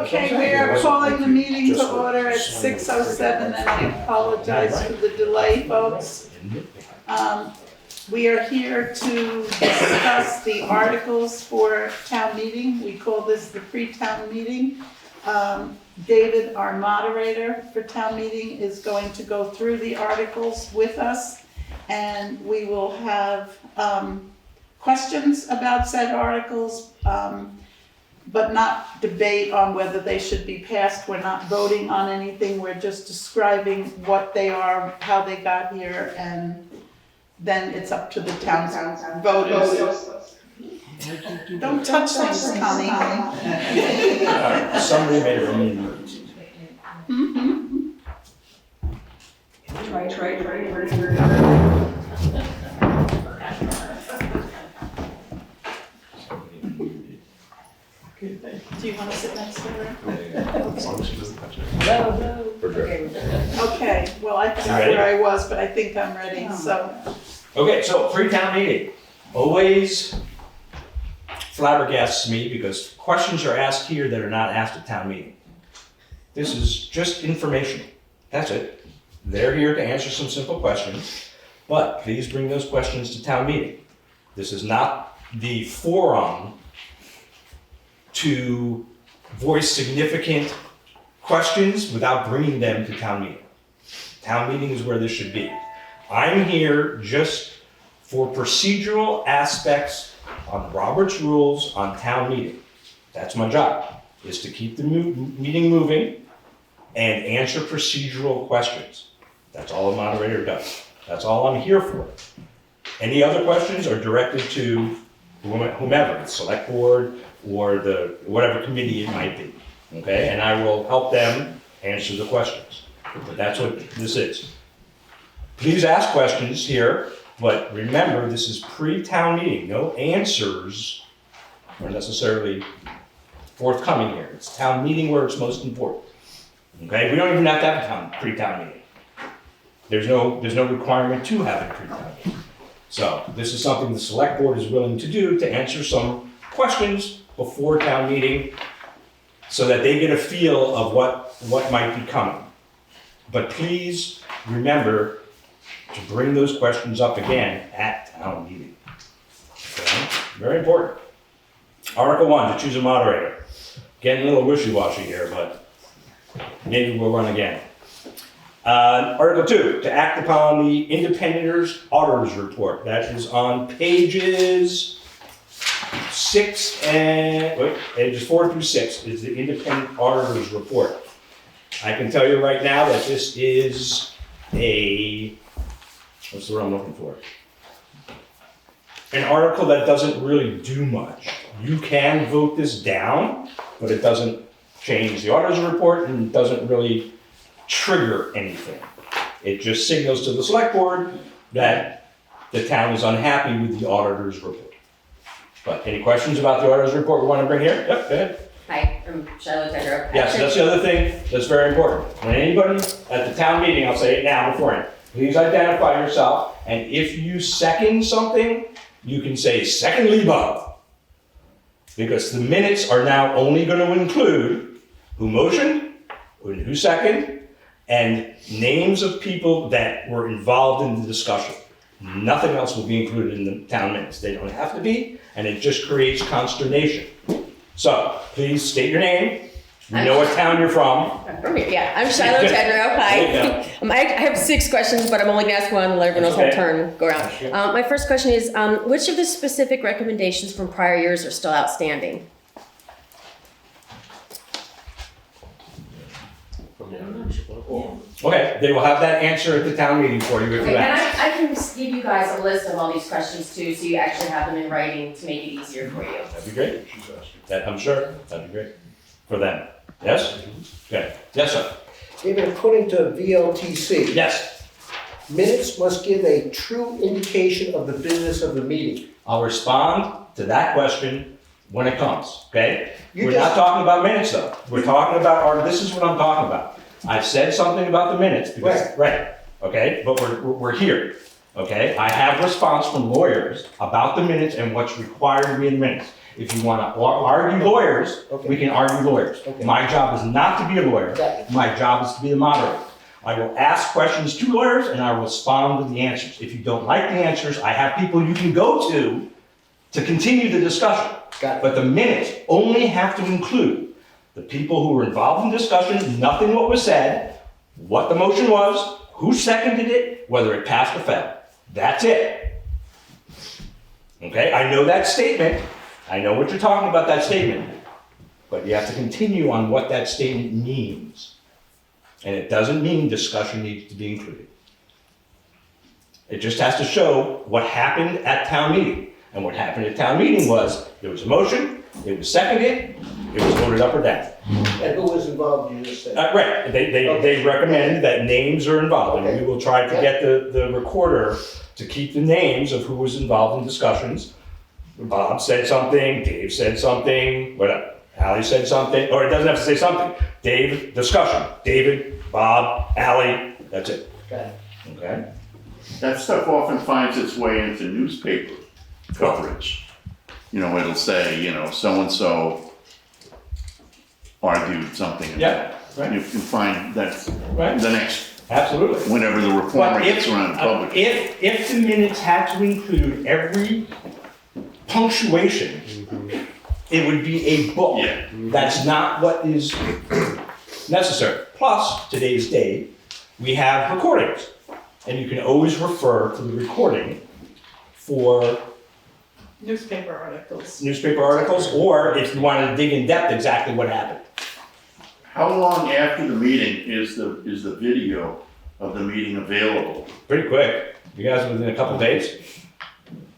Okay, we are calling the meeting to order at 6:07, and I apologize for the delay, folks. We are here to discuss the articles for town meeting. We call this the pre-town meeting. David, our moderator for town meeting, is going to go through the articles with us, and we will have questions about said articles, but not debate on whether they should be passed. We're not voting on anything, we're just describing what they are, how they got here, and then it's up to the town voters. Don't touch things, Connie. Somebody made a meeting. Do you want to sit next to her? As long as she doesn't touch it. No. We're good. Okay, well, I forgot where I was, but I think I'm ready, so. Okay, so pre-town meeting. Always flabbergasts me because questions are asked here that are not asked at town meeting. This is just informational. That's it. They're here to answer some simple questions, but please bring those questions to town meeting. This is not the forum to voice significant questions without bringing them to town meeting. Town meeting is where this should be. I'm here just for procedural aspects on Robert's rules on town meeting. That's my job, is to keep the meeting moving and answer procedural questions. That's all a moderator does. That's all I'm here for. Any other questions are directed to whomever, the select board or the whatever committee it might be. Okay, and I will help them answer the questions. But that's what this is. Please ask questions here, but remember, this is pre-town meeting. No answers are necessarily forthcoming here. It's town meeting where it's most important. Okay, we don't even have to have a pre-town meeting. There's no requirement to have a pre-town meeting. So this is something the select board is willing to do to answer some questions before town meeting so that they get a feel of what might be coming. But please remember to bring those questions up again at town meeting. Okay? Very important. Article 1, to choose a moderator. Getting a little wishy-washy here, but maybe we'll run again. Article 2, to act upon the Independent Auditor's Report. That is on pages 4 through 6 is the Independent Auditor's Report. I can tell you right now that this is what's the word I'm looking for? An article that doesn't really do much. You can vote this down, but it doesn't change the auditor's report and it doesn't really trigger anything. It just signals to the select board that the town is unhappy with the auditor's report. But any questions about the auditor's report we want to bring here? Yep, go ahead. Hi, I'm Charlotte Tedrow. Yes, that's the other thing that's very important. When anybody at the town meeting, I'll say it now beforehand, please identify yourself, and if you second something, you can say secondly Bob. Because the minutes are now only going to include who motioned, who seconded, and names of people that were involved in the discussion. Nothing else will be included in the town minutes. They don't have to be, and it just creates consternation. So, please state your name. We know what town you're from. From here, yeah. I'm Charlotte Tedrow. Hi. I have 6 questions, but I'm only going to ask one. Let everyone else have a turn go around. My first question is, which of the specific recommendations from prior years are still outstanding? Okay, they will have that answer at the town meeting for you if you And ask. I can give you guys a list of all these questions too, so you actually have them in writing to make it easier for you. That'd be great. I'm sure that'd be great for them. Yes? Okay. Yes, sir. David, according to VLTC, Yes. minutes must give a true indication of the business of the meeting. I'll respond to that question when it comes, okay? You We're just- not talking about minutes though. We're talking about, this is what I'm talking about. I've said something about the minutes because, right, okay? But we're here, okay? I have response from lawyers about the minutes and what's required to be in the minutes. If you want to argue lawyers, Okay. we can argue lawyers. Okay. My job is not to be a lawyer. Got it. My job is to be the moderator. I will ask questions to lawyers and I will respond with the answers. If you don't like the answers, I have people you can go to continue the discussion. Got it. But the minutes only have to include the people who were involved in discussion, nothing what was said, what the motion was, who seconded it, whether it passed or failed. That's it. Okay, I know that statement. I know what you're talking about, that statement. But you have to continue on what that statement means. And it doesn't mean discussion needs to be included. It just has to show what happened at town meeting. And what happened at town meeting was, there was a motion, it was seconded, it was voted up or down. And who was involved, you just said? Right, they recommend that names are involved, and we will try to get the recorder to keep the names of who was involved in discussions. Bob said something, Dave said something, whatever. Ally said something, or it doesn't have to say something. Dave, discussion. David, Bob, Ally, that's it. Got it. Okay? That stuff often finds its way into newspaper coverage. You know, it'll say, you know, so-and-so argued something. Yeah, right. You can find that Right. the next, Absolutely. whenever the reformer But gets around public. if the minutes had to include every punctuation, it would be a book. Yeah. That's not what is necessary. Plus, today's date, we have recordings. And you can always refer to the recording for Newspaper articles. newspaper articles, or if you wanted to dig in depth exactly what happened. How long after the meeting is the video of the meeting available? Pretty quick. You guys within a couple days?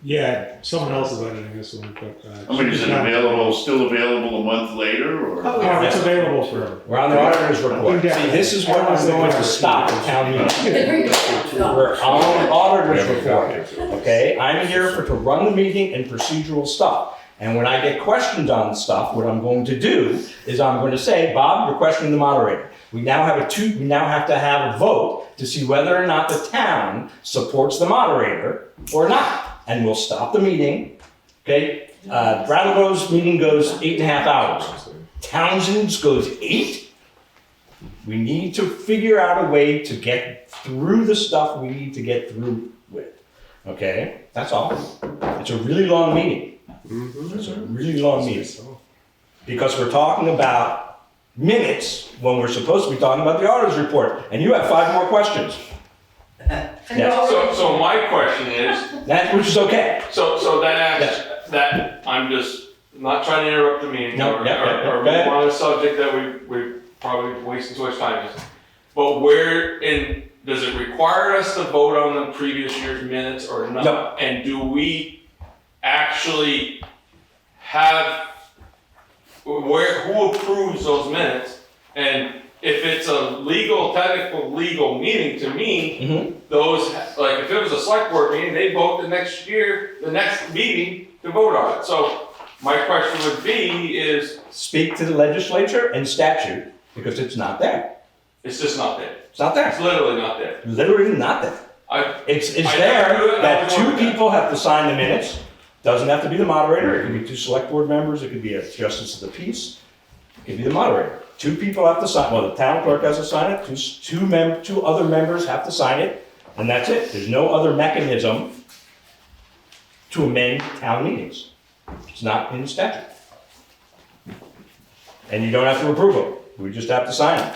Yeah, someone else is editing this one, but. I mean, is it still available a month later, or? Oh, Oh, it's available forever. We're on the auditor's report. See, this is what I'm going to stop at town meeting. We're on the auditor's report, okay? I'm here to run the meeting and procedural stuff. And when I get questions on stuff, what I'm going to do is I'm going to say, Bob, you're questioning the moderator. We now have to have a vote to see whether or not the town supports the moderator or not. And we'll stop the meeting, okay? Brattleboro's meeting goes 8.5 hours. Townshend's goes 8. We need to figure out a way to get through the stuff we need to get through with, okay? That's all. It's a really long meeting. It's a really long meeting. Because we're talking about minutes when we're supposed to be talking about the auditor's report. And you have 5 more questions. Yes. So my question is, That, which is okay. so that I'm just not trying to interrupt the meeting No, or yeah, or go ahead. move on a subject that we probably wasting too much time with. But does it require us to vote on the previous year's minutes or not? No. And do we actually have, who approves those minutes? And if it's a technical legal meeting, to me, those, like, if it was a select board meeting, they vote the next meeting to vote on it. So my question would be is, Speak to the legislature and statute, because it's not there. it's just not there. It's not It's there. literally not there. Literally not there. It's I there never knew it, that I was 2 wondering that. people have to sign the minutes. Doesn't have to be the moderator. It could be 2 select board members. It could be a justice of the peace. It could be the moderator. 2 people have to sign. Well, the town clerk has to sign it. 2 other members have to sign it, and that's it. There's no other mechanism to amend town meetings. It's not in statute. And you don't have to approve it. We just have to sign it.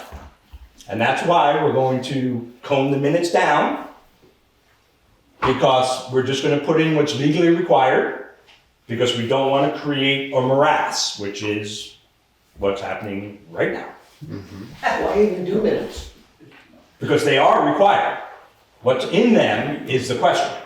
And that's why we're going to comb the minutes down, because we're just going to put in what's legally required, because we don't want to create a morass, which is what's happening right now. Why even do minutes? Because they are required. What's in them is the question.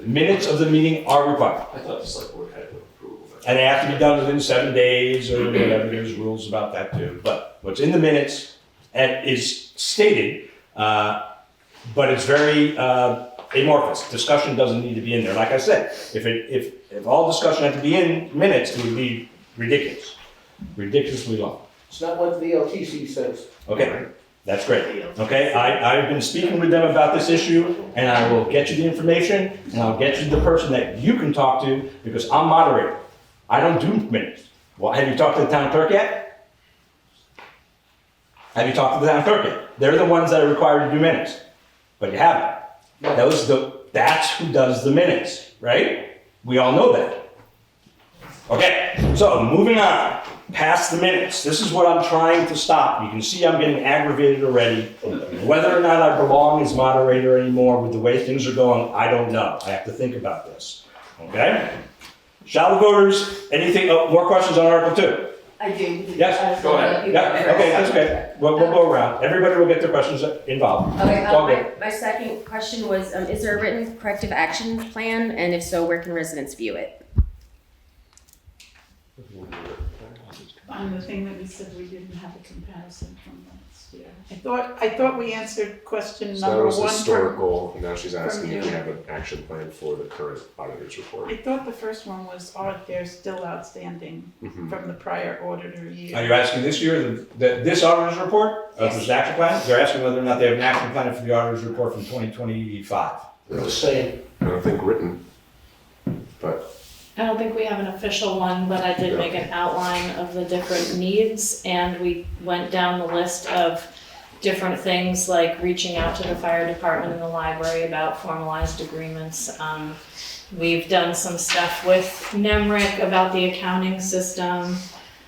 Minutes of the meeting are required. I thought the select board had to approve of it. And they have to be done within 7 days or whatever, there's rules about that too. But what's in the minutes is stated, but it's very amorphous. Discussion doesn't need to be in there. Like I said, if all discussion had to be in minutes, it would be ridiculous. Ridiculously long. It's not what the VLTC says. Okay, that's great. Okay, I've been speaking with them about this issue, and I will get you the information, and I'll get you the person that you can talk to, because I'm moderator. I don't do minutes. Well, have you talked to the town clerk yet? Have you talked to the town clerk yet? They're the ones that are required to do minutes, but you haven't. That's who does the minutes, right? We all know that. Okay, so moving on, past the minutes. This is what I'm trying to stop. You can see I'm getting aggravated already. Whether or not I belong as moderator anymore with the way things are going, I don't know. I have to think about this, okay? Shall the voters, anything, more questions on Article 2? I do. Yes, go ahead. Yeah, okay, that's okay. We'll go around. Everybody will get their questions involved. Okay, It's all good. my second question was, is there a written corrective action plan? And if so, where can residents view it? On the thing that we said we didn't have a comparison from last year. I thought we answered question So that number was one. historical, and now she's asking if we you. have an action plan for the current auditor's report. I thought the first one was, are there still outstanding Mhm. from the prior auditor Are year? you asking this year, this auditor's report? There's an action plan? They're asking whether or not they have an action plan for the auditor's report from 2025. The same. I don't think written, but I don't think we have an official one, but I did make an outline of the different needs, and we went down the list of different things like reaching out to the fire department and the library about formalized agreements. We've done some stuff with NEMRIC about the accounting system.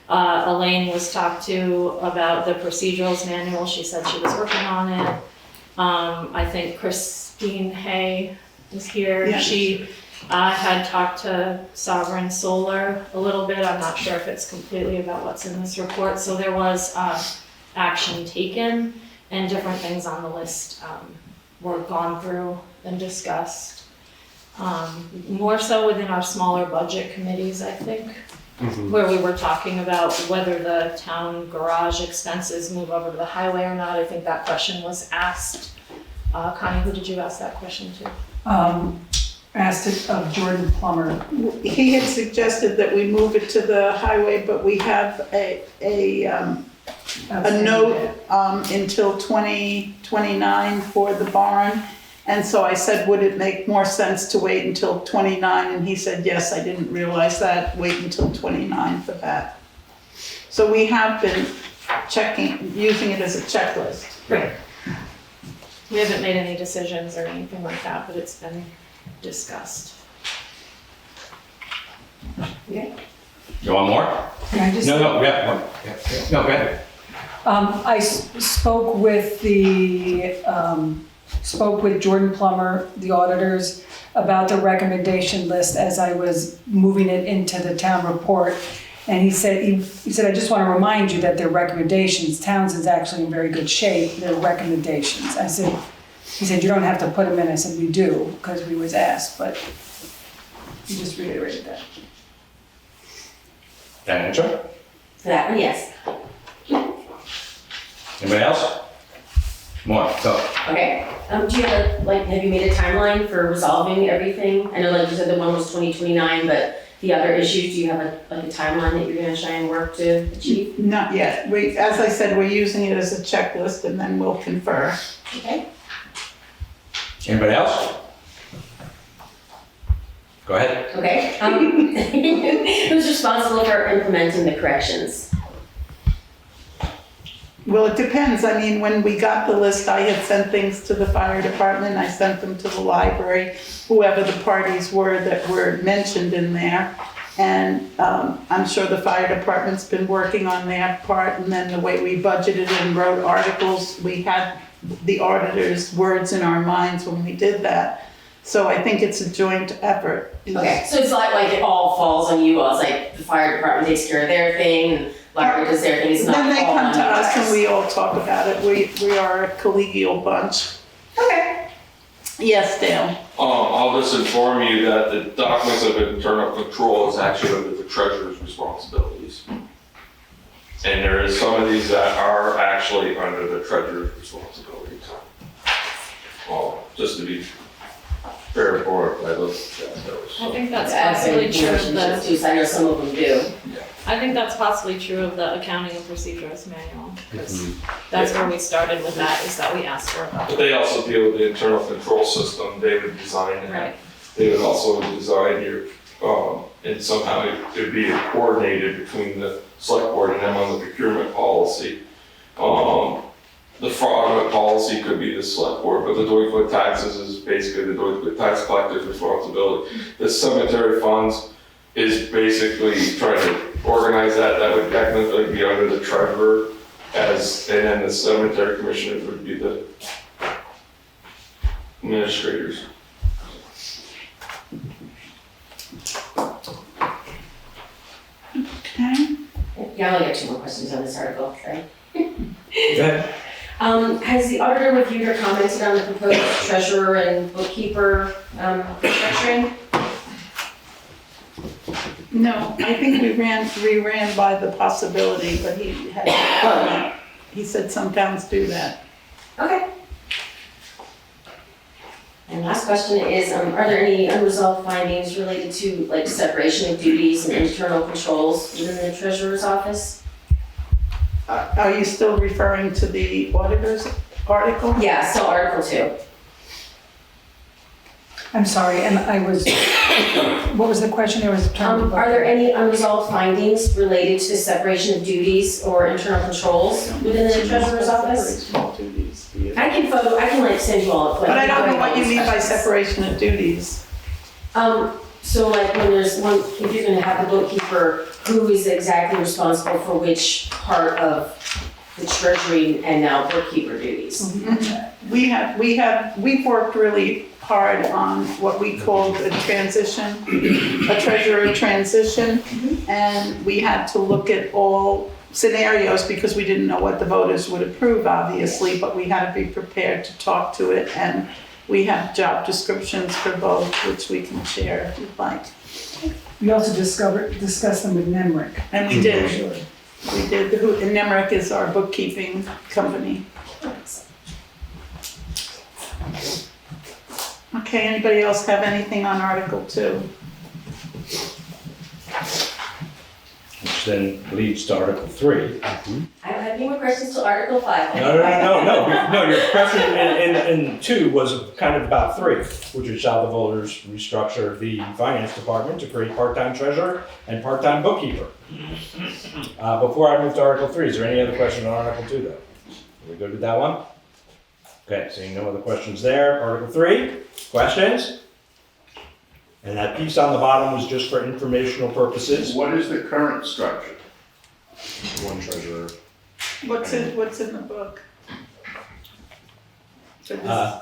Elaine was talked to about the procedurals manual. She said she was working on it. I think Christine Hay was here. Yeah. She had talked to Sovereign Solar a little bit. I'm not sure if it's completely about what's in this report. So there was action taken, and different things on the list were gone through and discussed. More so within our smaller budget committees, I think, where we were talking about whether the town garage expenses move over to the highway or not. I think that question was asked. Connie, who did you ask that question to? Asked it of Jordan Plummer. He had suggested that we move it to the highway, but we have a note until 2029 for the barn. And so I said, would it make more sense to wait until 29? And he said, yes, I didn't realize that, wait until 29 for that. So we have been using it as a checklist. Right. We haven't made any decisions or anything like that, but it's been discussed. You want more? Can I just? No, yeah, no, go ahead. I spoke with Jordan Plummer, the auditors, about the recommendation list as I was moving it into the town report. And he said, I just want to remind you that they're recommendations. Townsend's actually in very good shape. They're recommendations. He said, you don't have to put them in. I said, we do, because we was asked, but he just reiterated that. That answer? For that one, yes. Anybody else? More, so. Okay. Do you have have you made a timeline for resolving everything? I know like you said the one was 2029, but the other issues, do you have a timeline that you're gonna try and work to achieve? Not yet. As I said, we're using it as a checklist and then we'll confer. Okay. Anybody else? Go ahead. Okay. Who's responsible for implementing the corrections? Well, it depends. I mean, when we got the list, I had sent things to the fire department, I sent them to the library, whoever the parties were that were mentioned in there. And I'm sure the fire department's been working on their part, and then the way we budgeted and wrote articles, we had the auditor's words in our minds when we did that. So I think it's a joint effort. Okay, so it's like it all falls on you all. It's like the fire department takes care of their thing, and library does their thing. It's not Then they all come on to you us and guys. we all talk about it. We are a collegial bunch. Okay. Yes, Dale? I'll just inform you that the documents of internal control is actually under the treasurer's responsibilities. And there is some of these that are actually under the treasurer's responsibilities. Just to be fair for it, I looked at those. I think that's Yeah, possibly and true of relationships the, too, so I know some of them do. I think that's possibly true of the accounting and procedures manual, because that's where we started with that, is that we asked for But it. they also deal with the internal control system, they would design it. Right. They would also design your And somehow it'd be coordinated between the select board and them on the procurement policy. The fraud policy could be the select board, but the delinquent taxes is basically the delinquent tax collector's responsibility. The cemetery funds is basically trying to organize that. That would technically be under the treasurer and then the cemetery commissioners would be the administrators. Okay. Yeah, I only got 2 more questions on this article, sorry. Okay. Has the auditor reviewed or commented on the proposed treasurer and bookkeeper restructuring? No, I think we ran by the possibility, but he said some towns do that. Okay. And last question is, are there any unresolved findings related to like separation of duties and internal controls within the treasurer's office? Are you still referring to the auditor's article? Yeah, so Article 2. I'm sorry, and what was the question? There was a term. Are there any unresolved findings related to the separation of duties or internal controls within the treasurer's office? Separation of duties, do you? I can like send you all. But I don't know what you mean by separation of duties. So like when there's one, if you're gonna have the bookkeeper, who is exactly responsible for which part of the treasury and now bookkeeper duties? We've worked really hard on what we called a transition, a treasurer transition. And we had to look at all scenarios because we didn't know what the voters would approve, obviously, but we had to be prepared to talk to it. And we have job descriptions for both, which we can share if you'd like. We also discussed them with Nemrick. And we did. We did. And Nemrick is our bookkeeping company. Okay, anybody else have anything on Article 2? Which then leads to Article 3. I don't have any more questions till Article 5. No, your question in 2 was kind of about 3, which is how the voters restructure the finance department to create part-time treasurer and part-time bookkeeper. Before I move to Article 3, is there any other question on Article 2 though? Are we good with that one? Okay, seeing no other questions there. Article 3, questions? And that piece on the bottom was just for informational purposes. What is the current structure? One treasurer. What's in the book? For this?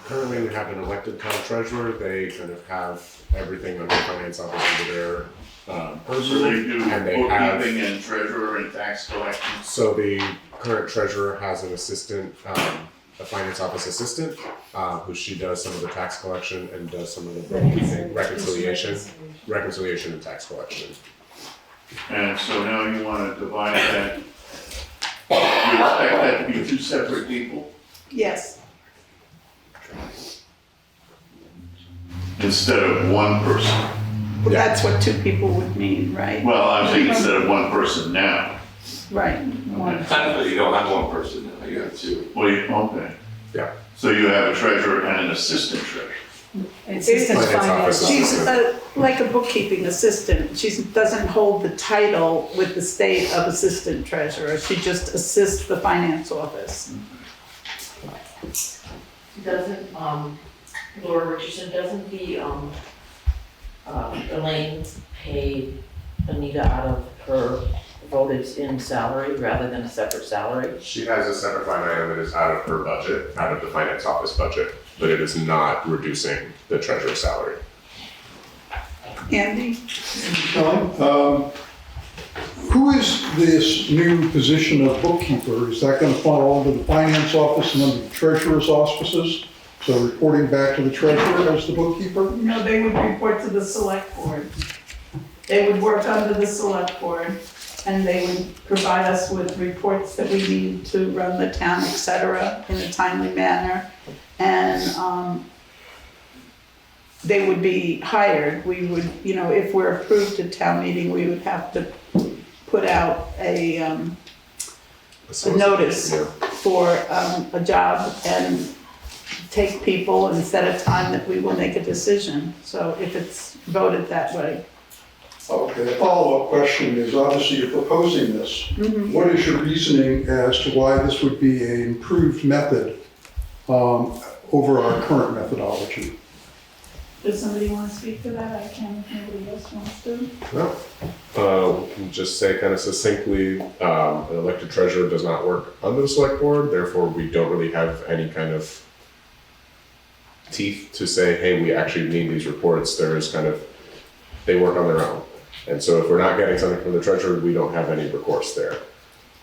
Currently, we have an elected town treasurer. They kind of have everything under finance office under their So purview. they do And they have, bookkeeping and treasurer and tax collection? so the current treasurer has an assistant, a finance office assistant, who she does some of the tax collection and does some of the bookkeeping, reconciliation and tax collection. And so now you want to divide that, you expect that to be 2 separate people Yes, instead of 1 person? well, that's what 2 people would mean, right? Well, I'm saying instead of 1 person now. Right. One. Technically, you don't have one person now, you have 2. Well, okay. Yeah. So you have a treasurer and an assistant treasurer. Assistant Finance finance. officer. She's like a bookkeeping assistant. She doesn't hold the title with the state of assistant treasurer. She just assists the finance office. Doesn't, Laura Richardson, doesn't Elaine pay Anita out of her voted in salary rather than a separate salary? She has a separate line item that is out of her budget, out of the finance office budget, but it is not reducing the treasurer's salary. Andy? Who is this new position of bookkeeper? Is that going to fall under the finance office and under the treasurer's auspices? So reporting back to the treasurer as the bookkeeper? No, they would report to the select board. They would work under the select board, and they would provide us with reports that we need to run the town, et cetera, in a timely manner. And they would be hired. We would, if we're approved at town meeting, we would have to put out a notice for a job, and take people and set a time that we will make a decision. So if it's voted that way. Okay, the follow-up question is, obviously you're proposing this. What is your reasoning as to why this would be an improved method over our current methodology? Does somebody want to speak to that? I can, if nobody else wants to. We can just say kind of succinctly, an elected treasurer does not work under the select board, therefore we don't really have any kind of teeth to say, hey, we actually need these reports. There is kind of, they work on their own. And so if we're not getting something from the treasurer, we don't have any recourse there.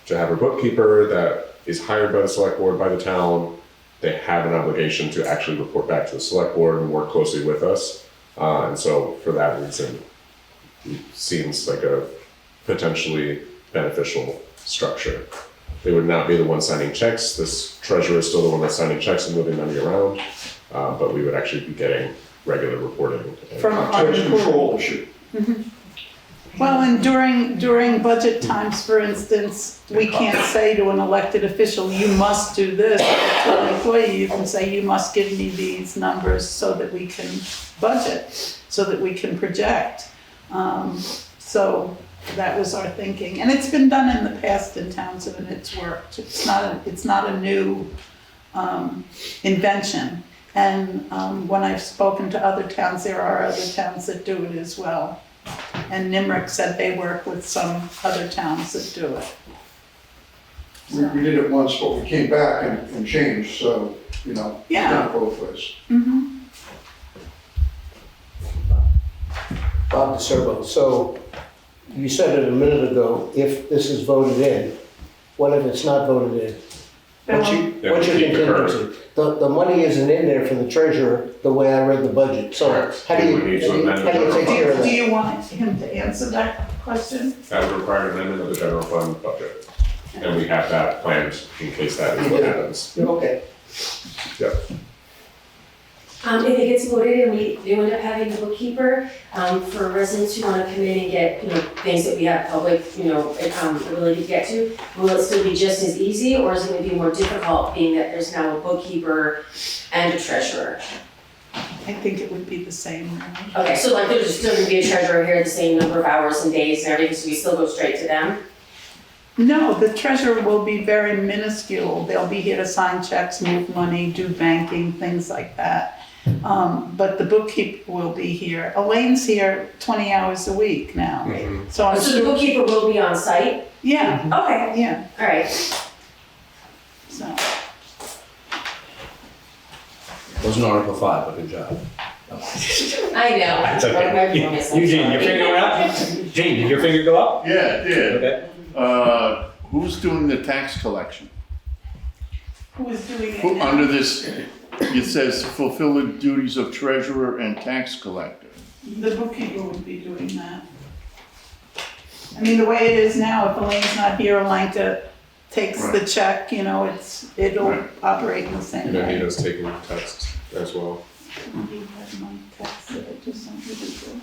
To have a bookkeeper that is hired by the select board, by the town, they have an obligation to actually report back to the select board and work closely with us. And so for that reason, it seems like a potentially beneficial structure. They would not be the one signing checks. This treasurer is still the one that's signing checks and moving money around. But we would actually be getting regular reporting. From Tax control issue. Well, and during budget times, for instance, we can't say to an elected official, you must do this. To an employee, you can say, you must give me these numbers so that we can budget, so that we can project. So that was our thinking. And it's been done in the past in Townshend and it's worked. It's not a new invention. And when I've spoken to other towns, there are other towns that do it as well. And Nimrick said they work with some other towns that do it. We did it once, but we came back and changed, so, you know, Yeah. done it both ways. Bob DeSerbo, so you said it a minute ago, if this is voted in, what if it's not voted in? What's your contingency? The money isn't in there for the treasurer, the way I read the budget, so how do you take care of Do that? you want him to answer that question? That would require an amendment of the general fund budget. And we have that planned in case that is what happens. Okay. Yep. If it gets voted and we do end up having a bookkeeper, for residents who want to come in and get, things that we have public, ability to get to, will it still be just as easy, or is it going to be more difficult being that there's now a bookkeeper and a treasurer? I think it would be the same. Okay, so like there's still going to be a treasurer here, the same number of hours and days and everything, so we still go straight to them? No, the treasurer will be very minuscule. They'll be here to sign checks, move money, do banking, things like that. But the bookkeeper will be here. Elaine's here 20 hours a week now. So I'm So the sure, bookkeeper will be on site? yeah, Okay, yeah, all right. so. Wasn't Article 5, but good job. I know. It's okay. Eugene, your finger went up? Gene, did your finger go up? Yeah, it did. Okay. Who's doing the tax collection? Who is doing it Who, now? under this, it says fulfill the duties of treasurer and tax collector. The bookkeeper would be doing that. I mean, the way it is now, if Elaine's not here, Elanka takes the Right. check, it'll Right. operate in the same way. Anita's taking text as well. You have my text that I just sent you before.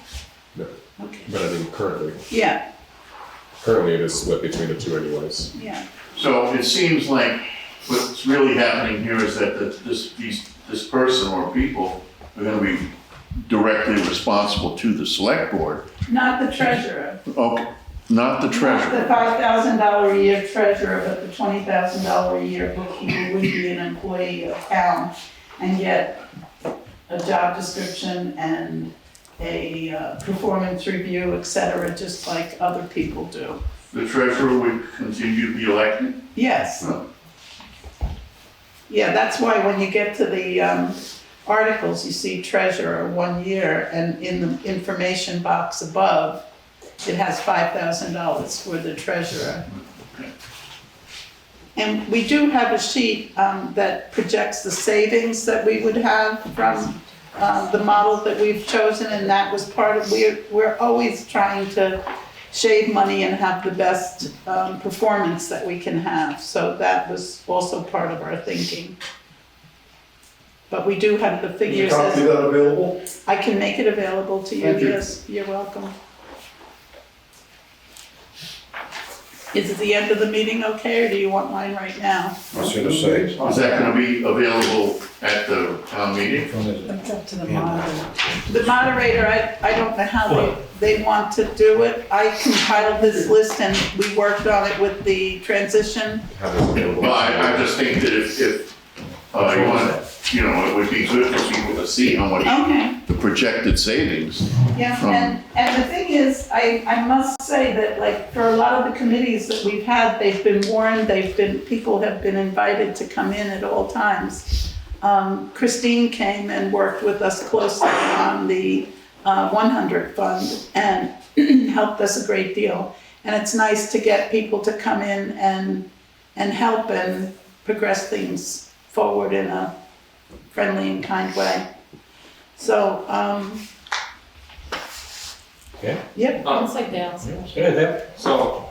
No. Okay. But I mean, currently it is split between the two anyways. Yeah. So it seems like what's really happening here is that this person or people are gonna be directly responsible to the select board. Not the treasurer. Okay, not the Not the treasurer. $5,000 a year treasurer, but the $20,000 a year bookkeeper would be an employee of town and get a job description and a performance review, et cetera, just like other people do. The treasurer would continue to be elected? Yes. No. Yeah, that's why when you get to the articles, you see treasurer 1 year, and in the information box above, it has $5,000 for the treasurer. And we do have a sheet that projects the savings that we would have from the model that we've chosen, and that was part of, we're always trying to shave money and have the best performance that we can have. So that was also part of our thinking. But we do have the Is a figures. copy of that available? I can make it available to you, Thank you. yes, you're welcome. Is the end of the meeting okay, or do you want mine right now? I was gonna say. Is that gonna be available at the town meeting? It's up to the moderator. The moderator, I don't know how they want to do it. I compiled this list and we worked on it with the transition. Have it available. Well, I just think that if you want, you know, it would be good for people to see how much Okay. the projected savings. Yeah, From- and the thing is, I must say that like for a lot of the committees that we've had, they've been warned, people have been invited to come in at all times. Christine came and worked with us closely on the 100 fund and helped us a great deal. And it's nice to get people to come in and help and progress things forward in a friendly and kind way. So, Okay. yep. It's like Dale's. Good, then. So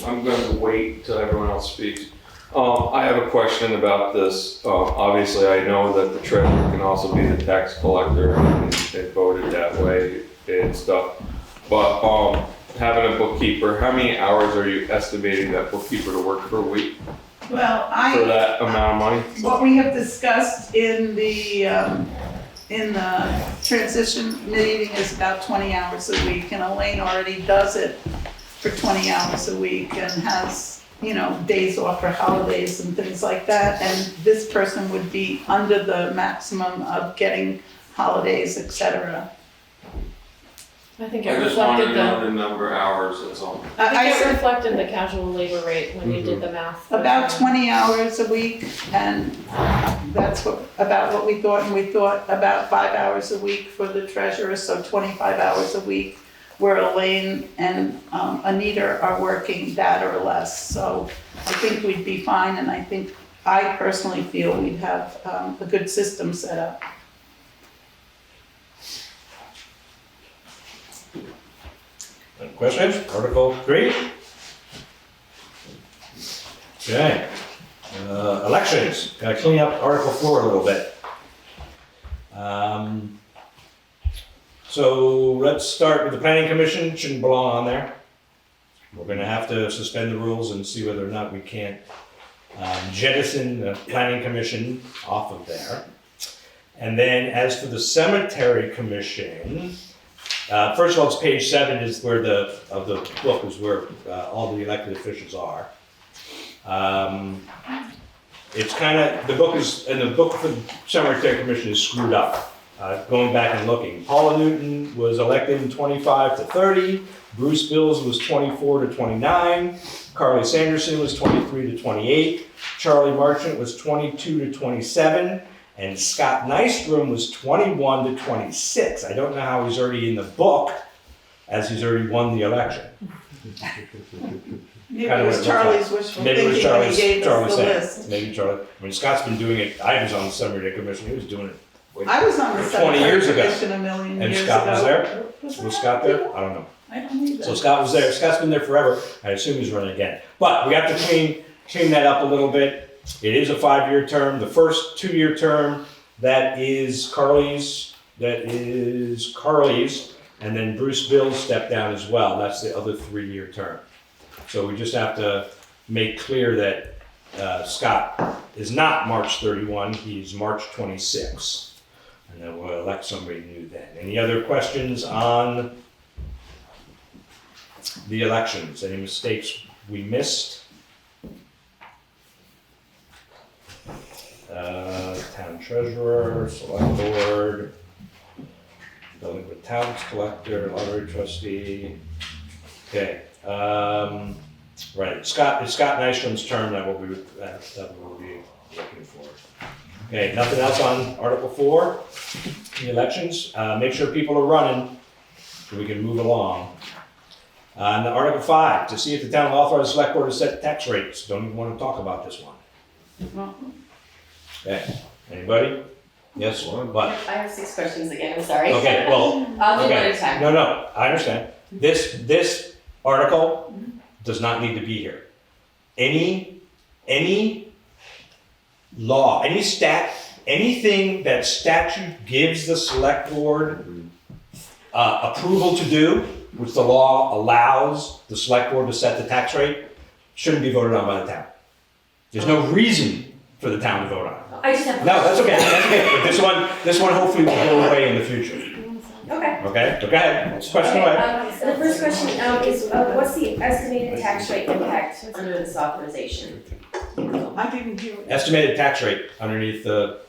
I'm going to wait till everyone else speaks. I have a question about this. Obviously, I know that the treasurer can also be the tax collector, and they voted that way and stuff. But having a bookkeeper, how many hours are you estimating that bookkeeper to work per week Well, for that amount of money? what we have discussed in the transition meeting is about 20 hours a week, and Elaine already does it for 20 hours a week and has, you know, days off for holidays and things like that, and this person would be under the maximum of getting holidays, etc. I think it I just want to reflected know the, the number of hours, that's all. I think it reflected the casual labor rate when you did the math. About 20 hours a week, and that's about what we thought, and we thought about 5 hours a week for the treasurer, so 25 hours a week, where Elaine and Anita are working that or less. So I think we'd be fine, and I personally feel we'd have a good system set up. Any questions? Article 3? Okay. Elections. Gotta clean up Article 4 a little bit. So let's start with the planning commission. Shouldn't belong on there. We're gonna have to suspend the rules and see whether or not we can't jettison the planning commission off of there. And then as for the cemetery commission, first of all, it's page 7 is where the book is where all the elected officials are. It's kind of, the book for the cemetery commission is screwed up. Going back and looking, Paula Newton was elected in 25 to 30, Bruce Bills was 24 to 29, Carly Sanderson was 23 to 28, Charlie Marchant was 22 to 27, and Scott Nystrom was 21 to 26. I don't know how he's already in the book, as he's already won the election. Maybe it was Charlie's wishful thinking when he gave us the list. Maybe Charlie. I mean, Scott's been doing it. I was on the cemetery commission. He was doing it. I was on the 20 cemetery years ago. commission a million And years ago. Scott was there? Was Scott there? I don't know. I don't either. So Scott was there. Scott's been there forever. I assume he's running again. But we have to clean that up a little bit. It is a 5-year term. The first 2-year term, that is Carly's. And then Bruce Bills stepped down as well. That's the other 3-year term. So we just have to make clear that Scott is not March 31, he's March 26. And then we'll elect somebody new then. Any other questions on the elections? Any mistakes we missed? Town treasurer, select board, delinquent tax collector, lottery trustee. Okay. Right, it's Scott Nystrom's term that we'll be looking for. Okay, nothing else on Article 4, the elections. Make sure people are running so we can move along. And Article 5, to see if the town will authorize the select board to set tax rates. Don't even want to talk about this one. Okay, anybody? Yes, what? I have 6 questions again, I'm sorry. Okay, well, I'll do okay. one at a time. No, I understand. This article does not need to be here. Any law, anything that statute gives the select board approval to do, which the law allows the select board to set the tax rate, shouldn't be voted on by the town. There's no reason for the town to vote on it. I just have. No, that's okay, that's okay, but this one hopefully will go away in the future, Okay. okay? So go ahead, question away. The first question is, what's the estimated tax rate impact under this authorization? I didn't hear it. Estimated tax rate underneath the,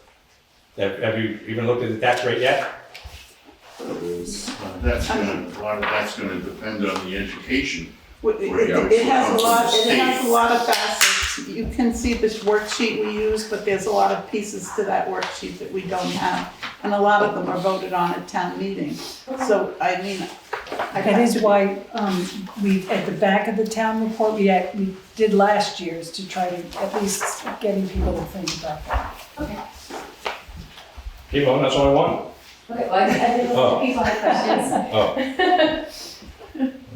have you even looked at the tax rate yet? That's gonna, a lot of that's gonna depend on the education. It has a lot of facets. You can see this worksheet we use, but there's a lot of pieces to that worksheet that we don't have. And a lot of them are voted on at town meeting. So, I mean, That is why, we, at the back of the town report, we did last year's to try to at least getting people to think about that. Okay. Keep on, that's only one. Okay, well, I didn't know if people had questions. Oh.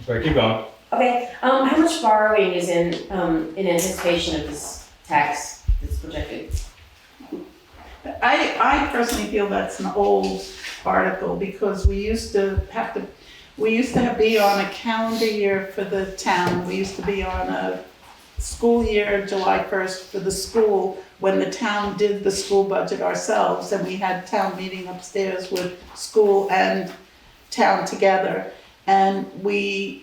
Sorry, keep going. Okay, how much borrowing is in anticipation of this tax that's projected? I personally feel that's an old article because we used to be on a calendar year for the town. We used to be on a school year, July 1st for the school, when the town did the school budget ourselves, and we had town meeting upstairs with school and town together. And we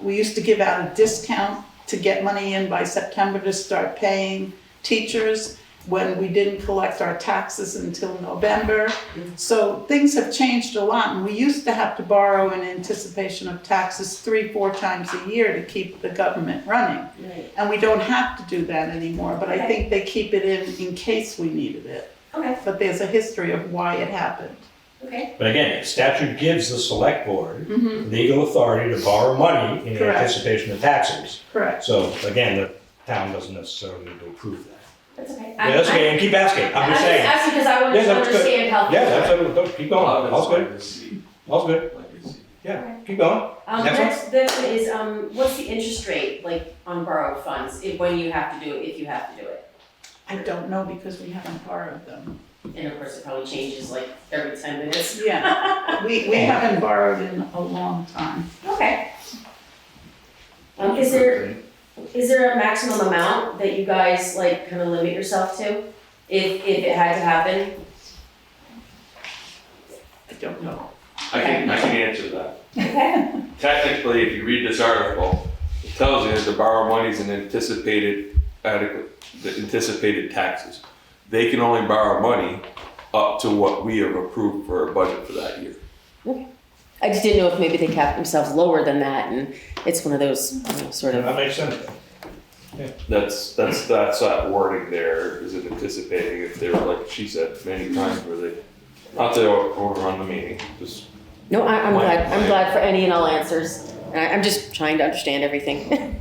used to give out a discount to get money in by September to start paying teachers when we didn't collect our taxes until November. So things have changed a lot, and we used to have to borrow in anticipation of taxes 3-4 times a year to keep the government running. Right. And we don't have to do that anymore, but I think they keep it in case we needed it. Okay. But there's a history of why it happened. Okay. But again, statute gives the select board legal authority to borrow money in Correct. anticipation of taxes. Correct. So again, the town doesn't necessarily need to approve that. That's okay. Yeah, that's okay, and keep asking, I'm just saying. I'm just asking because I want to Yeah, that's good. understand how. Yeah, absolutely, keep going, all's good, all's good. Yeah, keep going. Next Next one is, what's the interest rate, like, on borrowed funds, when you have to do it, if you have to do it? I don't know because we haven't borrowed them. And of course, it probably changes like every 10 minutes. Yeah, we haven't borrowed in a long time. Okay. Is there a maximum amount that you guys like kind of limit yourself to, if it had to happen? I don't know. I can answer that. Okay. Technically, if you read this article, it tells you that the borrow money is an anticipated taxes. They can only borrow money up to what we have approved for a budget for that year. Okay. I just didn't know if maybe they capped themselves lower than that, and it's one of those sort of. That makes sense. That's that wording there, is it anticipating if they were, like she said, many times where they, not to overrun the meeting, just. No, I'm glad for any and all answers. I'm just trying to understand everything.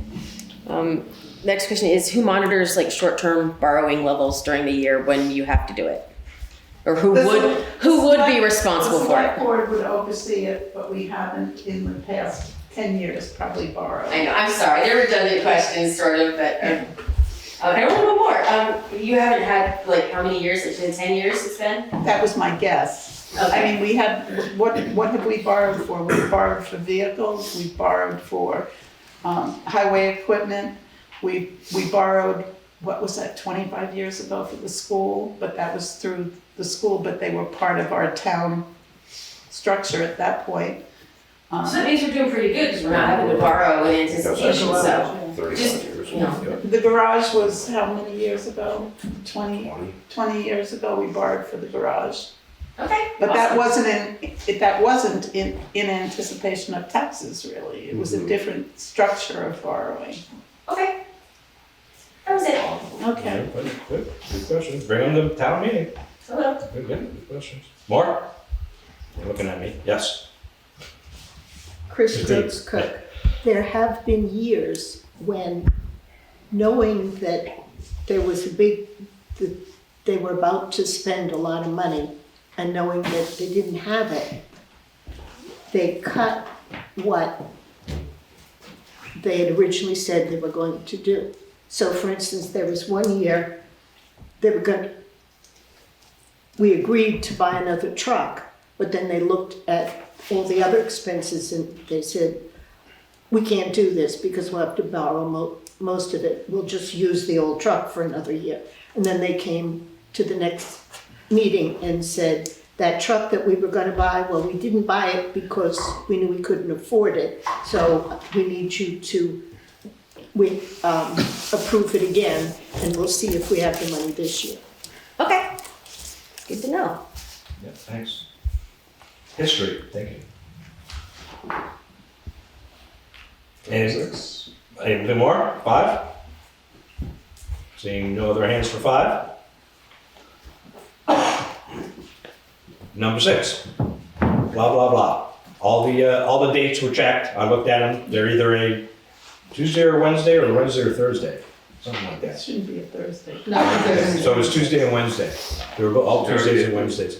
Next question is, who monitors like short-term borrowing levels during the year when you have to do it? Or who would be responsible for The select it? board would oversee it, but we haven't in the past 10 years probably borrowed. I know, I'm sorry, they're redundant questions sort of, but I want to know more. You haven't had, like, how many years? It's been 10 years it's been? That was my guess. Okay. I mean, we had, what have we borrowed for? We borrowed for vehicles, we borrowed for highway equipment. We borrowed, what was that, 25 years ago for the school, but that was through the school, but they were part of our town structure at that point. So that means we're doing pretty good, because we're not having to borrow in anticipation, so. Just, you know. The garage was how many years ago? 20 years ago, we borrowed for the garage. Okay. But awesome. that wasn't in anticipation of taxes, really. It was a different structure of borrowing. Okay. That was it. Okay. Good questions, bring them to town meeting. Hello. Good questions. Mark? You're looking at me, yes. Chris Brooks Cook. There have been years when, knowing that there was that they were about to spend a lot of money, and knowing that they didn't have it, they cut what they had originally said they were going to do. So for instance, there was one year we agreed to buy another truck, but then they looked at all the other expenses and they said, we can't do this because we'll have to borrow most of it, we'll just use the old truck for another year. And then they came to the next meeting and said, that truck that we were gonna buy, well, we didn't buy it because we knew we couldn't afford it. So we need you to approve it again, and we'll see if we have the money this year. Okay, good to know. Yeah, thanks. History, thank you. Anything more? 5? Seeing no other hands for 5? Number 6. Blah, blah, blah. All the dates were checked. I looked at them. They're either a Tuesday or Wednesday or Wednesday or Thursday. Something like It that. shouldn't be a Thursday. So it was Tuesday and Wednesday. They were all Tuesdays and Wednesdays.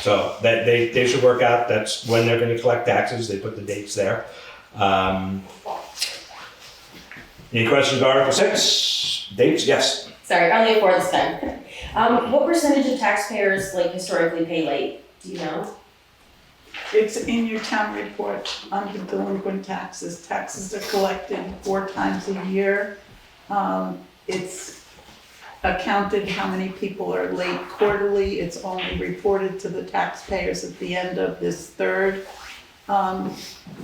So that they should work out. That's when they're going to collect taxes. They put the dates there. Any questions about Article 6? Dates? Yes. Sorry, only a 4 this time. What percentage of taxpayers like historically pay late? Do you know? It's in your town report under delinquent taxes. Taxes are collected 4 times a year. It's accounted how many people are late quarterly. It's only reported to the taxpayers at the end of this 3rd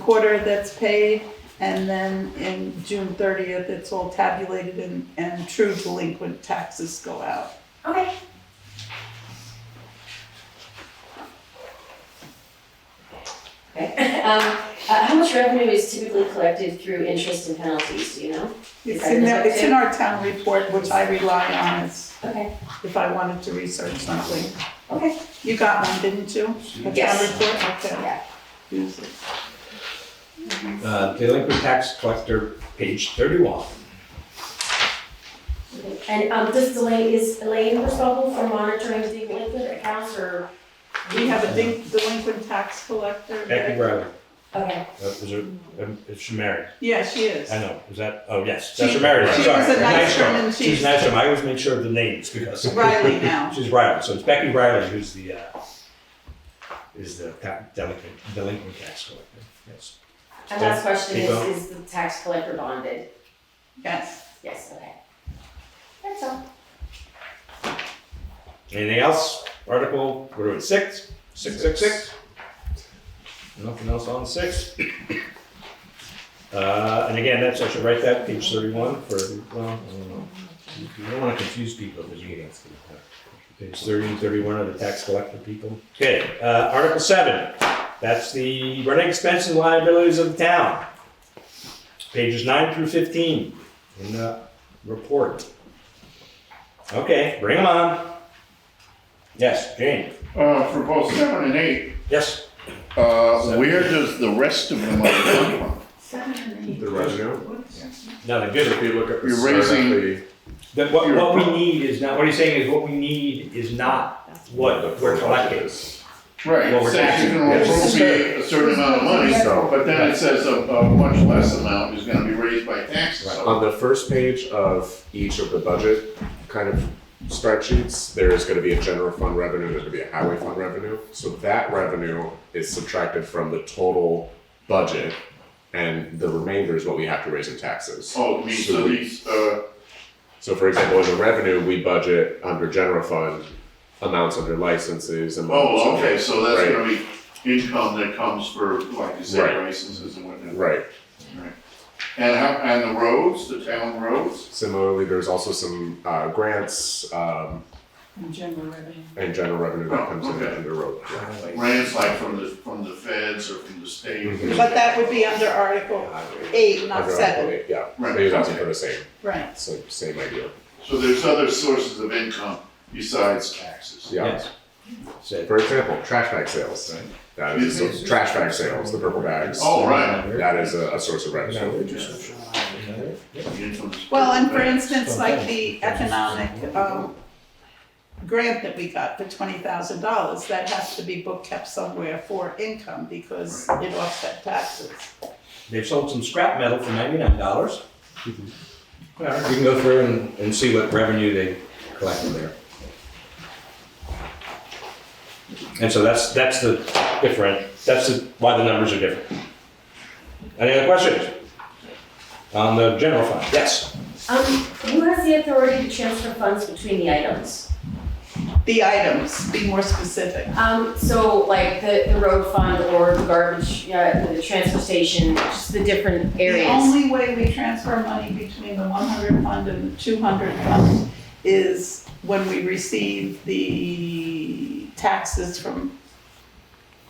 quarter that's paid. And then in June 30th, it's all tabulated and true delinquent taxes go out. Okay. Okay. How much revenue is typically collected through interest and penalties, do you know? It's in our town report, which I rely on Okay. if I wanted to research something. Okay. You got one, didn't you? A Yes. town report? Okay. Yeah. Use it. Delinquent tax collector, page 31. And is Elaine responsible for monitoring delinquent accounts or? We have a delinquent tax collector. Becky Riley. Okay. Is she married? Yeah, she is. I know. Is that? Oh, yes. That's her married. She Sorry. was a nice girl. woman. She's a nice woman. I always make sure of the names because. Riley now. She's Riley. So it's Becky Riley who's the delinquent tax collector. Yes. And last question Keep going. is the tax collector bonded? Yes. Yes, okay. That's all. Anything else? Article, what are we, 6? 666? Nothing else on 6? And again, I should write that, page 31 for, well, I don't know. You don't want to confuse people because you get page 30 and 31 are the tax collector people. Okay, Article 7. That's the running expenses and liabilities of the town. Pages 9 through 15 in the report. Okay, bring them on. Yes, Jane. For both 7 and 8, Yes. where does the rest of the money come from? 7 and 8. The revenue. Nothing good. If you look at the You're start raising- of the What we need is not, what he's saying is what we need is not what we're collecting. Right, Well, it we're says taxing. you're gonna appropriate a certain amount of money, So- but then it says a much less amount is gonna be raised by taxes. So On the first page of each of the budget kind of spreadsheets, there is gonna be a general fund revenue, there's gonna be a highway fund revenue. So that revenue is subtracted from the total budget, and the remainder is what we have to raise in taxes. Oh, it means, So so we- these, So for example, in the revenue, we budget under general fund, amounts under licenses, amounts oh, under- okay, so that's right, gonna be income that comes for, like you said, Right. licenses and whatnot. Right. Right. And the roads, the town roads? Similarly, there's also some grants In general revenue. and general revenue that Oh, comes in okay. under road. Grants like from the feds or from the state? Mhm. But that would be under Article 8, not Under 7. Article 8, yeah, Right, they use asking okay. for the same, Right. same idea. So there's other sources of income besides taxes? Yeah. Yes. Say, For example, trash bag sales. That is a source, trash bag sales, the purple bags. Oh, right. That is a source of revenue. Well, and for instance, like the economic grant that we got for $20,000, that has to be book kept somewhere for income because it offset taxes. they've sold some scrap metal for $99. You can go through and see what revenue they collected there. And so that's the different, why the numbers are different. Any other questions? On the general fund, yes. Who has the authority to transfer funds between the items? The items, be more specific. So like the road fund or the garbage, the transfer station, just the different areas. The only way we transfer money between the 100 fund and the 200 fund is when we receive the taxes from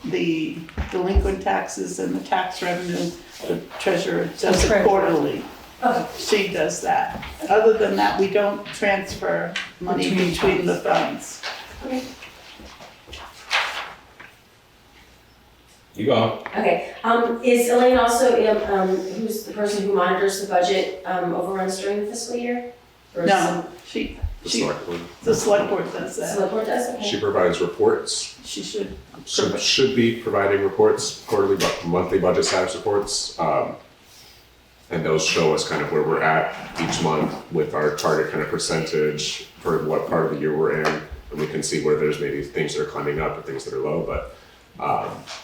the delinquent taxes and the tax revenue. The treasurer does it quarterly. Okay. She does that. Other than that, we don't transfer money between the funds. Okay. You go. Okay, is Elaine also, who's the person who monitors the budget, overruns during the fiscal year? Or is No, The select board. the select board does the that. select board does, okay? She provides reports, She should. should be providing reports, quarterly, monthly budget status reports. And those show us kind of where we're at each month with our target kind of percentage for what part of the year we're in. And we can see where there's maybe things that are climbing up and things that are low, but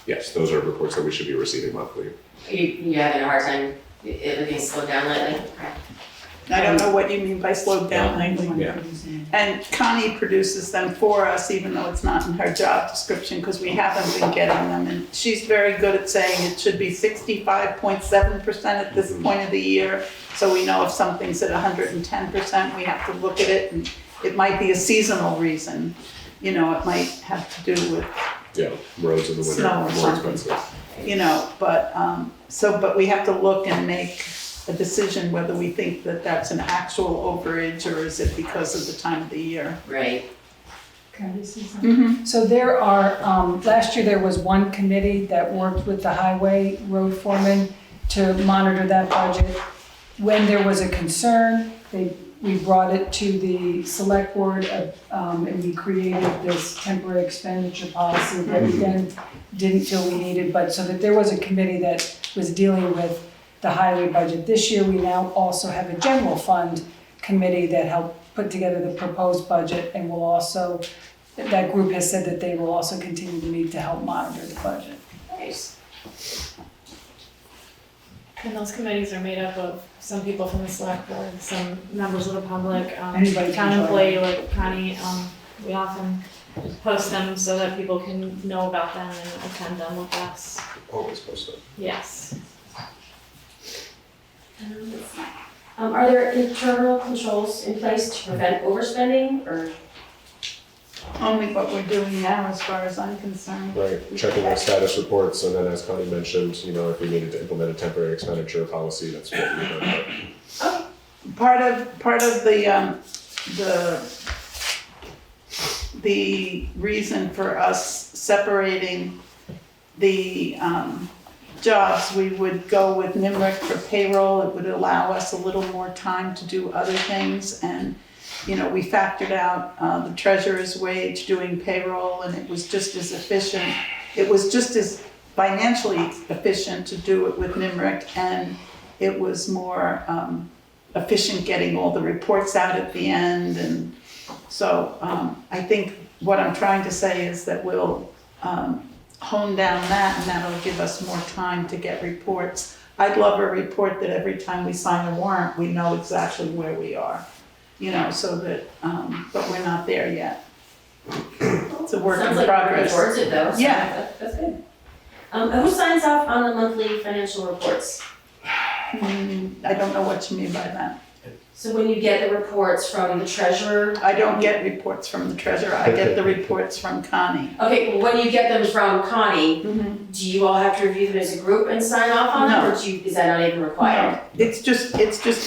yes, those are reports that we should be receiving monthly. You having a hard time, everything's slowed down lately? I don't know what you mean by slowed down lately. Yeah. And Connie produces them for us, even though it's not in her job description, because we haven't been getting them. And she's very good at saying it should be 65.7% at this point of the year. So we know if something's at 110%, we have to look at it. And it might be a seasonal reason. You know, it might have to do with, Yeah, roads in the winter Snow or are more something. expensive. you know, but we have to look and make a decision whether we think that that's an actual overage or is it because of the time of the year. Right. Can I say something? So there are, last year there was one committee that worked with the highway road foreman to monitor that budget. When there was a concern, we brought it to the select board, and we created this temporary expenditure policy that we then didn't feel we needed, but so that there was a committee that was dealing with the highway budget. This year, we now also have a general fund committee that helped put together the proposed budget, and will also, that group has said that they will also continue to meet to help monitor the budget. Nice. And those committees are made up of some people from the select board, some members of the public, Anybody town can join. employee like Connie. We often post them so that people can know about them and attend them with us. Always posted. Yes. Are there internal controls in place to prevent overspending or? Only what we're doing now as far as I'm concerned. Right, checking our status reports, and then as Connie mentioned, you know, if we needed to implement a temporary expenditure policy, that's what we done. Part of the reason for us separating the jobs, we would go with NIMRIC for payroll. It would allow us a little more time to do other things. And, you know, we factored out the treasurer's wage doing payroll, and it was just as efficient. It was just as financially efficient to do it with NIMRIC, and it was more efficient getting all the reports out at the end. And so I think what I'm trying to say is that we'll hone down that, and that'll give us more time to get reports. I'd love a report that every time we sign a warrant, we know exactly where we are, you know, so that, but we're not there yet. It's a work in Sounds like progress. we're working towards it though, so Yeah. that's good. And who signs off on the monthly financial reports? I don't know what you mean by that. So when you get the reports from the treasurer? I don't get reports from the treasurer, I get the reports from Connie. Okay, well, when you get them from Connie, do you all have to review them as a group and sign off on them? No. Or is that not even required? No, it's just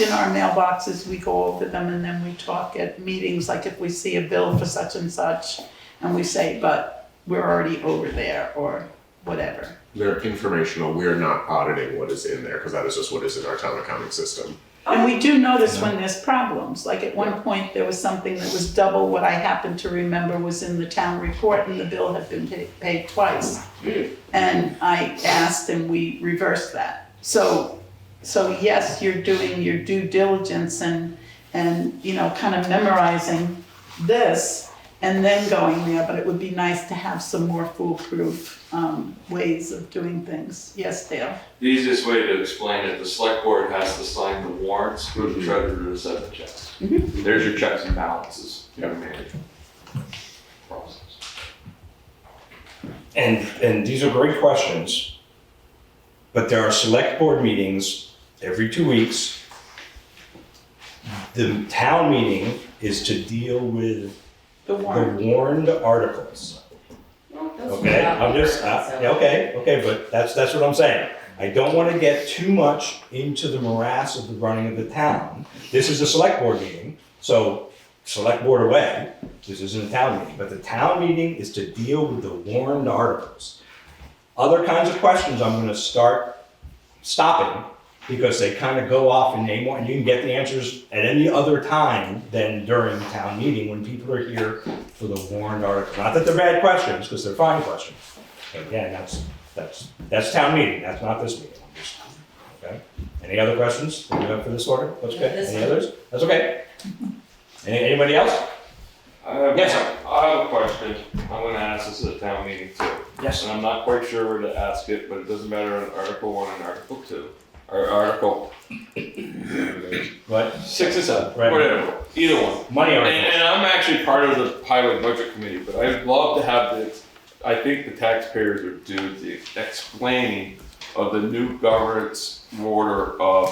in our mailboxes, we go over them and then we talk at meetings, like if we see a bill for such and such, and we say, but we're already over there, or whatever. They're informational, we're not auditing what is in there, because that is just what is in our town accounting system. And we do notice when there's problems, like at one point, there was something that was double what I happen to remember was in the town report, and the bill had been paid twice. And I asked, and we reversed that. So yes, you're doing your due diligence and you know, kind of memorizing this, and then going there, but it would be nice to have some more foolproof ways of doing things. Yes, Dale? The easiest way to explain it, the select board has to sign the warrants for the treasurer to send the checks. There's your checks and balances. Process. And these are great questions, but there are select board meetings every 2 weeks. The town meeting is to deal with The the warrant. warned articles. Okay, I'm just, okay, but that's what I'm saying. I don't want to get too much into the morass of the running of the town. This is a select board meeting, so select board away. This isn't a town meeting, but the town meeting is to deal with the warned articles. Other kinds of questions I'm going to start stopping because they kind of go off in name, and you can get the answers at any other time than during the town meeting when people are here for the warned article. Not that they're bad questions, because they're fine questions. But again, that's town meeting, that's not this meeting. Okay? Any other questions that you have for this order? That's okay. Any others? That's okay. Anybody else? Yes, sir. I have a question. I'm gonna ask this at a town meeting too. Yes. And I'm not quite sure where to ask it, but it doesn't matter on Article 1 and Article 2. Or Article What? 6 and 7, Right. whatever, either one. Money articles. And I'm actually part of the Highway Budget Committee, but I'd love to have this, I think the taxpayers are due the explaining of the new governance order of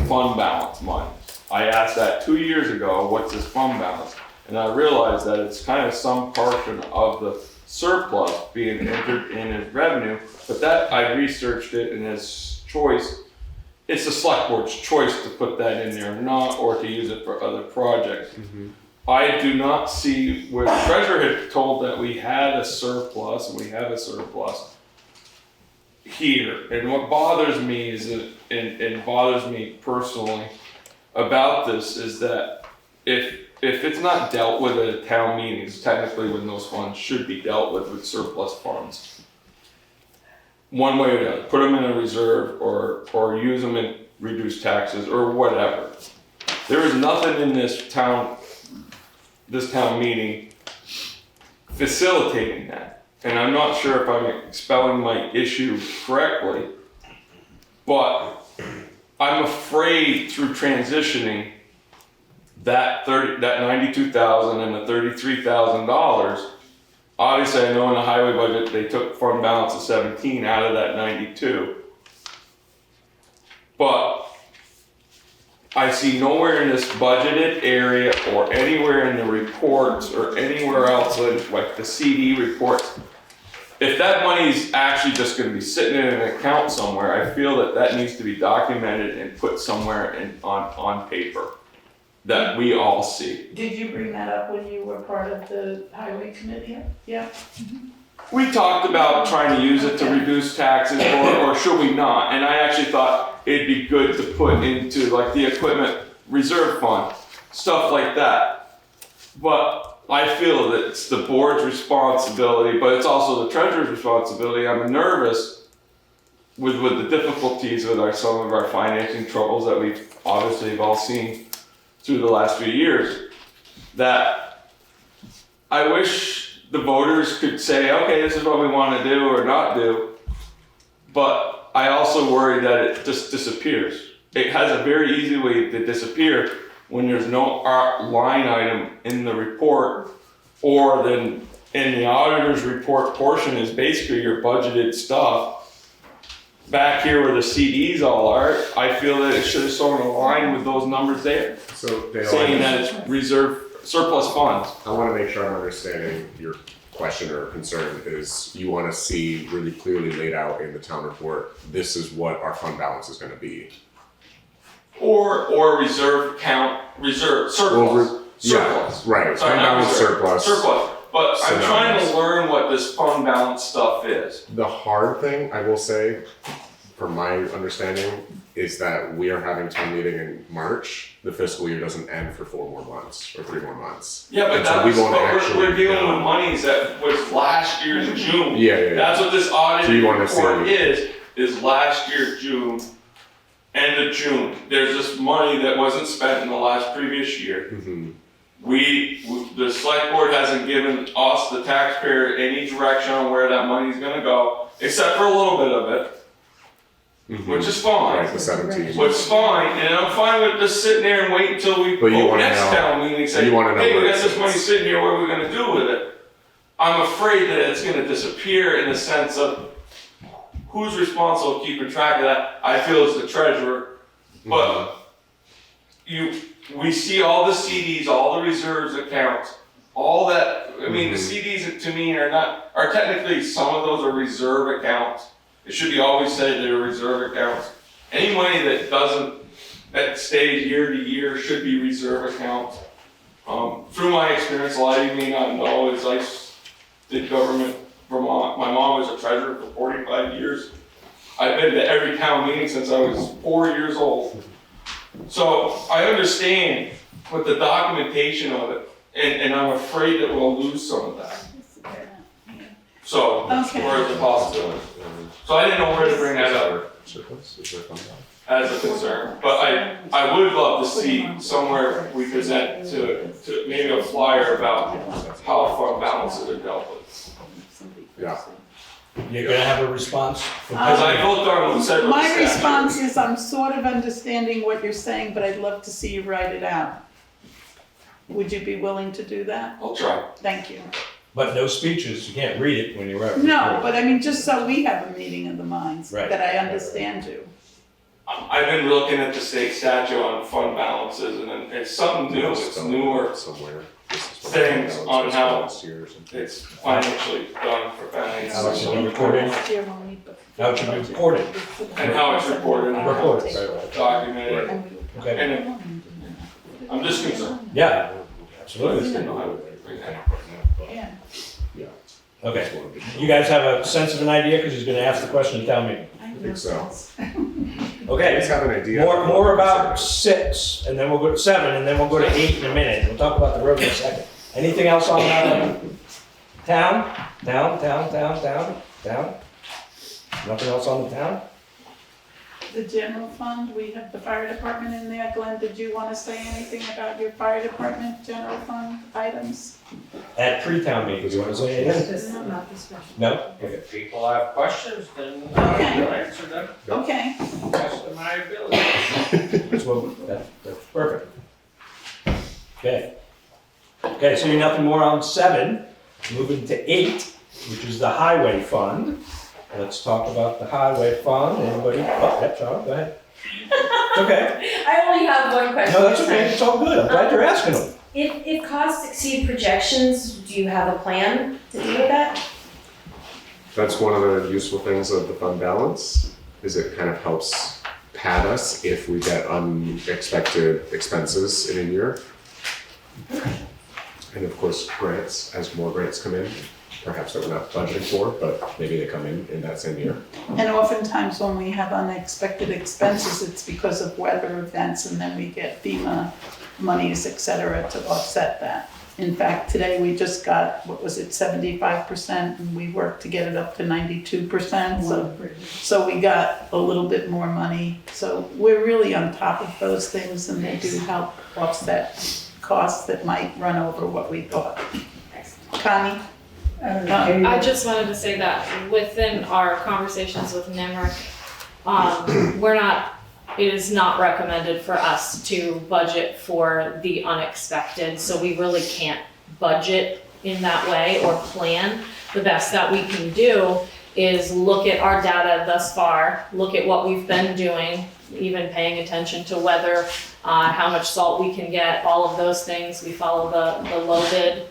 fund balance money. I asked that 2 years ago, what's this fund balance? And I realized that it's kind of some portion of the surplus being entered in as revenue, but that, I researched it and as choice, it's the select board's choice to put that in there or not, or to use it for other projects. I do not see where the treasurer had told that we had a surplus, and we have a surplus here. And what bothers me is that, and bothers me personally about this is that if it's not dealt with at a town meetings, technically when those funds should be dealt with surplus funds. One way or the other, put them in a reserve or use them in reduced taxes or whatever. There is nothing in this town meeting facilitating that. And I'm not sure if I'm spelling my issue correctly, but I'm afraid through transitioning that $92,000 and the $33,000. Obviously, I know in the highway budget they took fund balance of 17 out of that 92, but I see nowhere in this budgeted area or anywhere in the reports or anywhere else like the CD reports. If that money is actually just going to be sitting in an account somewhere, I feel that needs to be documented and put somewhere on paper that we all see. Did you bring that up when you were part of the highway committee? Yeah. We talked about trying to use it to reduce taxes, or should we not? And I actually thought it'd be good to put into like the equipment reserve fund, stuff like that. But I feel that it's the board's responsibility, but it's also the treasurer's responsibility. I'm nervous with the difficulties with some of our financing troubles that we've obviously have all seen through the last few years, that I wish the voters could say, okay, this is what we want to do or not do, but I also worry that it just disappears. It has a very easy way to disappear when there's no line item in the report, or then in the auditor's report portion is basically your budgeted stuff. Back here where the CDs all are, I feel that it should have shown a line with those numbers there. So Dale, saying that it's reserve surplus funds. I want to make sure I'm understanding your question or concern is you want to see really clearly laid out in the town report, this is what our fund balance is going to be. Or reserve surplus. Yeah, right. Sorry, Fund balance surplus. Surplus. But I'm trying Synonymous. to learn what this fund balance stuff is. The hard thing, I will say, from my understanding, is that we are having town meeting in March. The fiscal year doesn't end for 4 more months or 3 more months. Yeah, but And so we won't actually we're dealing know. with monies that was last year's June. Yeah. That's what this audit So you wanna report see- is last year June, end of June. There's this money that wasn't spent in the last previous year. Mm-hmm. the select board hasn't given us, the taxpayer, any direction on where that money's gonna go, except for a little bit of it, which is fine. Right, the 17. Which is fine, and I'm fine with just sitting there and wait until we But you vote wanna next know- town meeting and say, you wanna know hey, we where got it this money sits. sitting here, what are we gonna do with it? I'm afraid that it's gonna disappear in the sense of who's responsible for keeping track of that. I feel as the treasurer, but we see all the CDs, all the reserves accounts, all that. I mean, the CDs to me are technically, some of those are reserve accounts. It should be always said they're reserve accounts. Any money that stays year to year should be reserve accounts. Through my experience, a lot of you may not know, is I did government Vermont. My mom was a treasurer for 45 years. I've been to every town meeting since I was 4 years old. So I understand with the documentation of it, and I'm afraid that we'll lose some of that. So, Okay. where's the possibility? So I didn't know where to bring that up as a concern, but I would love to see somewhere we present to maybe a flyer about how fund balances are dealt with. Yeah. You're gonna have a response from Because I looked on several My statutes. response is, I'm sort of understanding what you're saying, but I'd love to see you write it out. Would you be willing to do that? I'll try. Thank you. But no speeches, you can't read it when you're out. No, but I mean, just so we have a meeting of the minds, Right. that I understand you. I've been looking at the state statute on fund balances, and it's something new, it's newer somewhere. things on how Last year or something. it's financially done for finance. How it should be reported, how it should be reported. And how it's reported and Reported. documented, Okay, and I'm just concerned. yeah, I absolutely. just didn't know how to bring that. Yeah. Okay, you guys have a sense of an idea, because he's gonna ask the question at town meeting. I think so. I Okay, just have an idea. more about 6, and then we'll go to 7, and then we'll go to 8 in a minute. We'll talk about the road in a second. Anything else on town? Town? Nothing else on the town? The general fund, we have the fire department in there. Glenn, did you want to say anything about your fire department general fund items? At pre-town meetings, you wanna say anything? No? Okay. If people have questions, then Okay. I'll answer them Okay, best of my ability. That's perfect. Okay. Okay, so you're nothing more on 7, moving to 8, which is the highway fund. Let's talk about the highway fund. Anybody? Oh, yeah, Charlie, go ahead. It's okay. I only have one question. No, that's okay. It's all good. I'm glad you're asking them. If costs exceed projections, do you have a plan to deal with that? That's one of the useful things of the fund balance, is it kind of helps pad us if we get unexpected expenses in a year. And of course, grants, as more grants come in, perhaps that we're not budgeting for, but maybe they come in that same year. and oftentimes when we have unexpected expenses, it's because of weather events, and then we get FEMA monies, et cetera, to offset that. In fact, today we just got, 75%, and we worked to get it up to 92%, so we got a little bit more money. So we're really on top of those things, and they do help offset costs that might run over what we thought. Connie? I just wanted to say that within our conversations with NIMRIC, it is not recommended for us to budget for the unexpected, so we really can't budget in that way or plan. The best that we can do is look at our data thus far, look at what we've been doing, even paying attention to weather, how much salt we can get, all of those things. We follow the low bid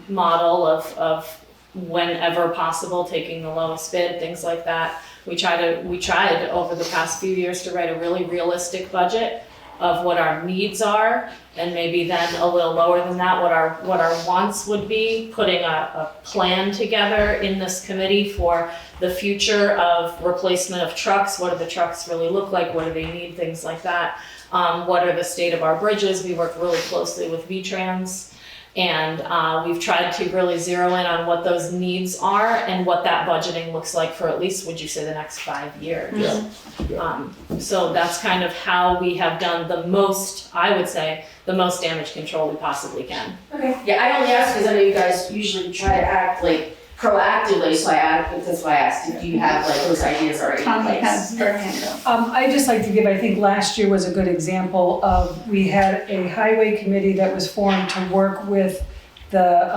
model of whenever possible, taking the lowest bid, things like that. We tried over the past few years to write a really realistic budget of what our needs are, and maybe then a little lower than that, what our wants would be, putting a plan together in this committee for the future of replacement of trucks. What do the trucks really look like? What do they need? Things like that. What are the state of our bridges? We work really closely with V-Trans. And we've tried to really zero in on what those needs are and what that budgeting looks like for at least, would you say, the next 5 years. So that's kind of how we have done the most, I would say, the most damage control we possibly can. Okay. Yeah, I only ask because I know you guys usually try to act like proactively, so that's why I asked, do you have like those ideas already in Tommy place? has her hand up. I just like to give, I think last year was a good example of, we had a highway committee that was formed to work with the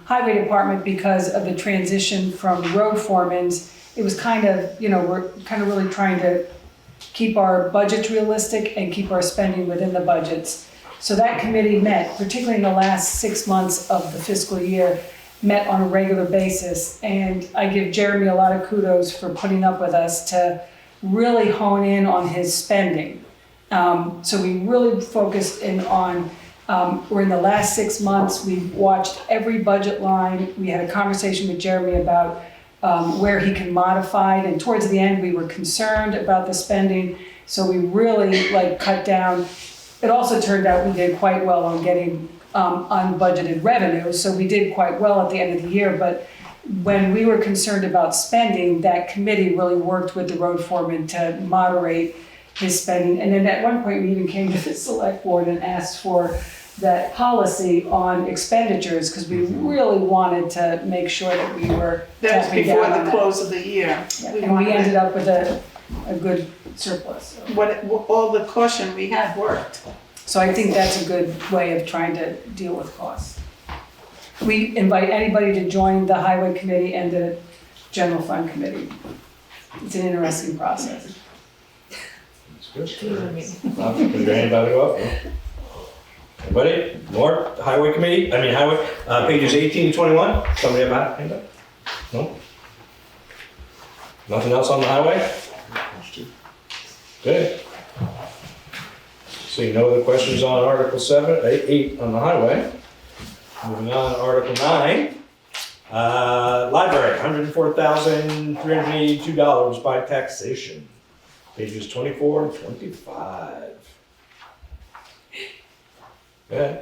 highway department because of the transition from road foremans. It was kind of, we're kind of really trying to keep our budgets realistic and keep our spending within the budgets. So that committee met, particularly in the last 6 months of the fiscal year, met on a regular basis. And I give Jeremy a lot of kudos for putting up with us to really hone in on his spending. So we really focused in on, we're in the last 6 months, we've watched every budget line. We had a conversation with Jeremy about where he can modify it. And towards the end, we were concerned about the spending. So we really cut down. It also turned out we did quite well on getting unbudgeted revenue, so we did quite well at the end of the year. But when we were concerned about spending, that committee really worked with the road foreman to moderate his spending. And then at one point, we even came to the select board and asked for that policy on expenditures, because we really wanted to make sure that we were That's tapping before down on the that. close of the year. And we ended up with a good surplus. All the caution we had worked. So I think that's a good way of trying to deal with costs. We invite anybody to join the highway committee and the general fund committee. It's an interesting process. Is there anybody go up? Anybody? More highway committee? Highway, pages 18 to 21? Somebody have a hand up? No? Nothing else on the highway? Good. See, no other questions on Article 8 on the highway. Moving on to Article 9. Library, $104,382 by taxation. Pages 24 and 25. Yeah.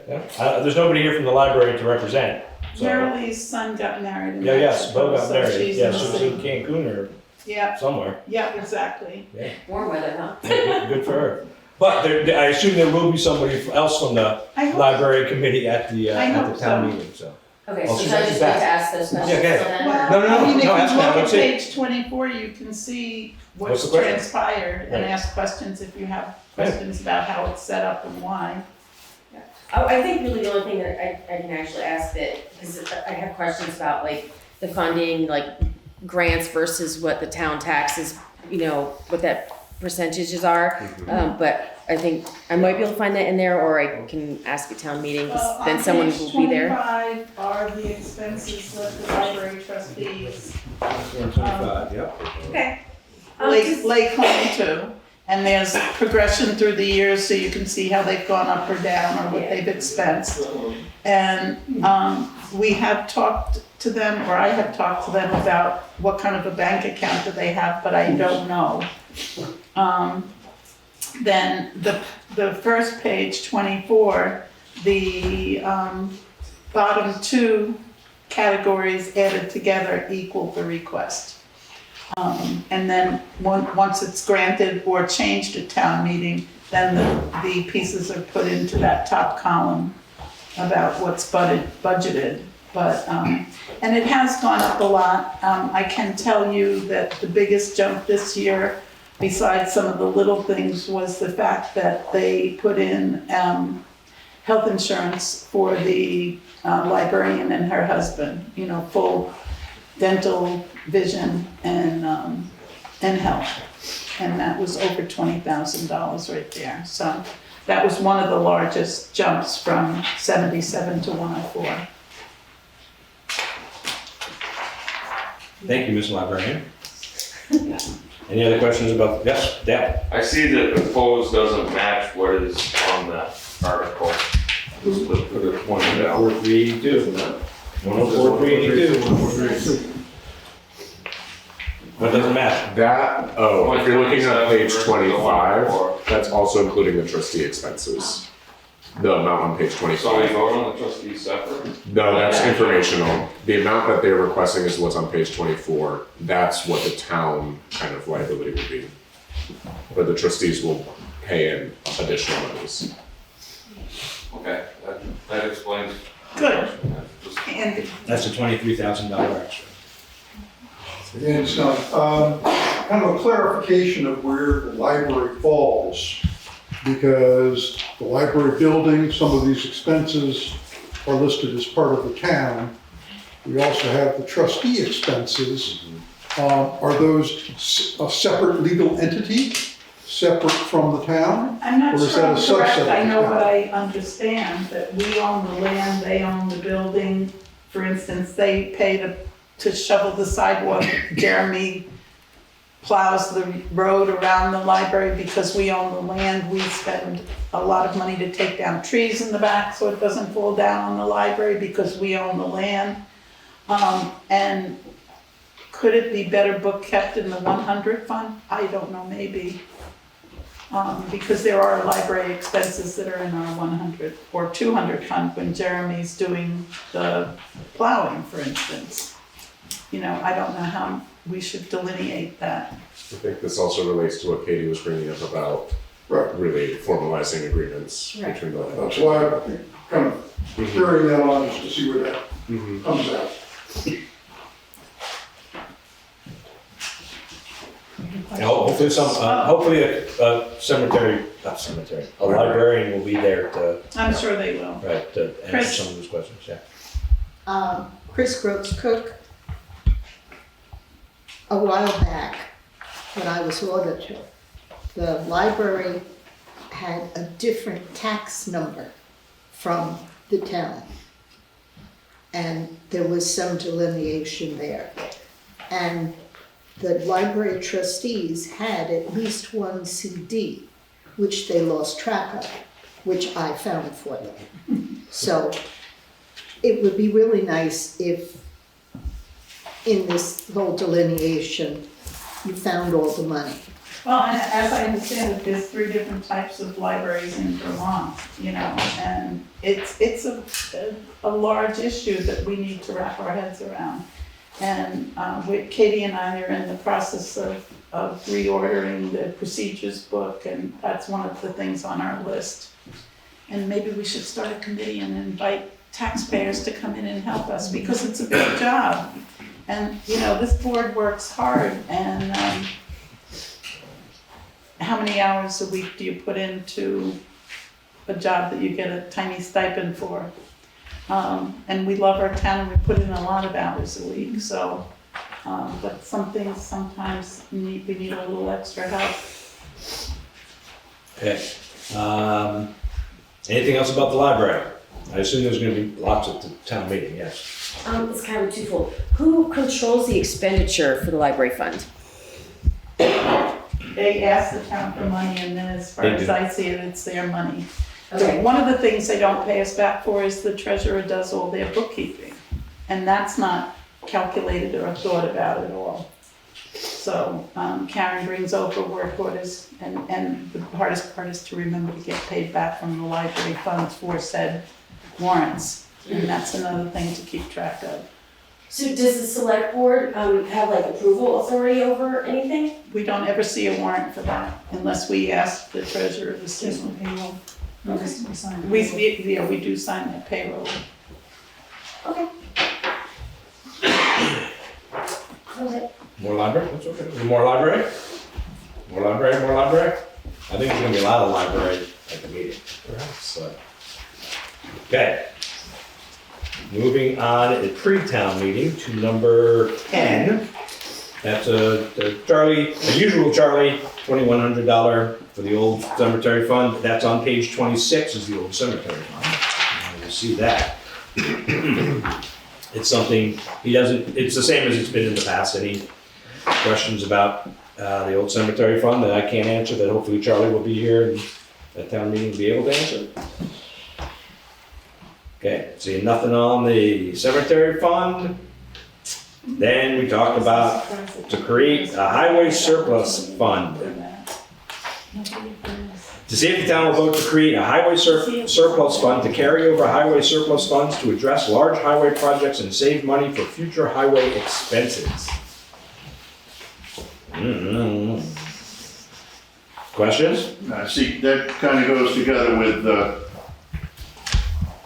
There's nobody here from the library to represent. So. Marilee's son got married in Yes, Bo got so married. she's Yeah, in the she was city. in Cancun or Yeah, somewhere. yeah, exactly. Yeah. Warm weather, huh? Good for her. But I assume there will be somebody else from the I hope- library committee at the town so. meeting, so. Okay, Oh, so she's should I actually just wait back. to ask those questions? Yeah, okay. till then? Well, No, I mean, if you ask now, look at let's see. page 24, you can see What's what's the question? transpired and Right. ask questions if you have questions about how it's set up and why. I think really the only thing that I can actually ask that, because I have questions about the funding, grants versus what the town taxes, what that percentages are. But I think I might be able to find that in there, or I can ask at town meeting, because then someone will be there. On page 25 are the expenses that the library trustees, 25, yep. Okay. lay claim to. And there's progression through the years, so you can see how they've gone up or down or what they've expensed. And we have talked to them, or I have talked to them about what kind of a bank account do they have, but I don't know. Then the first page, 24, the bottom two categories added together equal the request. And then once it's granted or changed at town meeting, then the pieces are put into that top column about what's budgeted. But, and it has gone up a lot. I can tell you that the biggest jump this year, besides some of the little things, was the fact that they put in health insurance for the librarian and her husband, full dental, vision, and health. And that was over $20,000 right there. So that was one of the largest jumps from 77 to 104. Thank you, Ms. Librarian. Any other questions about, yes, Dale? I see that the proposed doesn't match what is on that article. Just put it pointed out. 104,382. 104,382. What doesn't match? If you're looking at page 25, that's also including the trustee expenses. The amount on page So we 25. vote on the trustees separate? No, that's informational. The amount that they're requesting is what's on page 24. That's what the town kind of liability would be. But the trustees will pay in additional monies. Okay, that explains. Good. And That's a $23,000 extra. And it's not, kind of a clarification of where the library falls, because the library building, some of these expenses are listed as part of the town. We also have the trustee expenses. Are those a separate legal entity, separate from the town? I'm not Or is sure that I'm a correct, subset I of know the what town? I understand, that we own the land, they own the building. For instance, they pay to shovel the sidewalk, Jeremy plows the road around the library because we own the land. We spend a lot of money to take down trees in the back so it doesn't fall down on the library because we own the land. And could it be better book kept in the 100 fund? I don't know, maybe. Because there are library expenses that are in our 100 or 200 fund when Jeremy's doing the plowing, for instance. You know, I don't know how we should delineate that. I think this also relates to what Katie was bringing up about Right. really formalizing agreements Right. between the. That's why I'm kind of carrying that on just to see where that comes out. Hopefully a librarian will be there to, I'm sure they will. right, to answer Chris? some of those questions, yeah. Chris Groats Cook, a while back, when I was auditor, the library had a different tax number from the town. And there was some delineation there. And the library trustees had at least one CD, which they lost track of, which I found for them. So it would be really nice if in this whole delineation, you found all the money. Well, and as I understand it, there's 3 different types of libraries in Vermont, you know, and it's a large issue that we need to wrap our heads around. And Katie and I are in the process of reordering the procedures book, and that's one of the things on our list. And maybe we should start a committee and invite taxpayers to come in and help us, because it's a big job. And, you know, this board works hard, and how many hours a week do you put into a job that you get a tiny stipend for? And we love our town, and we put in a lot of hours a week, so, but some things sometimes we need a little extra help. Okay. Anything else about the library? I assume there's gonna be lots at the town meeting, yes. It's kind of twofold. Who controls the expenditure for the library fund? They ask the town for money, and then as far They as do. I see it, it's their money. Okay. One of the things they don't pay us back for is the treasurer does all their bookkeeping, and that's not calculated or thought about at all. So Karen brings over work orders, and the hardest part is to remember to get paid back from the library funds for said warrants, and that's another thing to keep track of. So does the select board have like approval authority over anything? We don't ever see a warrant for that unless we ask the treasurer to see one. We do sign that payroll. Okay. More library? That's okay. More library? More library, more library? I think there's gonna be a lot of library at the meeting. Perhaps. Okay. Moving on at pre-town meeting to number 10. That's a usual Charlie, $2,100 for the old cemetery fund. That's on page 26 is the old cemetery fund. You see that. It's something it's the same as it's been in the past. Any questions about the old cemetery fund that I can't answer, that hopefully Charlie will be here and at town meeting be able to answer? Okay, see nothing on the cemetery fund. Then we talked about to create a highway surplus fund. To see if the town will vote to create a highway surplus fund to carry over highway surplus funds to address large highway projects and save money for future highway expenses. Questions? See, that kind of goes together with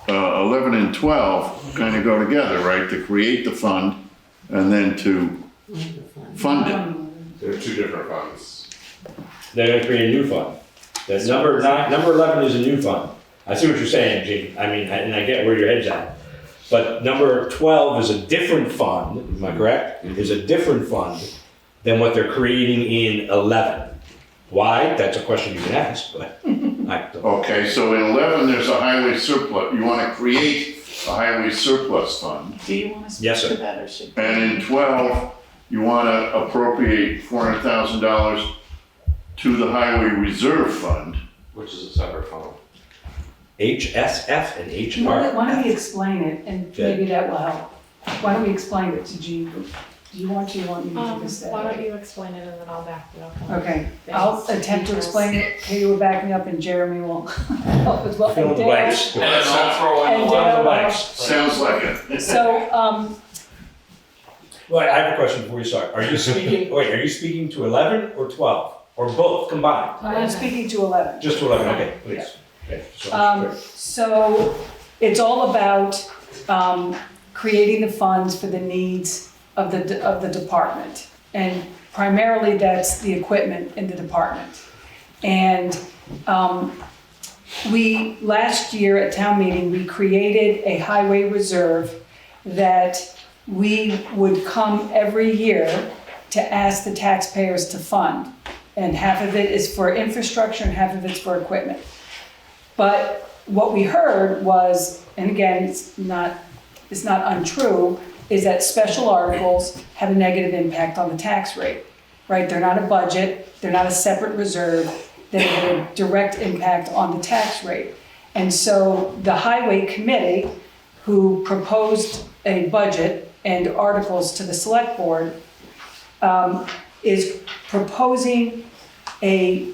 11 and 12 kind of go together, right? To create the fund and then to fund it. They're two different funds. They're gonna create a new fund. That's number 11 is a new fund. I see what you're saying, Gene. I mean, and I get where your head's at. But number 12 is a different fund, am I correct? Is a different fund than what they're creating in 11. Why? That's a question you can ask, but I don't. Okay, so in 11, there's a highway surplus. You want to create a highway surplus fund. Do you want to Yes, speak sir. to that or should? And in 12, you want to appropriate $400,000 to the highway reserve fund. Which is a separate fund. HSF and HR. Why don't we explain it, and maybe that will help. Why don't we explain it to Jean? Do you want me to do this? Why don't you explain it and then I'll back it up. Okay, I'll attempt to explain it, Katie will back me up, and Jeremy will help as well. Fill in the blanks. And I'll throw in And the Dale. blanks. Sounds like it. So, Well, I have a question before you start. Are you speaking to 11 or 12? Or both combined? I'm speaking to 11. Just to 11, okay, please. Okay, So it's all about creating the funds for the needs of the department. And primarily that's the equipment in the department. And last year at town meeting, we created a highway reserve that we would come every year to ask the taxpayers to fund. And half of it is for infrastructure and half of it's for equipment. But what we heard was, and again, it's not untrue, is that special articles have a negative impact on the tax rate, right? They're not a budget, they're not a separate reserve, they have a direct impact on the tax rate. And so the highway committee, who proposed a budget and articles to the select board, is proposing a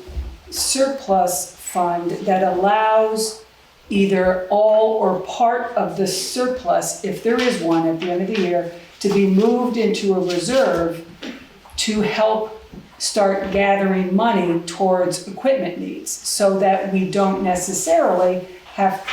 surplus fund that allows either all or part of the surplus, if there is one at the end of the year, to be moved into a reserve to help start gathering money towards equipment needs, so that we don't necessarily have,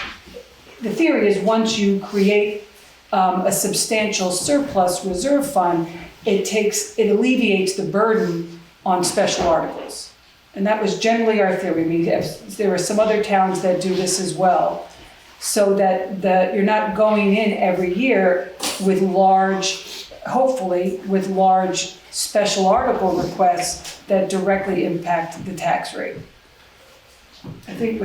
the theory is once you create a substantial surplus reserve fund, it alleviates the burden on special articles. And that was generally our theory. I mean, there are some other towns that do this as well, so that you're not going in every year with hopefully with large special article requests that directly impact the tax rate. I think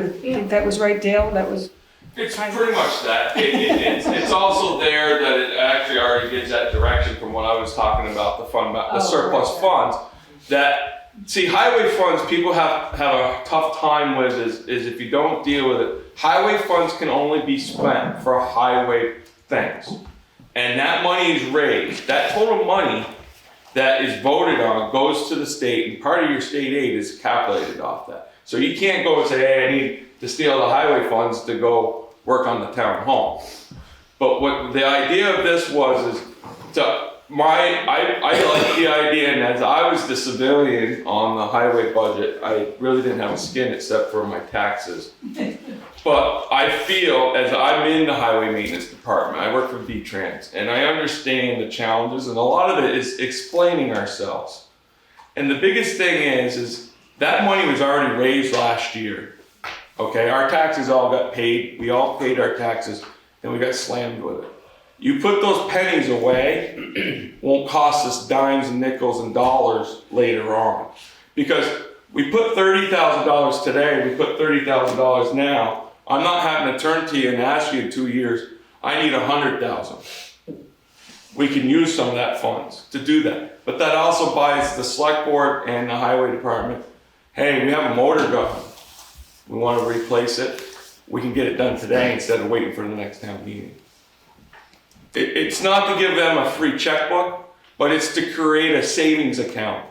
that was right, Dale? That was. It's pretty much that. It's also there that it actually already gives that direction from what I was talking about, the surplus funds. That, see, highway funds, people have a tough time with is if you don't deal with it. Highway funds can only be spent for highway things. And that money is raised. That total money that is voted on goes to the state, and part of your state aid is calculated off that. So you can't go and say, hey, I need to steal the highway funds to go work on the town hall. But what the idea of this was is I like the idea, and as I was the civilian on the highway budget, I really didn't have a skin except for my taxes. But I feel, as I'm in the highway maintenance department, I work for V-Trans, and I understand the challenges, and a lot of it is explaining ourselves. And the biggest thing is that money was already raised last year. Okay, our taxes all got paid, we all paid our taxes, and we got slammed with it. You put those pennies away, won't cost us dimes and nickels and dollars later on. Because we put $30,000 today, we put $30,000 now. I'm not having to turn to you and ask you in 2 years, I need $100,000. We can use some of that funds to do that. But that also buys the select board and the highway department, hey, we have a motor gun. We want to replace it. We can get it done today instead of waiting for the next town meeting. It's not to give them a free checkbook, but it's to create a savings account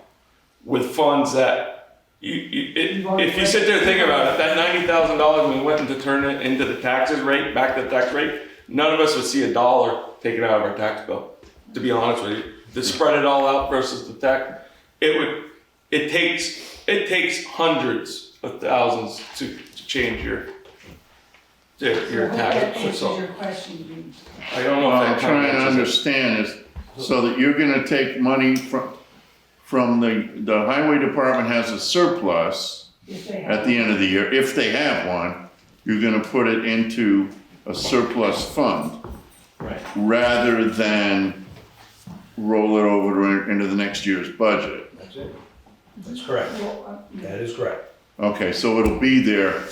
with funds that if you sit there and think about it, that $90,000 we went to turn it into the taxes rate, back to the tax rate, none of us would see $1 taken out of our tax bill, to be honest with you. To spread it all out versus the tax, it takes hundreds of thousands to change your tax. So Your question, I don't know What if I'm that trying to answers it. understand is, so that you're gonna take money from the highway department has a surplus if they at the end of the year, if they have one, you're gonna put it into a surplus fund. Right. Rather than roll it over into the next year's budget. That's it. That's correct. That is correct. Okay, so it'll be there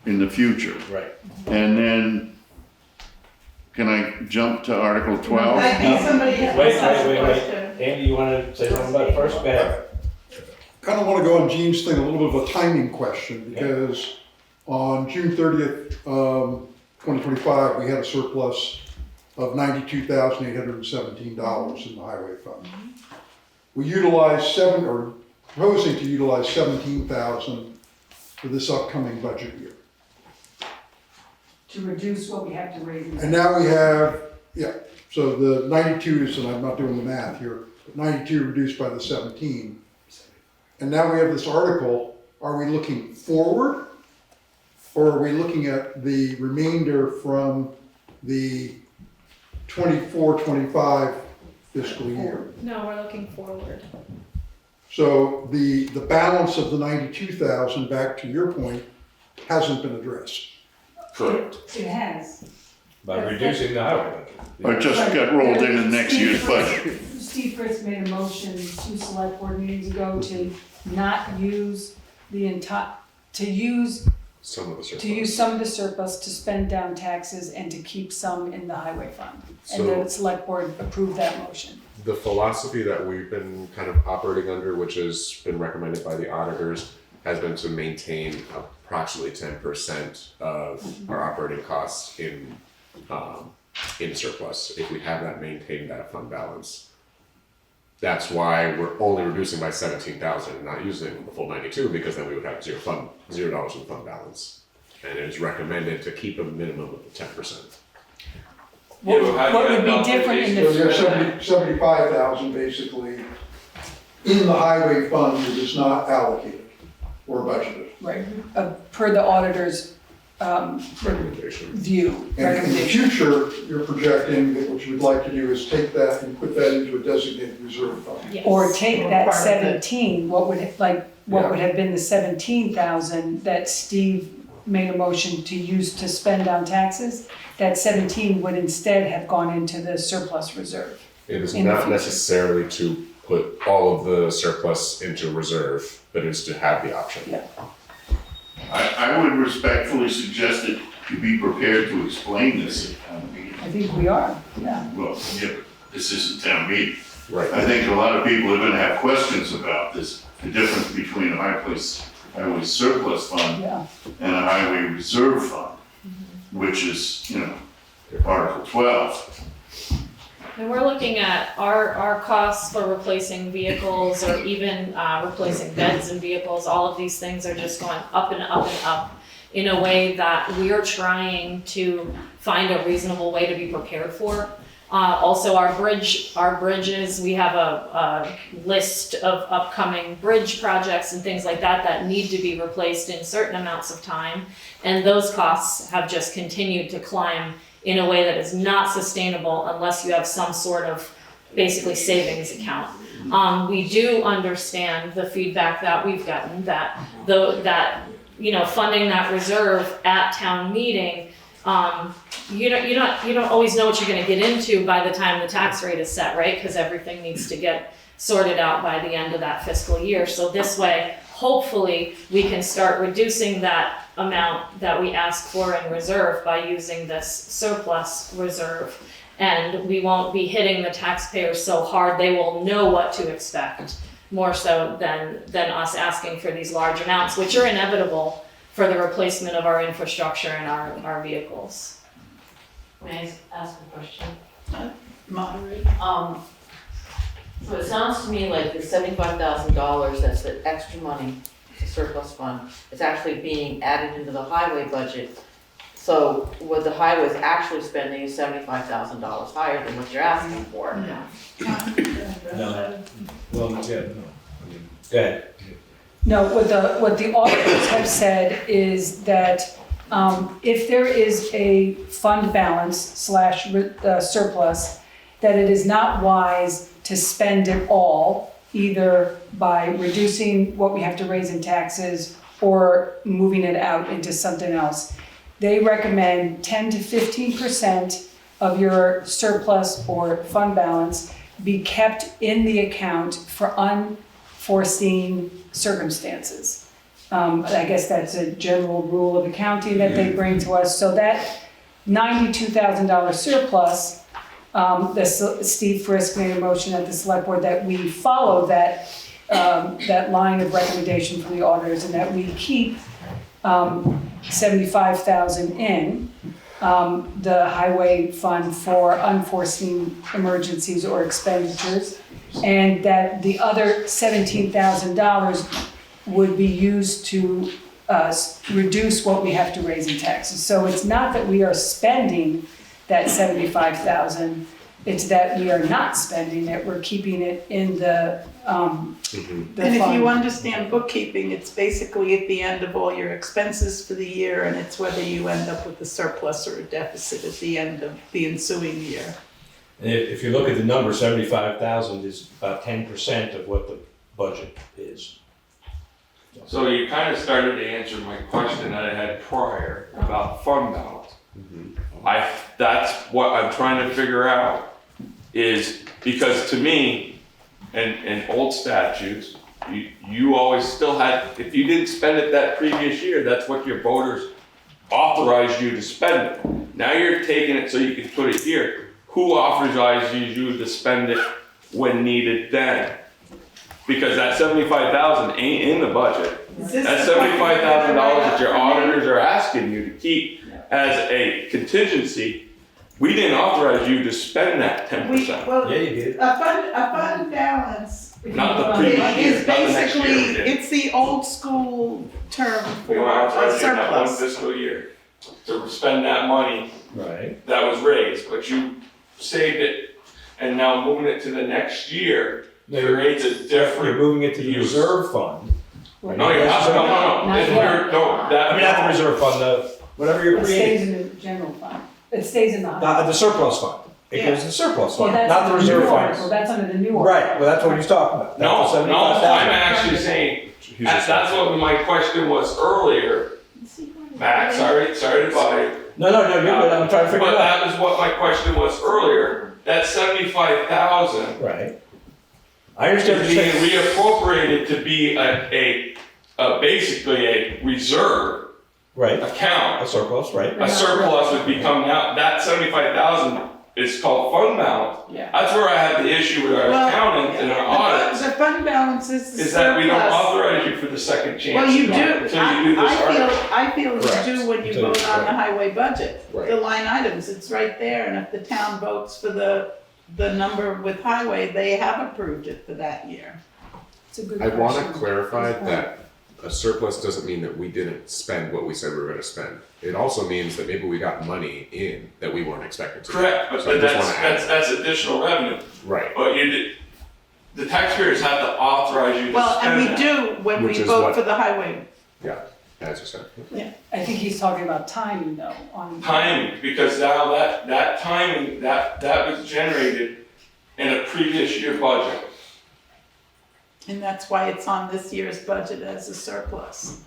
in the future. Right. And then, can I jump to Article 12? I think somebody has asked a question. Andy, you wanna say something about it first? Go ahead. Kind of want to go on Gene's thing, a little bit of a timing question, because on June 30th, 2025, we had a surplus of $92,817 in the highway fund. We utilized proposing to utilize $17,000 for this upcoming budget year. to reduce what we have to raise. And now we have, so the 92 is, and I'm not doing the math here, but 92 reduced by the 17. And now we have this article, are we looking forward? Or are we looking at the remainder from the 24-25 fiscal year? No, we're looking forward. So the balance of the 92,000, back to your point, hasn't been addressed. Correct. It has. By reducing the highway budget. Or it just got rolled into next year's budget? Steve Fritz made a motion 2 select board meetings ago to not use the entire, to use Some of the surplus. to use some of the surplus to spend down taxes and to keep some in the highway fund. And So- the select board approved that motion. The philosophy that we've been kind of operating under, which has been recommended by the auditors, has been to maintain approximately 10% of our operating costs in surplus. If we have that, maintain that fund balance. That's why we're only reducing by 17,000 and not using the full 92, because then we would have $0 in fund balance. And it is recommended to keep a minimum of 10%. What would be different in So you the, have 75,000 basically in the highway fund that is not allocated or budgeted. right, per the auditor's Recommendation. view, And in the recommendation. future, you're projecting that what you would like to do is take that and put that into a designated reserve fund. Yes. Or take that Part of it. 17, what would have been the 17,000 that Steve made a motion to use to spend on taxes, that 17 would instead have gone into the surplus reserve. It is In the not future. necessarily to put all of the surplus into reserve, but it is to have the option. Yeah. I would respectfully suggest that you be prepared to explain this at town meeting. I think we are, yeah. Well, yeah, but this isn't town meeting. Right. I think a lot of people are gonna have questions about this, the difference between a highway surplus fund Yeah, and a highway reserve fund, which is, Article 12. And we're looking at our costs for replacing vehicles or even replacing beds in vehicles. All of these things are just going up and up and up in a way that we are trying to find a reasonable way to be prepared for. Also, our bridges, we have a list of upcoming bridge projects and things like that need to be replaced in certain amounts of time. And those costs have just continued to climb in a way that is not sustainable unless you have some sort of basically savings account. We do understand the feedback that we've gotten that funding that reserve at town meeting, you don't always know what you're gonna get into by the time the tax rate is set, right? Because everything needs to get sorted out by the end of that fiscal year. So this way, hopefully, we can start reducing that amount that we ask for in reserve by using this surplus reserve. And we won't be hitting the taxpayers so hard, they will know what to expect, more so than us asking for these large amounts, which are inevitable for the replacement of our infrastructure and our vehicles. May I ask a question? Moderate. So it sounds to me like the $75,000, that's the extra money the surplus fund, is actually being added into the highway budget. So what the highway is actually spending is $75,000 higher than what you're asking for. No. Well, yeah, no. I mean, go ahead. No, what the auditors have said is that if there is a fund balance slash surplus, that it is not wise to spend it all, either by reducing what we have to raise in taxes or moving it out into something else. They recommend 10 to 15% of your surplus or fund balance be kept in the account for unforeseen circumstances. I guess that's a general rule of accounting that they bring to us. So that $92,000 surplus, Steve Frisk made a motion at the select board that we follow that line of recommendation from the auditors and that we keep $75,000 in the highway fund for unforeseen emergencies or expenditures, and that the other $17,000 would be used to reduce what we have to raise in taxes. So it's not that we are spending that $75,000, it's that we are not spending it, we're keeping it in the And if you understand bookkeeping, it's basically at the end of all your expenses for the year, and it's whether you end up with a surplus or a deficit at the end of the ensuing year. And if you look at the number, 75,000 is about 10% of what the budget is. So you kind of started to answer my question that I had prior about fund balance. That's what I'm trying to figure out is because to me, in old statutes, you always still had, if you didn't spend it that previous year, that's what your voters authorized you to spend it. Now you're taking it so you can put it here. Who authorizes you to spend it when needed then? Because that $75,000 ain't in the budget. That's $75,000 that your auditors are asking you to keep as a contingency. We didn't authorize you to spend that 10%. Well, Yeah, you did. a fund balance Not the previous year, is not the next year. basically, we did. it's the old school term We for were a authorized in that one surplus. fiscal year to spend that money Right. that was raised, but you saved it and now moving it to the next year creates a You're different. moving it to the use. reserve fund. No, you're not, no. Not If yet. we're, no, that. I mean, not the reserve fund, whatever you're It stays creating. in the general fund. It stays in the. The surplus fund. It goes to the surplus Well, fund, that's not the under reserve new fund. article. That's under the new article. Right, well, that's what he's talking about. No, That's the no, I'm 75,000. actually saying, that's what my question was earlier. Max, sorry to bother you. No, you're good, I'm trying to figure But it out. that was what my question was earlier, that 75,000 Right. I understand what is you're being saying. reappropriated to be basically a reserve Right, account. a surplus, right. A surplus would become now, that 75,000 is called fund balance. Yeah. That's where I had the issue with our Well, accountants and our audits, The fund balance is the is that we don't surplus. authorize you for the second chance. Well, you do, until you do this article. I feel Correct. you do when you So, vote on the right. highway budget. Right. The line items, it's right there, and if the town votes for the number with highway, they have approved it for that year. It's a good I want to question. clarify that a surplus doesn't mean that we didn't spend what we said we were going to spend. It also means that maybe we got money in that we weren't expecting to. Correct, but So I just that's, wanna add that's additional revenue. Right. But the taxpayers have to authorize you to Well, and spend we that. do when Which we is vote what- for the highway. Yeah, as you said. I think he's talking about timing though, on. Timing, because now that timing, that was generated in a previous year budget. And that's why it's on this year's budget as a surplus.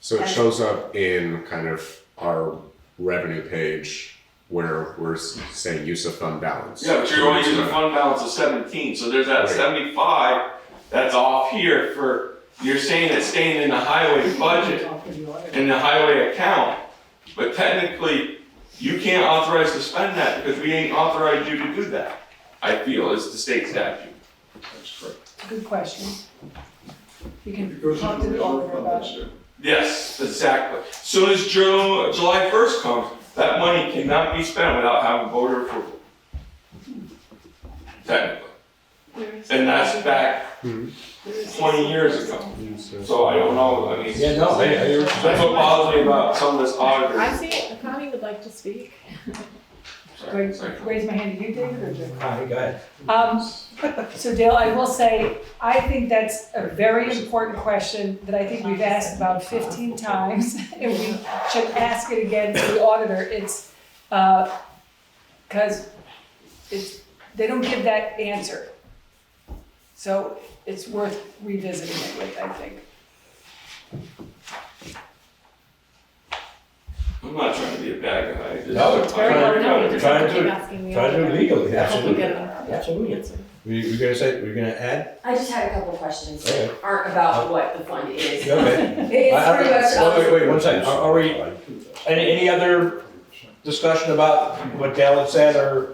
So it shows up in kind of our revenue page where we're saying use of fund balance. Yeah, but you're only using a fund balance of 17, so there's that Right. 75 that's off here for, you're saying it's staying in the highway budget, in the highway account. But technically, you can't authorize to spend that because we ain't authorized you to do that, I feel, is the state statute. That's correct. Good question. You can Because talk of to the the reserve auditor fund, about that's it. it. Yes, exactly. Soon as July 1st comes, that money cannot be spent without having voter approval. Technically. And that's back 20 years ago. So I don't know, I mean. Yeah, no, hey, That's what bothers me about some of this auditor. I see, Connie would like to speak. Raise my hand to you, David, or Jim? Connie, go ahead. So Dale, I will say, I think that's a very important question that I think we've asked about 15 times, and we should ask it again to the auditor. It's, because they don't give that answer. So it's worth revisiting it with, I think. I'm not trying to be a bad guy. No, It's very hard, no, we just Try have to to do keep it. asking the Try to do it auditor. legally, I hope we get absolutely. an Absolutely. answer. We're gonna say, we're gonna add? I just had a couple questions Okay. that aren't about what the fund is. Okay. It's pretty much. Wait, 1 second. Are we, any other discussion about what Dale had said, or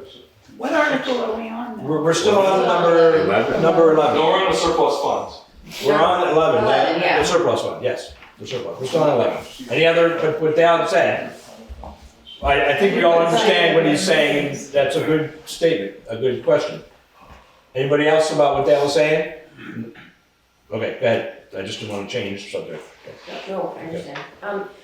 What article are we on now? we're still on number 11? No, we're on the surplus funds. We're on 11, 11, yeah. the surplus fund, yes, the surplus. We're still on 11. Any other, but what Dale had said, I think we all understand what he's saying. That's a good statement, a good question. Anybody else about what Dale was saying? Okay, go ahead. I just didn't want to change the subject. Okay. No, I understand.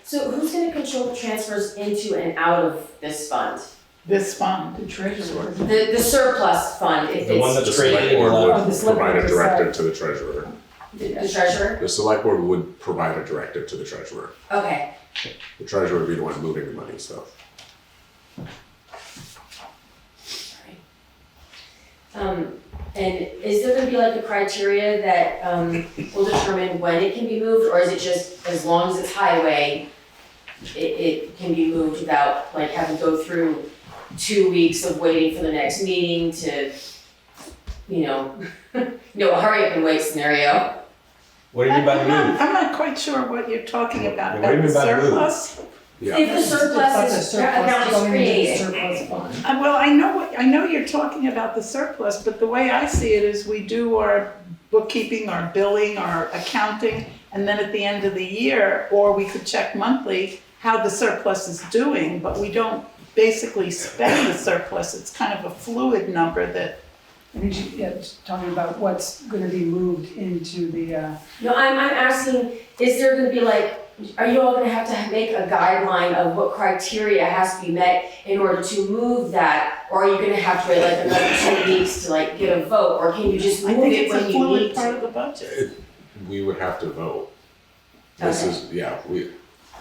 So who's gonna control the transfers into and out of this fund? This fund. The treasurer. The surplus fund, if The one it's The that's select created. board Oh, the would select provide board a directive decides. to the treasurer. the treasurer? The select board would provide a directive to the treasurer. Okay, The treasurer would be the one moving the money, so. and is there gonna be like a criteria that, will determine when it can be moved, or is it just as long as it's highway, it can be moved without like having to go through 2 weeks of waiting for the next meeting to, a hurry up and wait scenario? What do you mean by I'm move? not quite sure what you're talking about. What do you mean by move? Surplus? Yeah. If the surplus is, account is created. Surplus fund. Well, I know you're talking about the surplus, but the way I see it is we do our bookkeeping, our billing, our accounting, and then at the end of the year, or we could check monthly how the surplus is doing, but we don't basically spend the surplus. It's kind of a fluid number that, Just talking about what's gonna be moved into the, No, I'm asking, is there gonna be like, are you all gonna have to make a guideline of what criteria has to be met in order to move that? Or are you gonna have to wait like another 2 weeks to like get a vote, or can you just I move think it it's a when you fluid need part to? of the budget. We would have to vote. This Okay. is, yeah,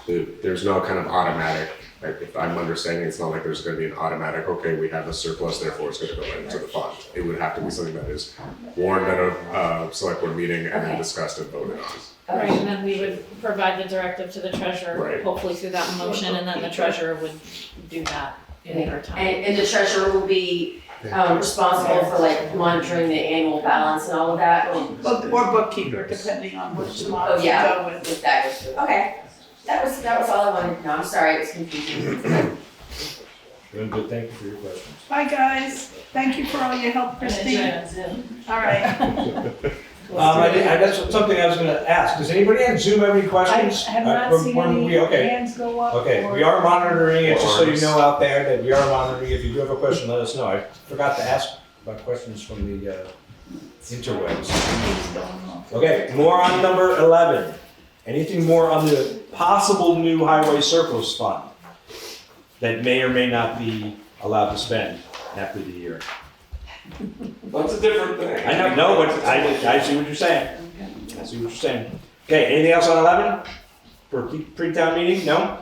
there's no kind of automatic, like, if I'm understanding, it's not like there's gonna be an automatic, okay, we have a surplus, therefore it's gonna go into the fund. It would have to be something that is warned at a select board meeting and then Okay. discussed and voted on. Right, and then we would provide the directive to the treasurer, Right. hopefully through that motion, and then the treasurer would do that in her time. And the treasurer will be responsible for like monitoring the annual balance and all of that? Or bookkeeper, depending on which model Oh, you yeah, go with. if that goes through. Okay, that was all I wanted to know. I'm sorry, it was confusing. Doing good, thank you for your questions. Bye, guys. Thank you for all your help, Christine. All right. That's something I was gonna ask. Does anybody on Zoom have any I questions? have not seen any Okay. hands go up. Okay, or- we are monitoring it, just so you Arms. know out there that we are monitoring. If you do have a question, let us know. I forgot to ask about questions from the interwebs. Okay, more on number 11. Anything more on the possible new highway surplus fund that may or may not be allowed to spend after the year? That's a different thing. I know, no, but I see what you're saying. I see what you're saying. Okay, anything else on 11 for pre-town meeting? No?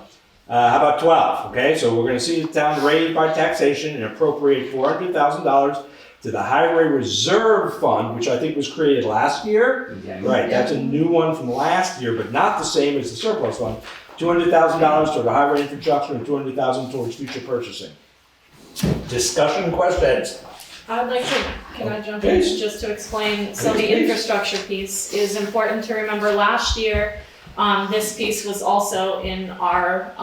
How about 12? Okay, so we're gonna see the town raised by taxation and appropriate $400,000 to the Highway Reserve Fund, which I think was created last year. Right, that's a new one from last year, but not the same as the surplus fund. $200,000 toward the highway infrastructure and $200,000 towards future purchasing. Discussion questions? I'd like to, can I jump in Please. just to explain, so the Please. infrastructure piece is important to remember. Last year, this piece was also in our,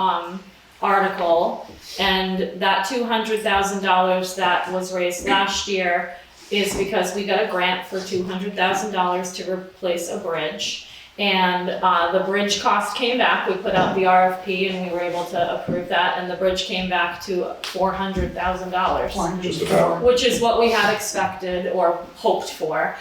article, and that $200,000 that was raised last year is because we got a grant for $200,000 to replace a bridge. And the bridge cost came back. We put out the RFP and we were able to approve that, and the bridge came back to $400,000. Just about. Which is what we had expected or hoped for.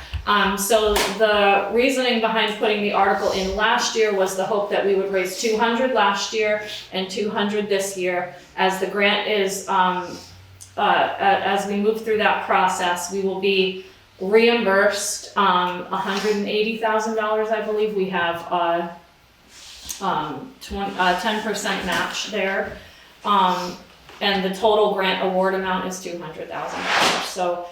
So the reasoning behind putting the article in last year was the hope that we would raise 200 last year and 200 this year. As the grant is, as we move through that process, we will be reimbursed $180,000, I believe. We have 10% match there. And the total grant award amount is $200,000. So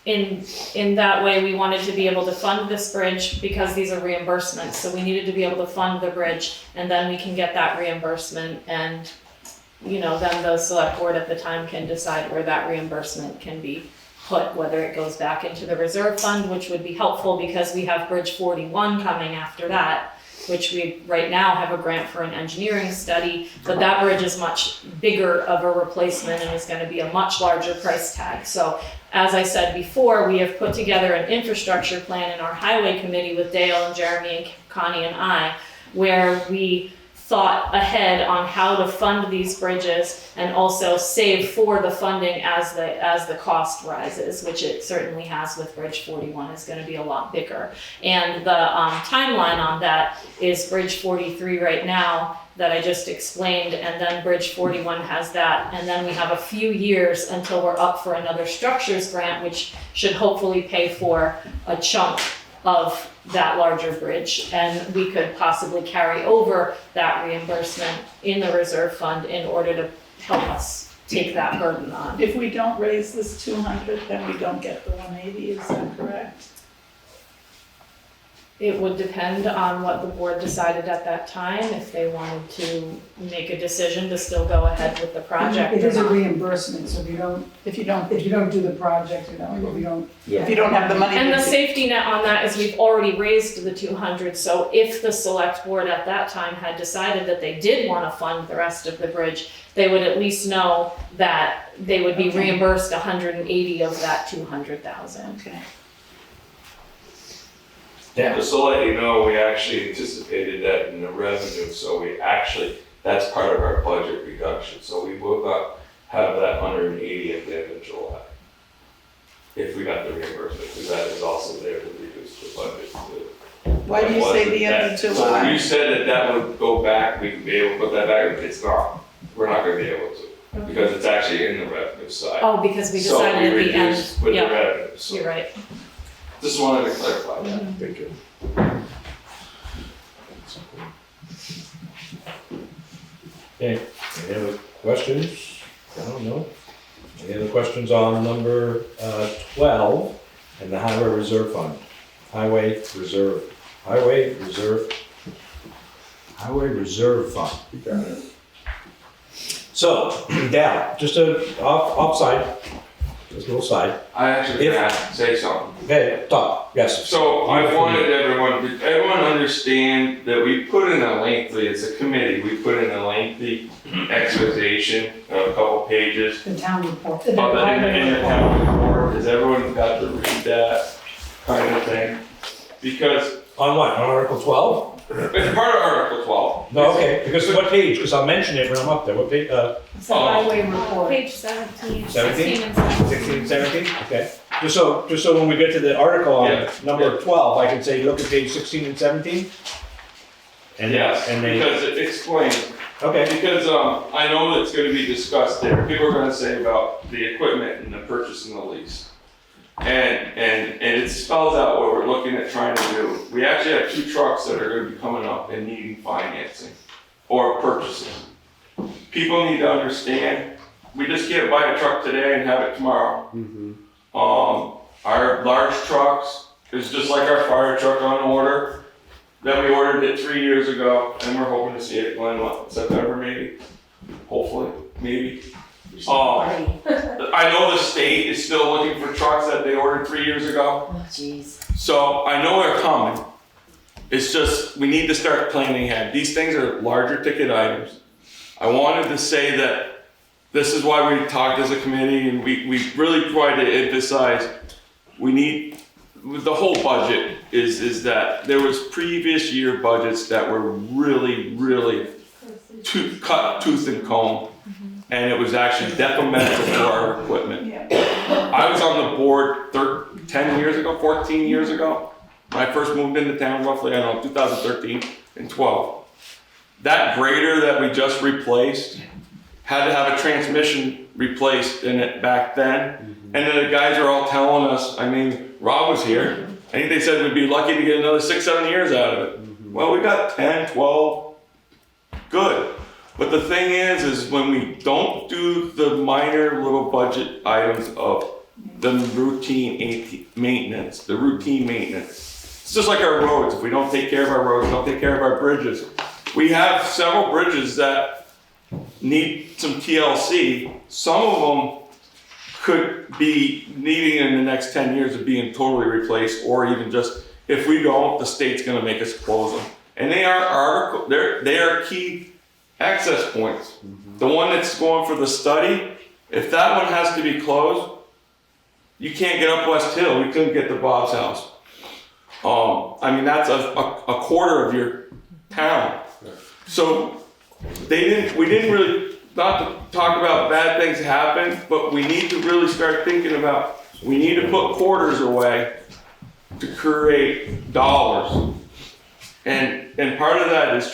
in that way, we wanted to be able to fund this bridge because these are reimbursements. So we needed to be able to fund the bridge, and then we can get that reimbursement, and then the select board at the time can decide where that reimbursement can be put, whether it goes back into the reserve fund, which would be helpful because we have Bridge 41 coming after that, which we right now have a grant for an engineering study, but that bridge is much bigger of a replacement and is going to be a much larger price tag. So as I said before, we have put together an infrastructure plan in our highway committee with Dale and Jeremy and Connie and I, where we thought ahead on how to fund these bridges and also save for the funding as the cost rises, which it certainly has with Bridge 41. Is going to be a lot bigger. And the timeline on that is Bridge 43 right now that I just explained, and then Bridge 41 has that, and then we have a few years until we're up for another structures grant, which should hopefully pay for a chunk of that larger bridge, and we could possibly carry over that reimbursement in the reserve fund in order to help us take that burden on. If we don't raise this 200, then we don't get the 180, is that correct? It would depend on what the board decided at that time, if they wanted to make a decision to still go ahead with the project. It is a reimbursement, so if you don't do the project, if you don't have the money. And the safety net on that is we've already raised the 200, so if the select board at that time had decided that they did want to fund the rest of the bridge, they would at least know that they would be reimbursed 180 of that 200,000. Okay. Yeah. Just to let you know, we actually anticipated that in the revenue, so that's part of our budget reduction. So we will not have that 180 at the end of July. If we got the reimbursement, because that is also there to reduce the budget. Why do you say the end of July? So you said that would go back, we could be able to put that back, it's not. We're not gonna be able to, because it's actually in the revenue side. Oh, because we decided at the end. So we reduced with the revenue, so. You're right. Just wanted to clarify that. Thank you. Okay, any other questions? I don't know. Any other questions on number 12 and the Highway Reserve Fund? Highway Reserve Fund. You got it. So, Dal, just offside, just a little side. I actually If- have to say something. Okay, talk, yes. So I wanted everyone understand that we put in as a committee, we put in a lengthy exposition of a couple pages The town report. of the in the town report. Has everyone got to read that kind of thing? Because On what, on Article 12? it's part of Article 12. No, okay, because what page? Because I'll mention it when I'm up there. What page, It's the highway report. Page 17, 17? 16 and 17. 16, 17? Okay. Just so when we get to the article on Yeah. number 12, I can say, look at page 16 and 17? And Yes, and they, because it explains. okay, Because I know it's going to be discussed there. People are going to say about the equipment and the purchase and the lease. And it spells out what we're looking at trying to do. We actually have 2 trucks that are going to be coming up and needing financing or purchasing. People need to understand, we just can't buy a truck today and have it tomorrow. Our large trucks is just like our fire truck on order. Then we ordered it 3 years ago and we're hoping to see it in September maybe, hopefully, maybe. I know the state is still looking for trucks that they ordered 3 years ago. Oh, jeez. So I know they're coming. It's just, we need to start planning ahead. These things are larger ticket items. I wanted to say that this is why we talked as a committee and we really tried to emphasize we need the whole budget is that there was previous year budgets that were really cut tooth and comb, and it was actually detrimental to our equipment. I was on the board 10 years ago, 14 years ago, when I first moved into town, roughly, 2013 and 12. That grader that we just replaced had to have a transmission replaced in it back then. And then the guys are all telling us, Rob was here, I think they said we'd be lucky to get another 6-7 years out of it. Well, we got 10, 12, good. But the thing is when we don't do the minor little budget items of the routine maintenance, it's just like our roads. If we don't take care of our roads, don't take care of our bridges. We have several bridges that need some TLC. Some of them could be needing in the next 10 years of being totally replaced, or even just, if we don't, the state's gonna make us close them. And they are key access points. The one that's going for the study, if that one has to be closed, you can't get up West Hill. We couldn't get to Bob's house. That's a quarter of your town. So we didn't really, not to talk about bad things happen, but we need to really start thinking about, we need to put quarters away to create dollars. And part of that is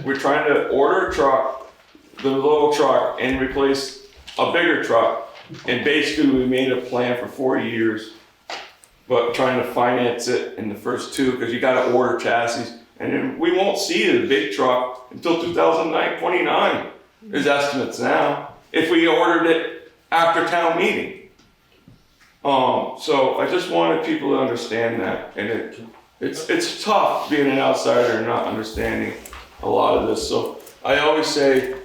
we're trying to order a truck, the little truck, and replace a bigger truck. And basically we made a plan for 4 years, but trying to finance it in the first 2, because you gotta order chassis. And then we won't see the big truck until 2029. There's estimates now, if we ordered it after town meeting. So I just wanted people to understand that, and it's tough being an outsider and not understanding a lot of this. So I always say,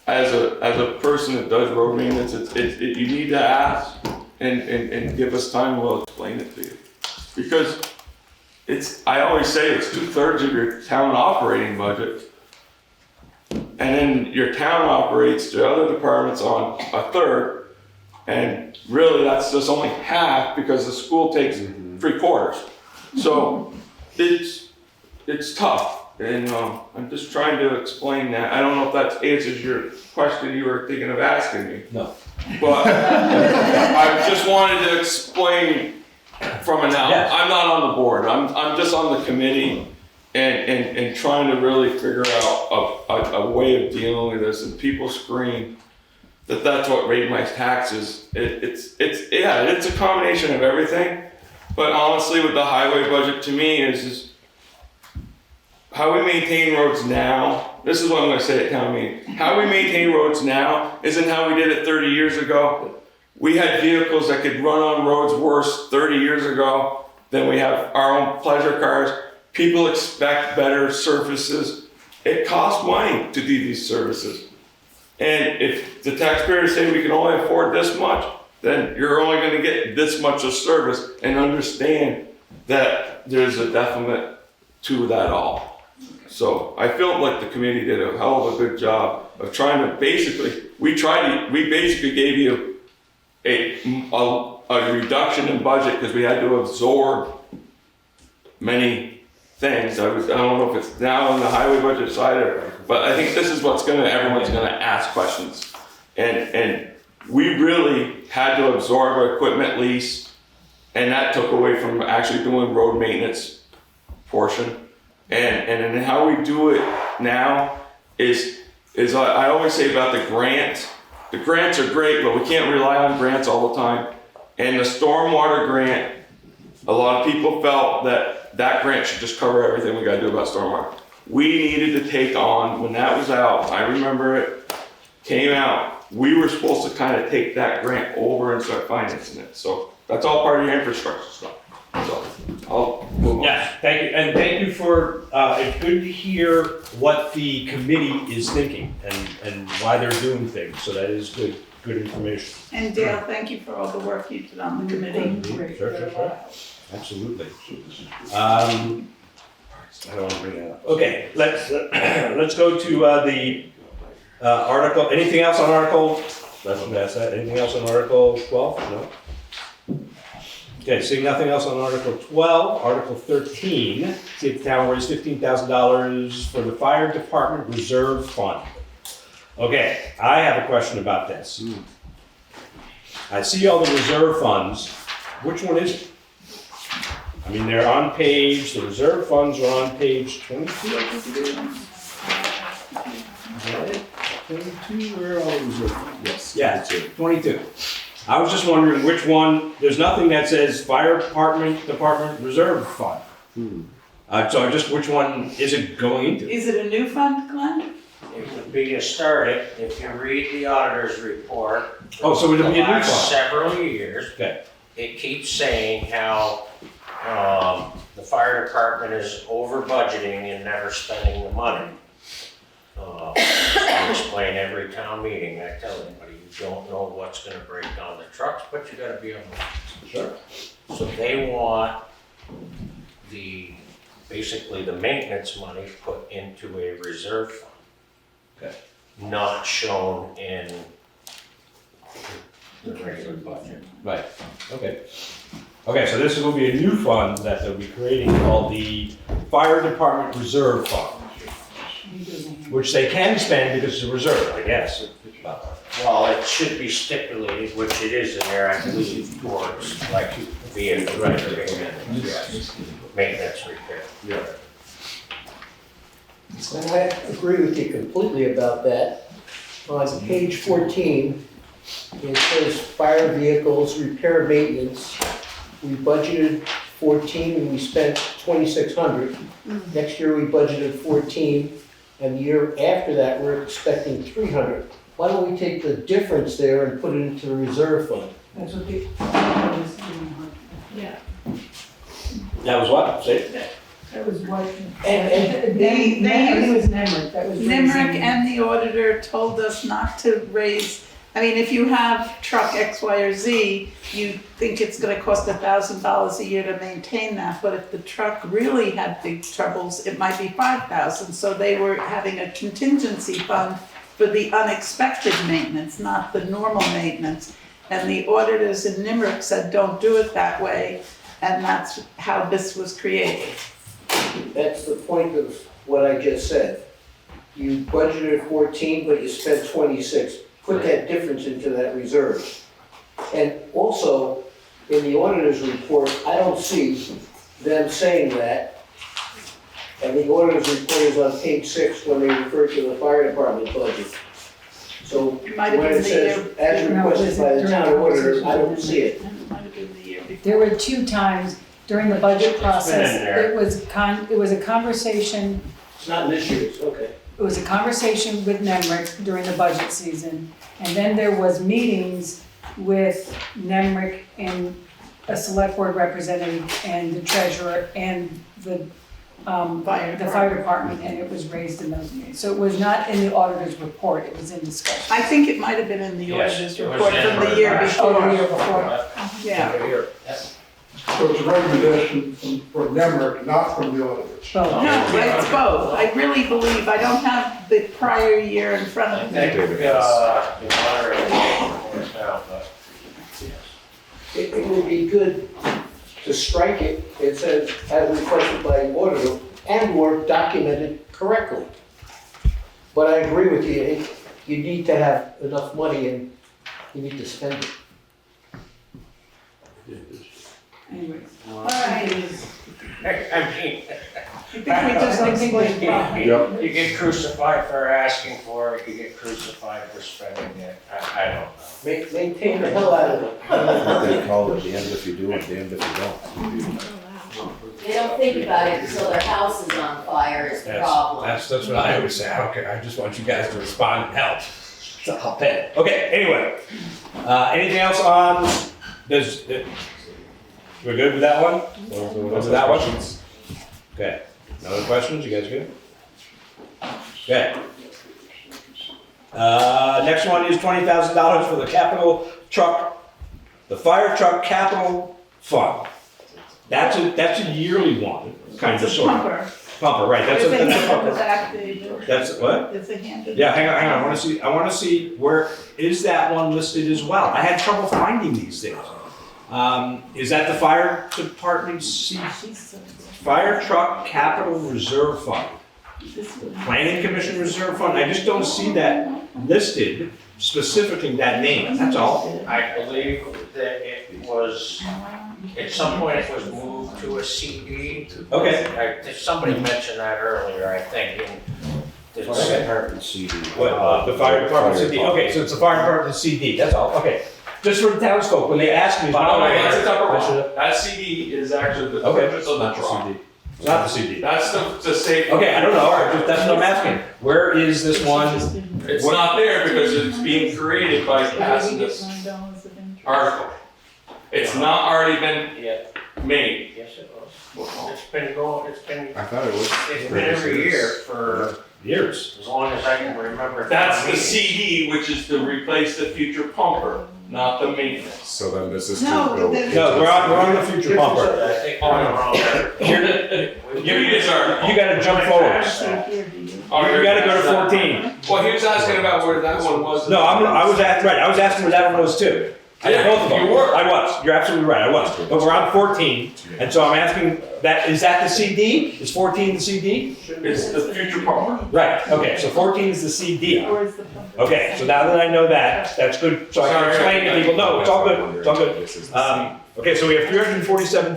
as a person that does road maintenance, you need to ask and give us time, we'll explain it to you. Because I always say it's 2/3 of your town operating budget. And then your town operates the other departments on 1/3. And really that's just only half, because the school takes 3/4. So it's tough. And I'm just trying to explain that. I don't know if that answers your question you were thinking of asking me. No. But I just wanted to explain from an out. Yes. I'm not on the board. I'm just on the committee and trying to really figure out a way of dealing with this. And people scream that's what raised my taxes. It's a combination of everything. But honestly, with the highway budget, to me is how we maintain roads now. This is what I'm going to say at town meeting. How we maintain roads now isn't how we did it 30 years ago. We had vehicles that could run on roads worse 30 years ago than we have our own pleasure cars. People expect better surfaces. It costs money to do these services. And if the taxpayers say we can only afford this much, then you're only going to get this much of service, and understand that there's a detriment to that all. So I felt like the committee did a hell of a good job of trying to we basically gave you a reduction in budget, because we had to absorb many things. I don't know if it's now on the highway budget side, but I think this is everyone's gonna ask questions. And we really had to absorb our equipment lease, and that took away from actually doing road maintenance portion. And then how we do it now is I always say about the grants. The grants are great, but we can't rely on grants all the time. And the stormwater grant, a lot of people felt that grant should just cover everything we gotta do about stormwater. We needed to take on, when that was out, I remember it came out, we were supposed to kind of take that grant over and start financing it. So that's all part of your infrastructure stuff. So I'll move on. Yes, thank you, and thank you for, it's good to hear what the committee is thinking and why they're doing things, so that is good information. And Dale, thank you for all the work you did on the committee. Sure. Absolutely. I don't want to bring that up. Okay, let's go to the article, anything else on article, let's pass that, anything else on article 12? No? Okay, seeing nothing else on Article 12, Article 13, see if the town will raise $15,000 for the fire department reserve fund. Okay, I have a question about this. I see all the reserve funds. Which one is it? I mean, they're on page, the reserve funds are on page 22, I think it is. Is that it? 22, where are all the reserve funds? Yes, yeah, 22. I was just wondering which one, there's nothing that says fire department reserve fund. So which one is it going into? Is it a new fund, Glenn? It would be to start it, if you read the auditor's report. Oh, so it'll be a new The last fund? several years, Okay. it keeps saying how, the fire department is over budgeting and never spending the money. I explain every town meeting, I tell anybody, you don't know what's gonna break down the trucks, but you gotta be able to. Sure. So they want basically the maintenance money put into a reserve fund. Okay. Not shown in the regular budget. Right, okay. Okay, so this will be a new fund that they'll be creating called the Fire Department Reserve Fund, which they can spend because it's a reserve, I guess. Well, it should be stipulated, which it is in there, I believe, towards like vehicle repairs and maintenance repair. Yeah. And I agree with you completely about that. On page 14, it says fire vehicles, repair maintenance. We budgeted 14 and we spent 2,600. Next year we budgeted 14, and the year after that we're expecting 300. Why don't we take the difference there and put it into the reserve fund? That's what the. Yeah. That was what? Say it. That was what. And It was Nemrick, that was. Nemrick and the auditor told us not to raise, I mean, if you have truck X, Y, or Z, you think it's gonna cost $1,000 a year to maintain that, but if the truck really had big troubles, it might be 5,000. So they were having a contingency fund for the unexpected maintenance, not the normal maintenance. And the auditors in Nemrick said, don't do it that way, and that's how this was created. that's the point of what I just said. You budgeted 14, but you spent 26. Put that difference into that reserve. And also, in the auditor's report, I don't see them saying that. And the auditor's report is on page 6 when they refer to the fire department budget. So It might have when been it the says, as requested by the town auditor, I don't see it. It might have been the year before. There were 2 times during the budget process, in there. it was a conversation, It's not in this year's, okay. it was a conversation with Nemrick during the budget season. And then there was meetings with Nemrick and a select board representative and the treasurer and the fire department, and it was raised in those meetings. So it was not in the auditor's report, it was in discussion. I think it might have been in the Yes, auditor's it was report in from the the year last- before. Oh, the year before. Yeah. So it's a recommendation from Nemrick, not from the auditors. So, No, it's both. I really believe, I don't have the prior year in front of me. The moderator reports now, but It would be good to strike it, it says, as requested by the auditor, and/or documented correctly. But I agree with you, you need to have enough money and you need to spend it. Anyways, all right. I mean, I think we just explained why. you get crucified for asking for it, you get crucified for spending it, I don't know. Maintain the hell out of it. They call it damned if you do and damned if you don't. They don't think about it until their house is on fire is the problem. That's what I always say. Okay, I just want you guys to respond and help. So I'll pay. Okay, anyway. Anything else on this? We're good with that one? With that one? Okay. No other questions? You guys good? Okay. Next one is $20,000 for the capital truck, the fire truck capital fund. That's a yearly one, kind of It's a sort of. pumper. Pumper, right, that's a There's a hand on the pumper. back, David. That's what? There's a hand in the Yeah, hang on, I wanna see where, is that one listed as well? I had trouble finding these things. Is that the fire department's fire truck capital reserve fund? Planning commission reserve fund? I just don't see that listed specifically that name, that's all. I believe that it was, at some point it was moved to a CD. Okay. Somebody mentioned that earlier, I think. The fire department CD. What, the fire department CD, okay, so it's the fire department CD, that's all, okay. Just for the townsfolk, when they ask me. By the way, that's a Tupperware. That CD is actually the purchase of the truck. It's not the CD. That's the safety. Okay, I don't know, all right, that's what I'm asking. Where is this one? It's not there because it's being created by passing this article. It's not already been made. Yes, it was. It's been going, I thought it was. it's been every year for Years. as long as I can remember. That's the CD, which is to replace the future pumper, not the maintenance. So then this is to No, build. then- No, we're on the future pumper. I think we're wrong there. You gotta jump forward. You gotta go to 14. Well, he was asking about where that one was. No, I was asking where that one was too. I did both of them. You were. I was, you're absolutely right, I was. But we're on 14, and so I'm asking, is that the CD? Is 14 the CD? It's the future pumper. Right, okay, so 14 is the CD. Okay, so now that I know that, that's good, so I can explain to people, no, it's all good, it's all good. Okay, so we have $347,000 in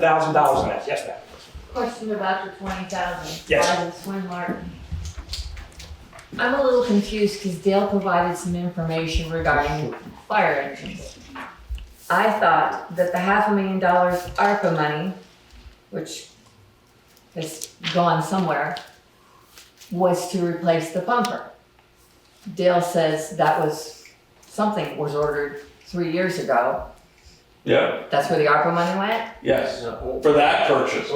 that, yes, ma'am. Question about the 20,000. Yes. By the Swin Martin. I'm a little confused because Dale provided some information regarding fire engines. I thought that the $500,000 ARPA money, which has gone somewhere, was to replace the pumper. Dale says that was something was ordered 3 years ago. Yeah, That's where the ARPA money went? yes, for that purchase.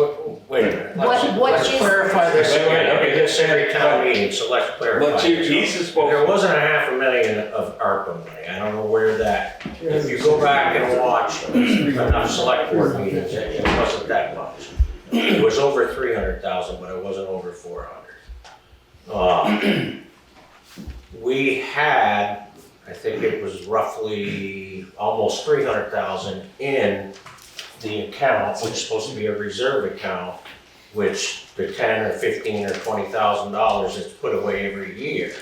Wait a minute. What Let's is- clarify this again. Okay, this is every town meeting, so let's clarify. Let's hear, he's supposed. There wasn't $500,000 of ARPA money. I don't know where that, if you go back and watch enough select board meetings, it wasn't that much. It was over 300,000, but it wasn't over 400. We had, I think it was roughly almost 300,000 in the account, which is supposed to be a reserve account, which the 10 or 15 or $20,000 is put away every year.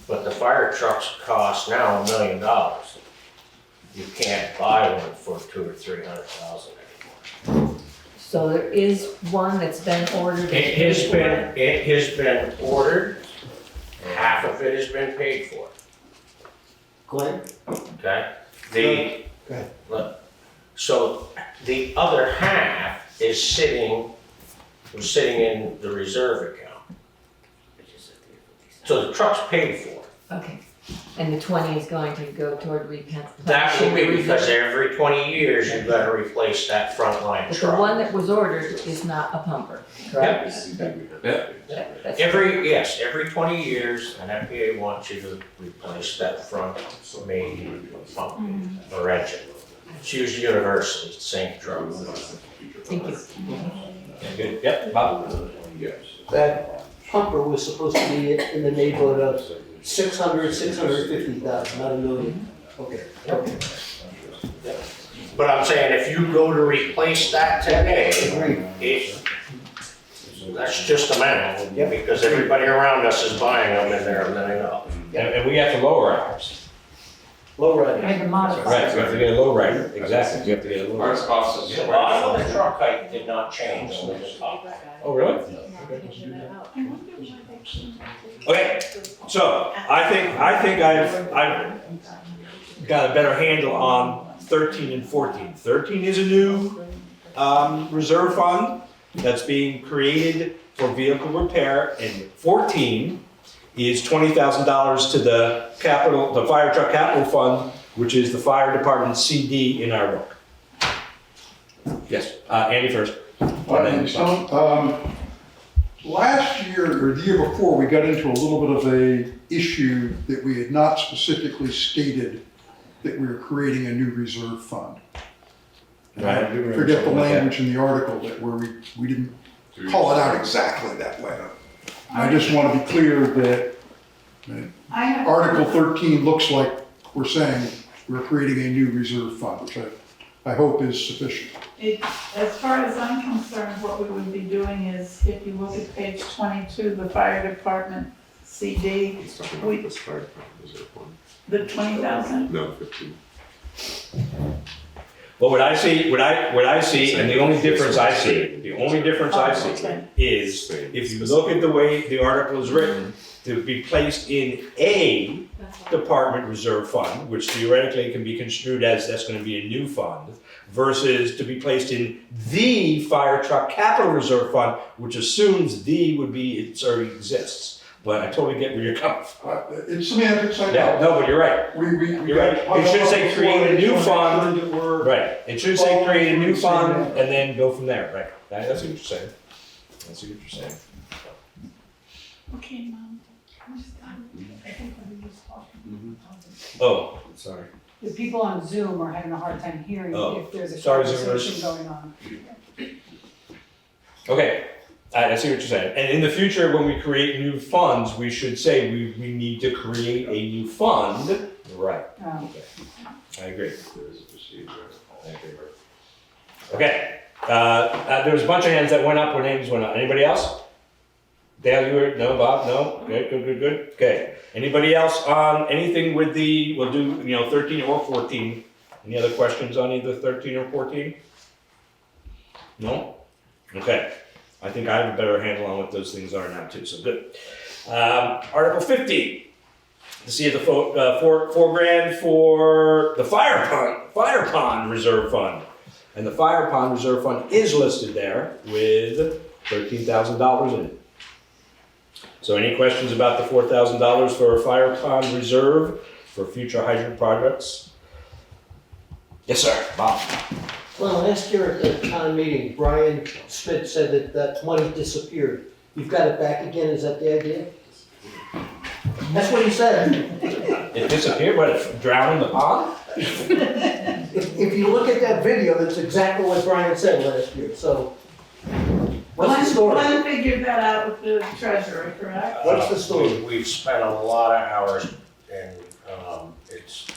But the fire trucks cost now $1 million. You can't buy one for 200,000 or 300,000 anymore. So there is one that's been ordered. It has been ordered. Half of it has been paid for. Go ahead. Okay? Go ahead. Look, so the other half is sitting in the reserve account. So the truck's paid for. Okay, and the 20 is going to go toward replenishing. That will be the because reserve. every 20 years you've got to replace that front line But the truck. one that was ordered is not a pumper, correct? That's- Every 20 years, an FPA wants you to replace that front main pump or engine. It's used universally, it's the same truck. Thank you. Good, yep, Bob? That pumper was supposed to be in the neighborhood of 650,000, not $1 million. Okay. But I'm saying if you go to replace that today, that's just a math, because everybody around us is buying them and they're letting up. And we have to lower ours. Low rider. Had to modify. Right, we have to get a low rider, exactly, we have to get a low rider. Ours costs us. Well, I know the truck height did not change on the top. Oh, really? Okay, so I think I've got a better handle on 13 and 14. 13 is a new reserve fund that's being created for vehicle repair, and 14 is $20,000 to the fire truck capital fund, which is the fire department CD in our book. Yes, Andy first. Last year, or the year before, we got into a little bit of a issue that we had not specifically stated that we were creating a new reserve fund. Right. I forget the language in the article that where we didn't call it out exactly that way. I just want to be clear that Article 13 looks like we're saying we're creating a new reserve fund, which I hope is sufficient. As far as I'm concerned, what we would be doing is, if you look at page 22, the fire department CD, Let's talk about this fire department reserve fund. the 20,000. No, 15. Well, what I see, and the only difference I see is, if you look at the way the article is written, to be placed in a department reserve fund, which theoretically can be construed as that's gonna be a new fund, versus to be placed in the fire truck capital reserve fund, which assumes the would be, it already exists. But I totally get where you're coming from. It's semantics, I know. Yeah, no, but you're right. You're right. It should say create a new fund. Right. It should say create a new fund and then go from there. Right. That's what you're saying. That's what you're saying. Okay, Mom. I think we just talking. Oh, sorry. The people on Zoom are having a hard time hearing if there's a Sorry, conversation Zoomers. going on. Okay. I see what you're saying. And in the future, when we create new funds, we should say we need to create a new fund. Right. Oh. Okay. I agree. I agree. Okay. There was a bunch of hands that went up when names went up. Anybody else? Dale, you were, no, Bob, no? Okay, good. Okay. Anybody else on anything with we'll do, 13 or 14. Any other questions on either 13 or 14? No? Okay. I think I have a better handle on what those things are now too, so good. Article 15, to see the $4,000 for the fire pond reserve fund. And the fire pond reserve fund is listed there with $13,000 in it. So any questions about the $4,000 for a fire pond reserve for future hydrant projects? Yes, sir, Bob. Well, last year at the town meeting, Brian Smith said that money disappeared. You've got it back again, is that the idea? That's what he said. It disappeared, but it drowned in the pond? If you look at that video, that's exactly what Brian said last year, so. What's the story? Glenn figured that out with the treasurer, correct? What's the story? We've spent a lot of hours and it's,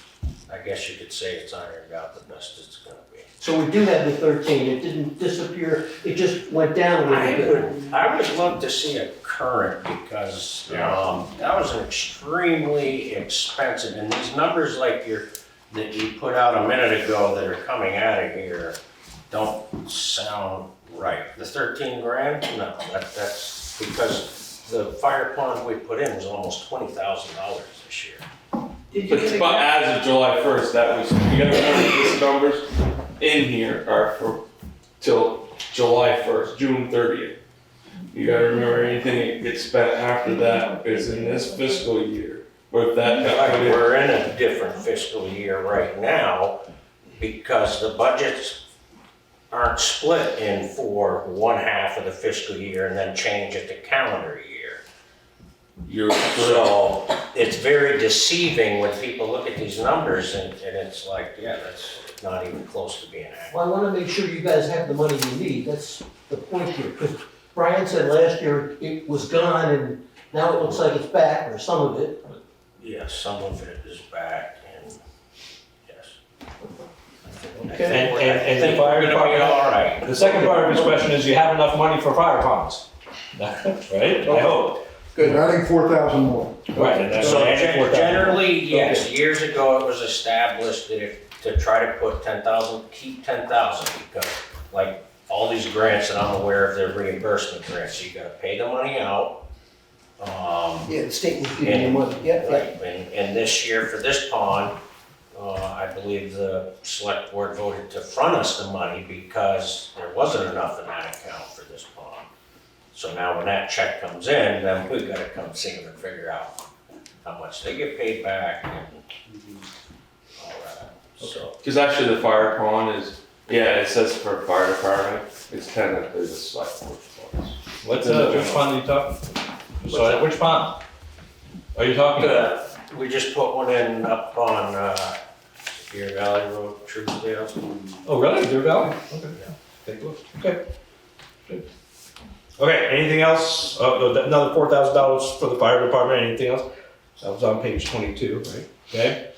I guess you could say it's ironed out the best it's gonna be. So we do have the 13, it didn't disappear, it just went down a little bit. I would love to see a current because that was an extremely expensive, and these numbers like that you put out a minute ago that are coming out of here don't sound right. The 13 grand? No, that's because the fire pond we put in was almost $20,000 this year. But as of July 1st, that was, you gotta remember these numbers in here are for till July 1st, June 30th. You gotta remember anything that gets spent after that is in this fiscal year. Or if that got put in. We're in a different fiscal year right now because the budgets aren't split in for one half of the fiscal year and then change it to calendar year. So it's very deceiving when people look at these numbers and it's like, yeah, that's not even close to being accurate. Well, I want to make sure you guys have the money you need, that's the point here. Because Brian said last year it was gone and now it looks like it's back, or some of it. Yes, some of it is back and yes. And I the think fire we're gonna be department, all right. the second part of his question is, you have enough money for fire ponds? Right? I hope. Good, adding 4,000 more. Right, and that's So adding 4,000. generally, yes, years ago it was established that to try to put 10,000, keep 10,000 because like all these grants that I'm aware of, they're reimbursement grants, so you gotta pay the money out. Yeah, the state was giving you money, yeah. Right, and this year for this pond, I believe the select board voted to front us the money because there wasn't enough in that account for this pond. So now when that check comes in, then we gotta come see them and figure out how much they get paid back and all that, so. Because actually the fire pond is, yeah, it says for fire department, it's technically the select board's pond. Which pond are you talking? So, which pond are you talking about? We just put one in up on, Deer Valley Road, Truesdale. Oh, really? Deer Valley? Okay. Take a look. Okay. Good. Okay, anything else? Another $4,000 for the fire department, anything else? That was on page 22, right? Okay.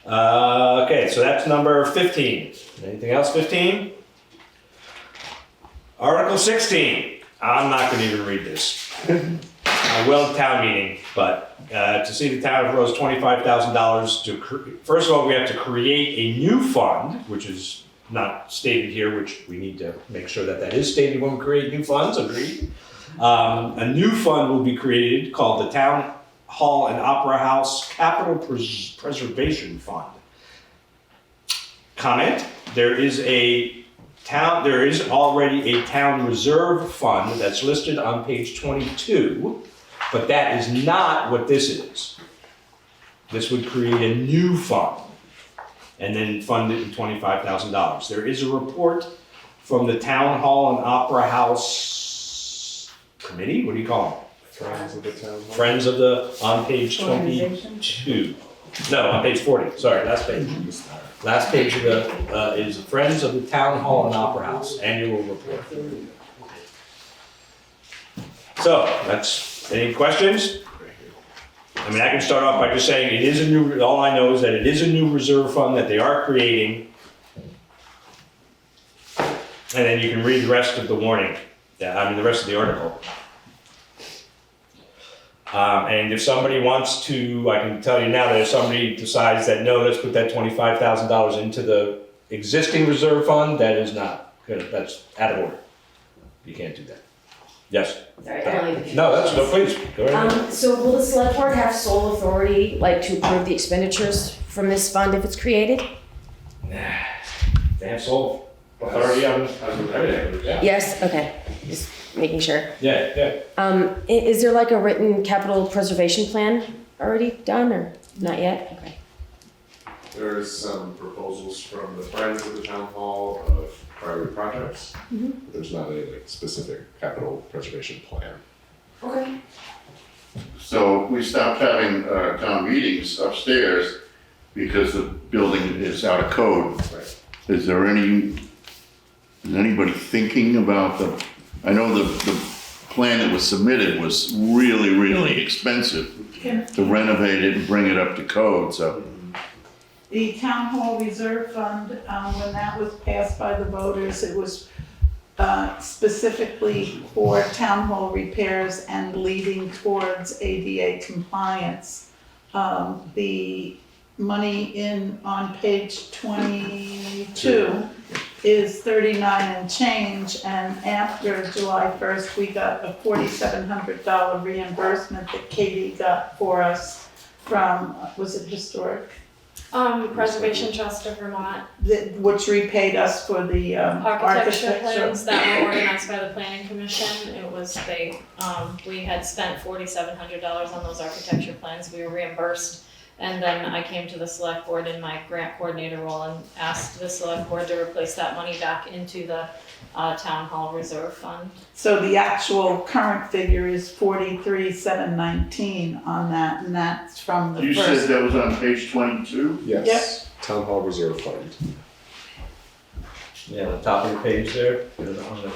Okay, so that's number 15. Anything else, 15? Article 16. I'm not gonna even read this. I will at town meeting, but to see the town of Rose $25,000 to, first of all, we have to create a new fund, which is not stated here, which we need to make sure that that is stated when we create new funds, agreed. A new fund will be created called the Town Hall and Opera House Capital Preservation Fund. Comment, there is already a town reserve fund that's listed on page 22, but that is not what this is. This would create a new fund and then fund it in $25,000. There is a report from the Town Hall and Opera House Committee, what do you call them? Friends of the Town Hall. Friends of the, on page 22. No, on page 40, sorry, last page. Last page of the, is Friends of the Town Hall and Opera House Annual Report. So, that's, any questions? I mean, I can start off by just saying it is a new, all I know is that it is a new reserve fund that they are creating. And then you can read the rest of the warning, the rest of the article. And if somebody wants to, I can tell you now that if somebody decides that, no, let's put that $25,000 into the existing reserve fund, that is not good, that's out of order. You can't do that. Yes? Sorry, I don't leave. No, that's, no, please, go ahead. So will the select board have sole authority, like to approve the expenditures from this fund if it's created? They have sole authority on everything, yeah. Yes, okay, just making sure. Yeah. Is there like a written capital preservation plan already done or not yet? Okay. There's some proposals from the Friends of the Town Hall of priority projects. Mhm. There's not a specific capital preservation plan. Okay. So we stopped having town meetings upstairs because the building is out of code. Right. Is anybody thinking about I know the plan that was submitted was really, really expensive to renovate it and bring it up to code, so. The Town Hall Reserve Fund, when that was passed by the voters, it was specifically for town hall repairs and leading towards ADA compliance. The money on page 22 is 39 and change, and after July 1st, we got a $4,700 reimbursement that Katie got for us from, was it historic? Preservation Trust of Vermont. Which repaid us for the Architecture plans that were organized by the planning commission. It was, we had spent $4,700 on those architecture plans. We were reimbursed. And then I came to the select board in my grant coordinator role and asked the select board to replace that money back into the town hall reserve fund. So the actual current figure is 43,719 on that, and that's from the You first. said that was on page 22? Yes. Town Hall Reserve Fund. Yeah, the top of the page there, there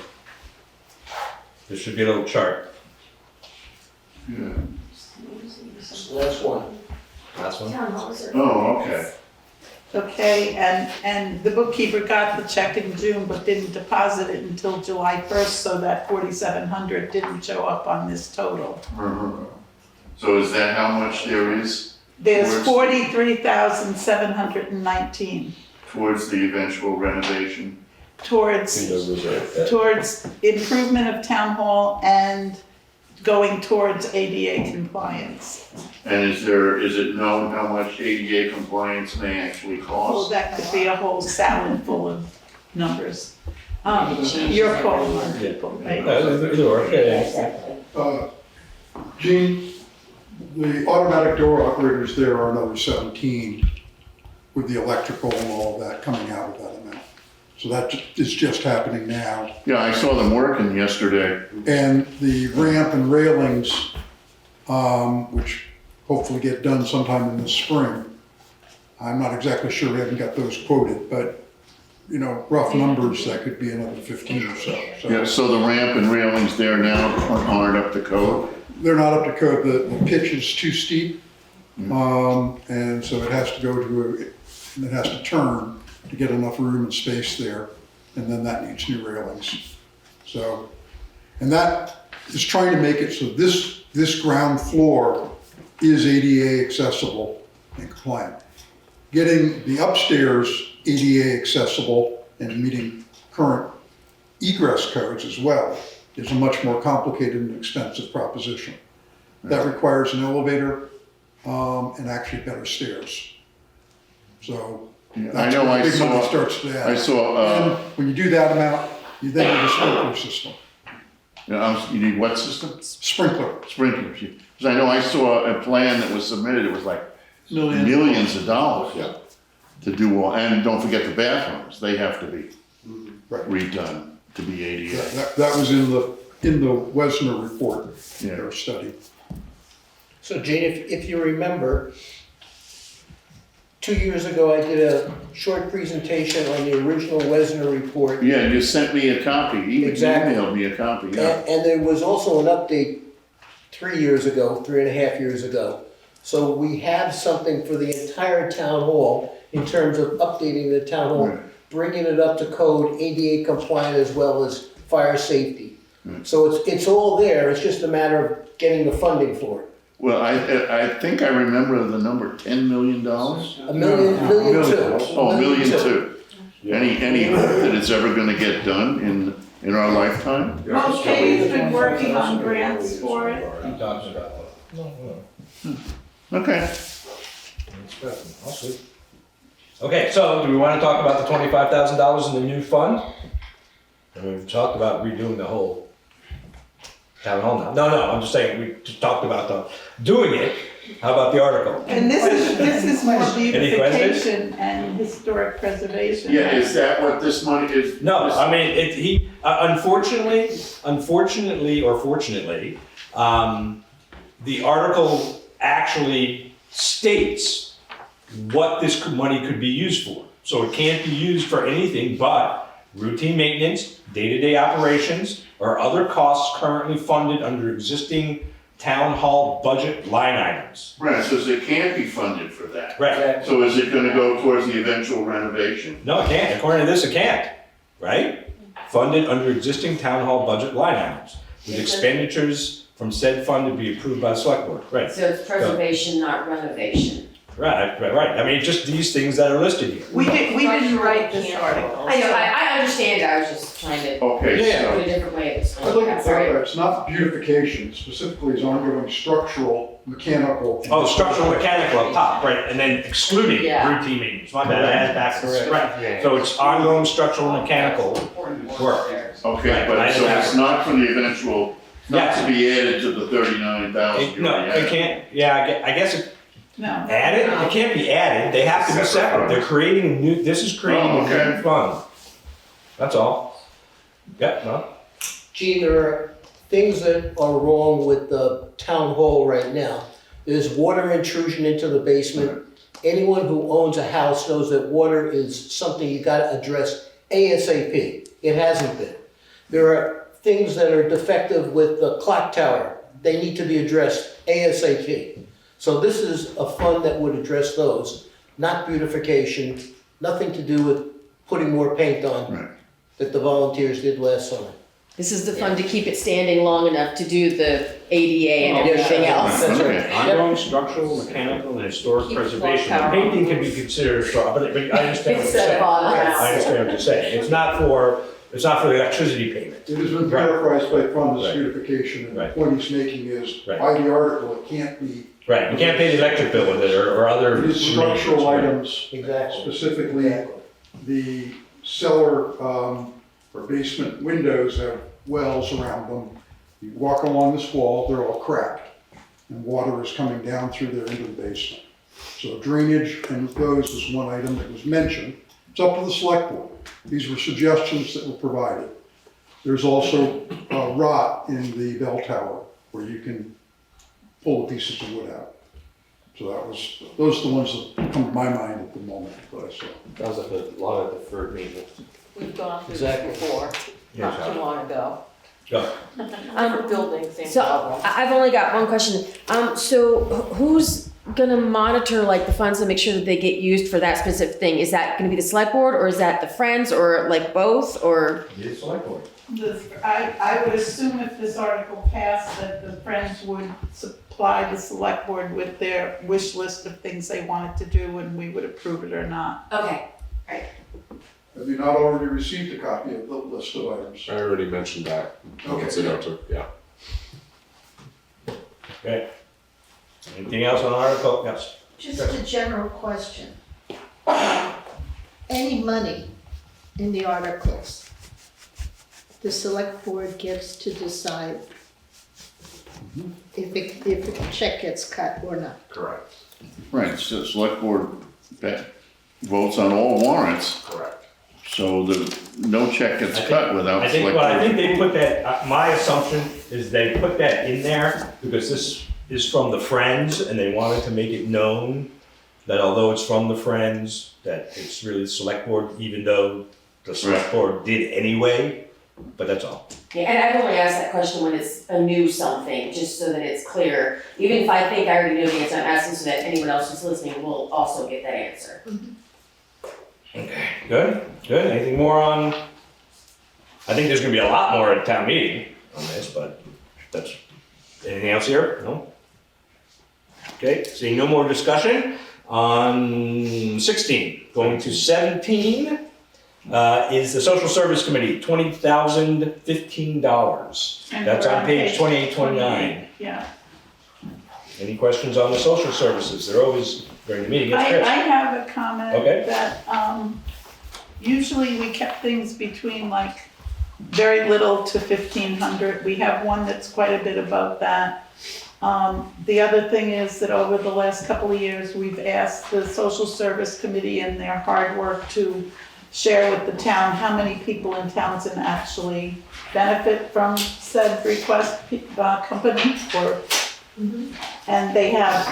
should be a little chart. Yeah. Last one. Last one? Town hall reserve. Oh, okay. Okay, and the bookkeeper got the check in June, but didn't deposit it until July 1st, so that 4,700 didn't show up on this total. So is that how much there is? There's towards- 43,719 Towards the eventual renovation? towards In the reserve. towards improvement of town hall and going towards ADA compliance. And is it known how much ADA compliance may actually Oh, cost? that could be a whole salad full of numbers. You're calling on people, right? Either or, yeah. Gene, the automatic door operators there are another 17 with the electrical and all of that coming out of that amount. So that is just happening now. Yeah, I saw them working yesterday. And the ramp and railings, which hopefully get done sometime in the spring. I'm not exactly sure, we haven't got those quoted, but, rough numbers, that could be another 15 or so. Yeah, so the ramp and railings there now aren't up to code? They're not up to code, the pitch is too steep, and so it has to go to and it has to turn to get enough room and space there, and then that needs new railings. So, and that is trying to make it so this ground floor is ADA accessible and compliant. Getting the upstairs ADA accessible and meeting current egress codes as well is a much more complicated and expensive proposition. That requires an elevator and actually better stairs. So that's I know where I big money saw, starts to add. I saw, And when you do that amount, you then need a sprinkler system. you need what system? Sprinkler. Sprinklers. Because I know I saw a plan that was submitted, it was like millions of dollars to do all, and don't forget the bathrooms, they have to be redone to be ADA. That was in the Wesner report, their study. So Gene, if you remember, 2 years ago, I did a short presentation on the original Wesner report. Yeah, you sent me a copy, you Exactly. emailed me a copy, yeah. And there was also an update 3 years ago, 3.5 years ago. So we have something for the entire town hall in terms of updating the town hall, bringing it up to code, ADA compliant as well as fire safety. So it's all there, it's just a matter of getting the funding for it. Well, I think I remember the number, $10 million? $1 million two. Oh, $1.2 million. Any hope that it's ever gonna get done in our lifetime? Well, Katie's been working on grants for it. He talks about that. Okay. Okay, so do we want to talk about the $25,000 in the new fund? And we've talked about redoing the whole town hall now. No, I'm just saying, we just talked about doing it. How about the article? And this is more Any questions? beautification and historic preservation. Yeah, is that what this money is? No, I mean, unfortunately, or fortunately, the article actually states what this money could be used for. So it can't be used for anything but routine maintenance, day-to-day operations, or other costs currently funded under existing town hall budget line items. Right, so it can't be funded for that. Right. So is it gonna go towards the eventual renovation? No, it can't. According to this, it can't, right? Funded under existing town hall budget line items, with expenditures from said fund to be approved by the select board. Right. So it's preservation, not renovation. Right. I mean, just these things that are listed here. We didn't write this article. I know, I understand, I was just trying to Okay, put a different way of I'd explaining like that, to point sorry. out, it's not beautification, specifically it's ongoing structural, mechanical. Oh, structural mechanical up top, right, and then excluding Yeah. routine maintenance. My bad, I had backwards. Right. So it's ongoing structural mechanical work. Okay, but so it's not for the eventual, not Yes. to be added to the 39,000. No, it can't. Yeah, I guess it. No. Added? It can't be added. They have to be separate. They're creating a new. This is creating a new fund. That's all. Yep. No. Gene, there are things that are wrong with the town hall right now. There's water intrusion into the basement. Anyone who owns a house knows that water is something you gotta address ASAP. It hasn't been. There are things that are defective with the clock tower. They need to be addressed ASAP. So this is a fund that would address those, not beautification, nothing to do with putting more paint on that the volunteers did last summer. This is the fund to keep it standing long enough to do the ADA and everything else. That's right. Ongoing structural, mechanical, and historic Keep the preservation. clock tower Painting can be considered, but I understand what you're Instead saying. of on the house. I understand what you're saying. It's not for the electricity payment. It has been characterized by fund as beautification, and the point he's making is, by the article, it can't be. Right, you can't pay the electric bill with it or other. It is structural items. Exactly. Specifically, the cellar or basement windows have wells around them. You walk along this wall, they're all cracked, and water is coming down through there into the basement. So drainage and those is one item that was mentioned. It's up to the select board. These were suggestions that were provided. There's also rot in the bell tower where you can pull the pieces of wood out. So those are the ones that come to my mind at the moment that I saw. Sounds like a lot of deferred maintenance. We've gone through Exactly. this before, not too long ago. Go. For buildings, same So problem. I've only got one question. So who's gonna monitor like the funds and make sure that they get used for that specific thing? Is that gonna be the select board, or is that the Friends, or like both, or? The select board. I would assume if this article passed, that the Friends would supply the select board with their wish list of things they wanted to do, and we would approve it or not. Okay. Have you not already received a copy of the list of items? I already mentioned that. Yeah. Okay. Anything else on the article? Yes. Just a general question. Any money in the articles, the select board gets to decide if a check gets cut or not. Correct. Right, so the select board votes on all warrants, Correct. so no check gets cut without I think, select well, I board. think they put that, my assumption is they put that in there because this is from the Friends, and they wanted to make it known that although it's from the Friends, that it's really the select board, even though the select board did anyway, but that's all. Yeah, and I've only asked that question when it's a new something, just so that it's clear. Even if I think I already know the answer, I'm asking so that anyone else who's listening will also get that answer. Good, good. Anything more on, I think there's gonna be a lot more at town meeting on this, but that's, anything else here? No? Okay, seeing no more discussion on 16, going to 17, is the Social Service Committee, $20,015. And That's we're on page 28, 29. Yeah. Any questions on the social services? They're always during the meeting. Yes, I Chris? have a comment Okay. that, usually we kept things between like very little to 1,500. We have one that's quite a bit above that. The other thing is that over the last couple of years, we've asked the Social Service Committee and their hard work to share with the town how many people in Townsend actually benefit from said request company or and they have,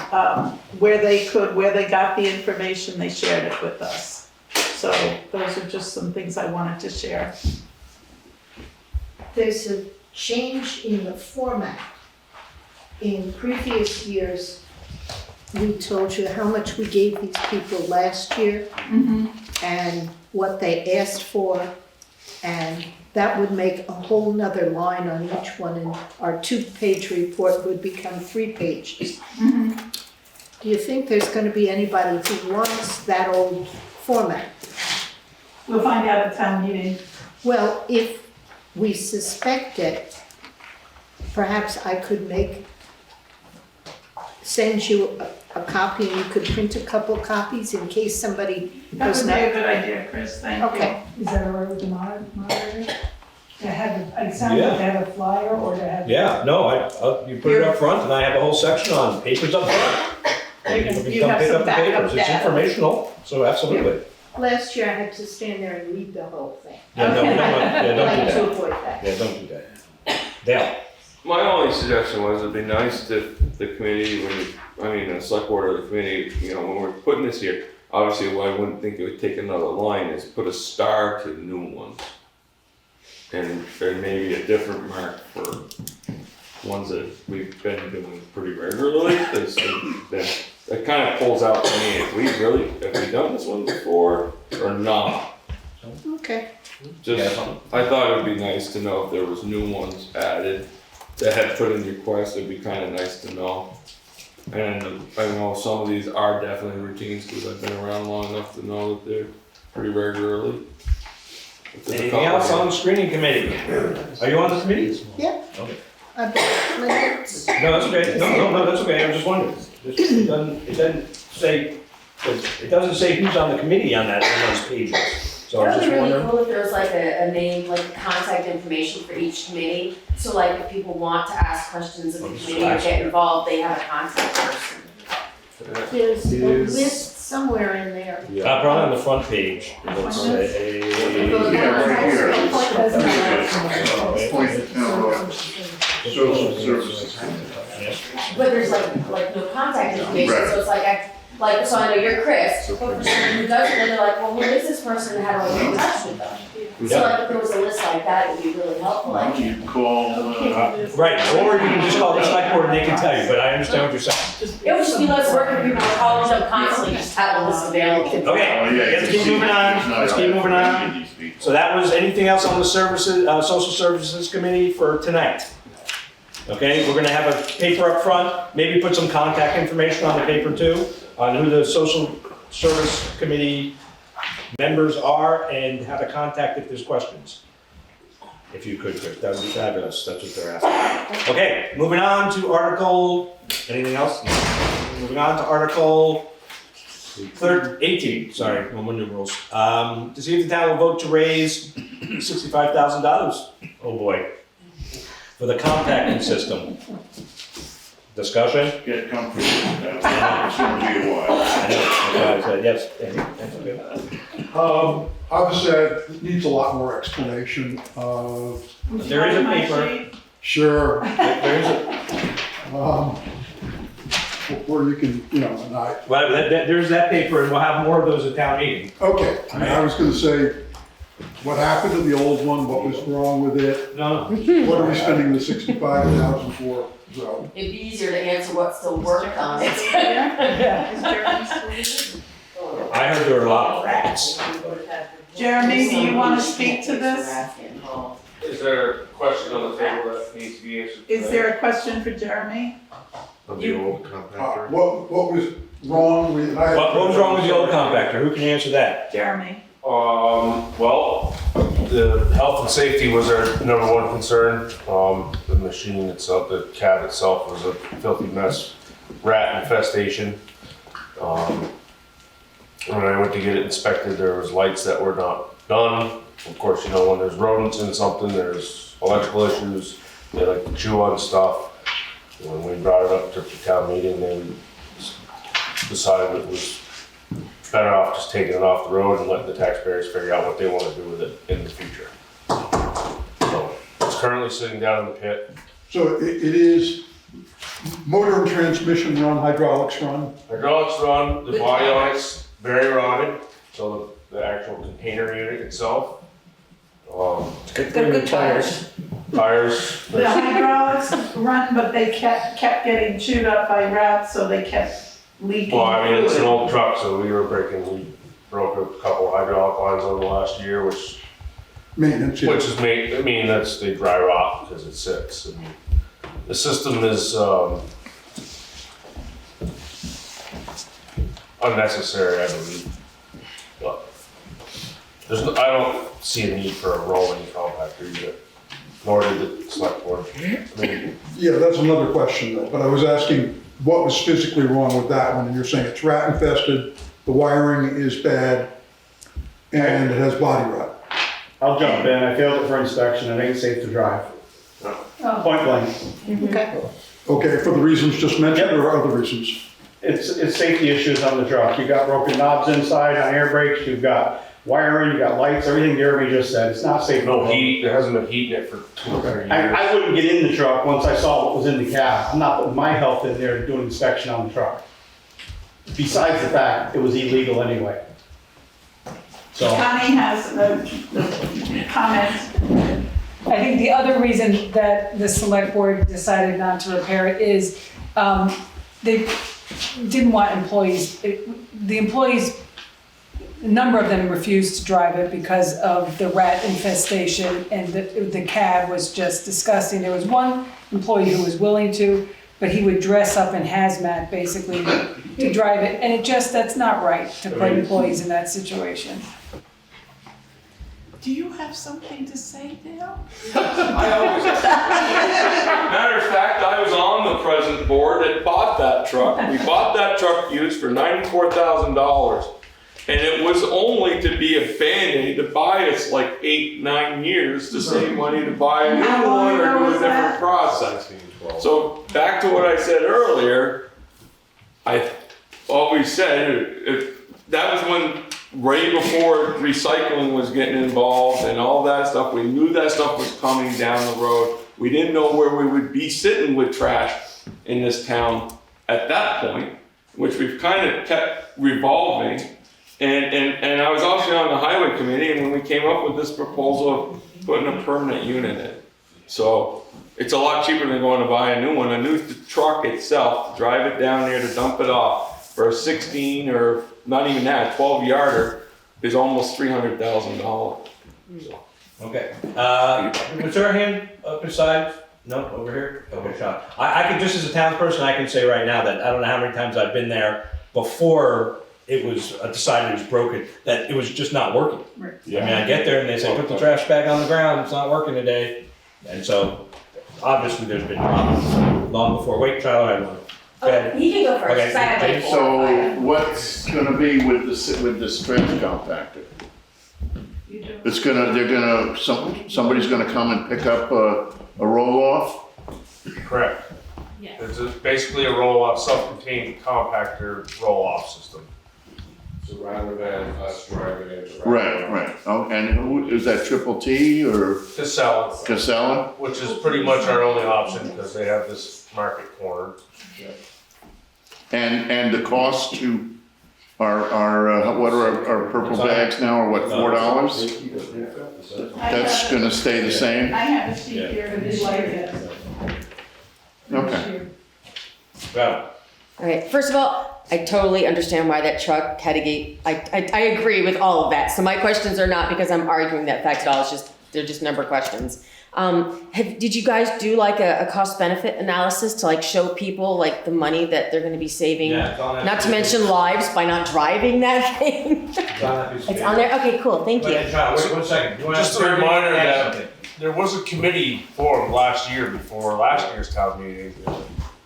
where they got the information, they shared it with us. So those are just some things I wanted to share. There's a change in the format. In previous years, we told you how much we gave these people last year and what they asked for, and that would make a whole nother line on each one, and our 2-page report would become 3 pages. Do you think there's going to be anybody who wants that old format? We'll find out at town meeting. Well, if we suspect it, perhaps I could send you a copy, and you could print a couple copies in case somebody That does would not. be a good idea, Chris, thank you. Okay. Is that all right with the moderator? To have, it sounds like to have a flyer or to have. Yeah, no, you put it up front and I have a whole section on papers up front. And people can You come have pick some up the backup papers. It's data. informational, so absolutely. Last year I had to stand there and read the whole thing. Yeah, no, we don't want- yeah, I'd don't like do to that. avoid that. Yeah, don't do that. Dale? My only suggestion was it'd be nice if the committee, the select board or the committee, when we're putting this here, obviously what I wouldn't think it would take another line is put a star to the new ones. And there may be a different mark for ones that we've been doing pretty regularly, because that kind of pulls out to me, have we done this one before or not? Okay. Just, I thought it'd be nice to know if there was new ones added that had put in requests, it'd be kind of nice to know. And I know some of these are definitely routines, because I've been around long enough to know that they're pretty regularly. Anything else on the screening committee? Are you on the committee? Yeah. Okay. I've got my notes. No, that's okay. No, that's okay. I was just wondering. It doesn't say who's on the committee on those pages. So I was That would just be really wondering. cool if there was like a name, like contact information for each committee. So like if people want to ask questions of the committee or get involved, they have a contact person. There's a list somewhere in there. Probably on the front page. It'll say. Point to town social services. But there's like no contact information, so it's like like, so I know you're Chris, but for someone who doesn't, then they're like, well, who is this person, and how do I get in touch with them? So like, if there was a list like that, it would be really helpful, Why like. don't you call, Right, or you can just call the select board and they can tell you, but I understand what you're saying. It would just be less work if people were calling them constantly, just have a list available. Okay, let's keep moving on, let's keep moving on. So that was, anything else on the services, social services committee for tonight? Okay, we're gonna have a paper up front, maybe put some contact information on the paper too, on who the social service committee members are and how to contact if there's questions. If you could, Chris, that would be fabulous, that's what they're asking. Okay, moving on to Article, anything else? Moving on to Article 18, sorry, Roman numerals. To see if the town will vote to raise $65,000, oh boy, for the compacting system. Discussion? get comfortable with that. It's gonna be a while. I know, that's why I said yes, Andy, that's okay. Obviously, it needs a lot more explanation. There is a paper. Sure. There is a, Where you can, and I, well, there's that paper, and we'll have more of those at town meeting. okay, I was gonna say, what happened to the old one, what was wrong with it? No, What are we spending the 65,000 for? So, It'd be easier to answer what's still worked on it. Is Jeremy still here? I heard there were a lot of rats. Jeremy, do you want to speak to this? Is there a question on the table that needs to be answered? Is there a question for Jeremy? Of the old compactor. what was wrong with? What was wrong with the old compactor? Who can answer that? Jeremy? Well, the health and safety was our number one concern. The machine itself, the cab itself was a filthy mess, rat infestation. When I went to get it inspected, there was lights that were not done. Of course, when there's rodents in something, there's electrical issues. They like to chew on stuff. When we brought it up to the town meeting, they decided it was better off just taking it off the road and letting the taxpayers figure out what they want to do with it in the future. So it's currently sitting down in the pit. So it is motor and transmission run, hydraulics run? Hydraulics run, the body on it's very rotted, so the actual container unit itself. They're good tires. Tires. The hydraulics run, but they kept getting chewed up by rats, so they kept leaking. Well, I mean, it's an fluid. old truck, so we broke a couple hydraulic lines over the last year, which Maintenance, yeah. which is they dry rot because it sits. And the system is unnecessary, I believe. But I don't see a need for a rolling compactor either, nor did the select board. Yeah, that's another question though, but I was asking what was physically wrong with that one, and you're saying it's rat infested, the wiring is bad, and it has body rot. I'll jump in. I failed it for inspection. It ain't safe to drive. Point blank. Okay. Okay, for the reasons just mentioned or other reasons? It's safety issues on the truck. You got broken knobs inside on air brakes. You've got wiring. You got lights. Everything Jeremy just said. It's not safe. No heat. There hasn't been heat in it for 2 or 3 years. I wouldn't get in the truck once I saw what was in the cab. I'm not putting my health in there to do an inspection on the truck. Besides the fact it was illegal anyway. So. Connie has a comment. I think the other reason that the select board decided not to repair it is they didn't want employees, the employees, a number of them refused to drive it because of the rat infestation, and the cab was just disgusting. There was one employee who was willing to, but he would dress up in hazmat basically to drive it, and that's not right to put employees in that situation. Do you have something to say, Dale? I always Matter of fact, I was on the present board that bought that truck. We bought that truck used for $94,000. And it was only to be a Band-Aid to buy us like 8-9 years to save money to buy a new one or do a different process. So back to what I said earlier, I always said that was when right before recycling was getting involved and all that stuff. We knew that stuff was coming down the road. We didn't know where we would be sitting with trash in this town at that point. which we've kind of kept revolving. And I was also on the highway committee, and when we came up with this proposal of putting a permanent unit in. So it's a lot cheaper than going to buy a new one. A new truck itself, to drive it down there to dump it off for a 16 or not even that, 12-yarder is almost $300,000. Okay. Was there a hand up beside? No, over here? Okay, Sean. I can, just as a townsperson, I can say right now that I don't know how many times I've been there before it was decided it was broken, that it was just not working. Right. I mean, I get there and they say, put the trash bag on the ground, it's not working today. And so, obviously, there's been problems long before. Wait, Tyler, I want to. Oh, he can go first. Okay, 'cause I have like James. 4 or 5. So what's gonna be with this trash compactor? It's gonna, somebody's gonna come and pick up a roll-off? Correct. Yeah. It's basically a roll-off, self-contained compactor roll-off system. So rather than us driving it. Right. Oh, and who, is that Triple T or Casella, Casella? which is pretty much our only option because they have this market corner. And the cost to what are our purple bags now, are what, $4? That's gonna stay the same? I have a sheet here to be like this. Okay. Well, All right, first of all, I totally understand why that truck had to get, I agree with all of that. So my questions are not because I'm arguing that fact at all, it's just, they're just number questions. Did you guys do like a cost benefit analysis to like show people like the money that they're gonna be saving? Yeah, it's on that Not to page. mention lives by not driving that thing? It's on there, okay, cool, thank you. Wait, Tyler, wait 1 second. You wanna Just a turn in reminder and add that something? there was a committee formed last year before last year's town meeting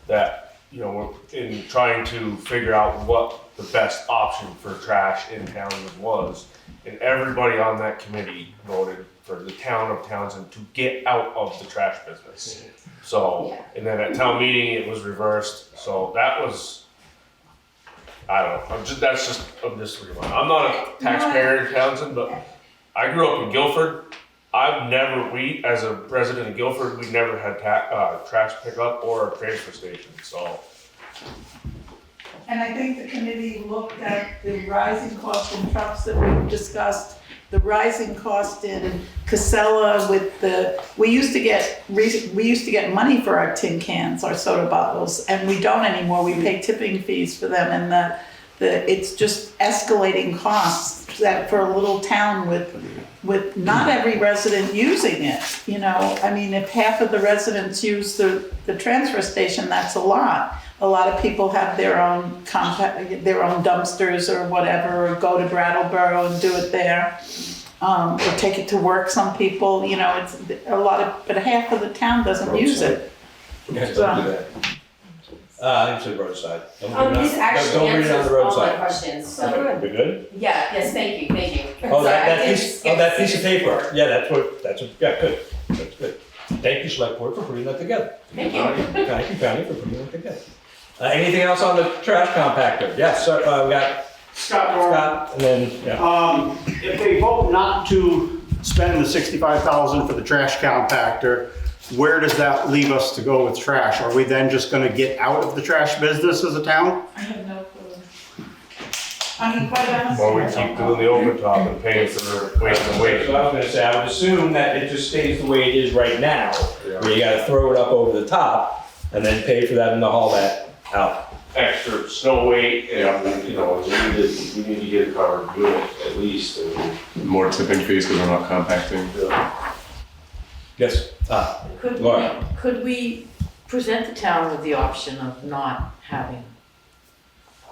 that, you know, were in trying to figure out what the best option for trash in town was. And everybody on that committee voted for the town of Townshend to get out of the trash business. So, and then at town meeting, it was reversed. So that was, I don't know, I'm not a taxpayer in Townsend, but I grew up in Guilford. We, as a resident of Guilford, we never had trash pickup or a transfer station, so. And I think the committee looked at the rising cost in trucks that we've discussed, the rising cost in Casella with we used to get money for our tin cans, our soda bottles, and we don't anymore. We pay tipping fees for them, and it's just escalating costs that for a little town with not every resident using it. You know, I mean, if half of the residents use the transfer station, that's a lot. A lot of people have their own dumpsters or whatever, or go to Brattleboro and do it there, or take it to work. Some people, you know, it's a lot but half of the town doesn't use it. Okay, don't do that. I said roadside. This actually Don't read it on answers the all my roadside. questions, so. We good? Yeah, yes, thank you. Oh, Sorry, I that did piece, skip that piece of this paper. before. Yeah, yeah, good. That's good. Thank you, Select Board, for putting that together. Thank you. Thank you, County, for putting that together. Anything else on the trash compactor? Yes, we got Scott, and then, yeah. if they vote not to spend the $65,000 for the trash compactor, where does that leave us to go with trash? Are we then just gonna get out of the trash business as a town? I have no clue. I mean, quite honestly. Or we keep doing the overtop and paying for wasting So away. I was gonna say, I would assume that it just stays the way it is right now, where you gotta throw it up over the top and then pay for that and to haul that out. Extra snow weight and, you know, we need to get a covered unit at least. And More tipping fees because we're not compacting. Yes, Laura. Could we present the town with the option of not having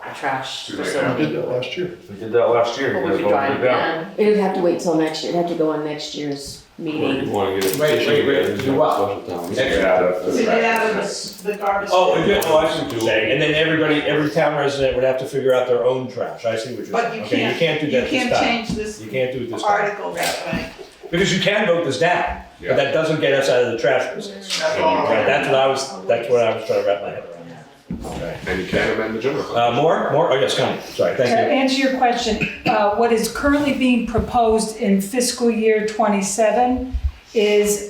a trash We facility? did that last year. we did that last year. Or You we guys could try voted it it down. again? It would have to wait till next year, it'd have to go on next year's meeting. You wanna get a Wait, petition? do what? To get out of To the get trash out of business. the garbage. Oh, I see what you're saying, and then every town resident would have to figure out their own trash, I see what you're But saying. you Okay, can't, you can't do you that this can't time. change this You can't do it this time. article that way. Because you can vote this down, but that doesn't get us out of the trash business. Right, that's what I was trying to wrap my head around. Okay. And you can't amend the general fund. More? Oh, yes, Connie, sorry, To thank you. answer your question, what is currently being proposed in fiscal year '27 is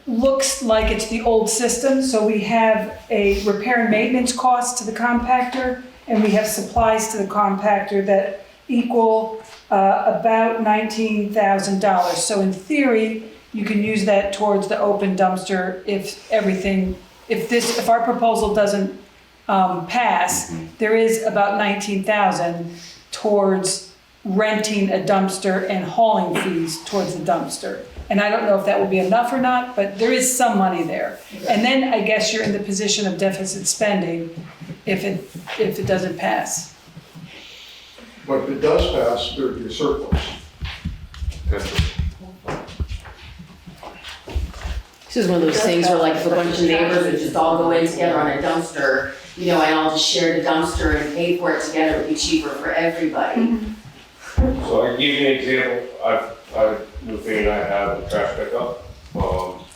looks like it's the old system, so we have a repair and maintenance cost to the compactor, and we have supplies to the compactor that equal about $19,000. So in theory, you can use that towards the open dumpster if our proposal doesn't pass, there is about $19,000 towards renting a dumpster and hauling fees towards the dumpster. And I don't know if that will be enough or not, but there is some money there. And then I guess you're in the position of deficit spending if it doesn't pass. But if it does pass, there'd be a surplus. This is one of those things where like if a bunch of neighbors would just all go in together on a dumpster, and all just share the dumpster and pay for it together, it would be cheaper for everybody. So I give you an example, Newfane and I have a trash pickup.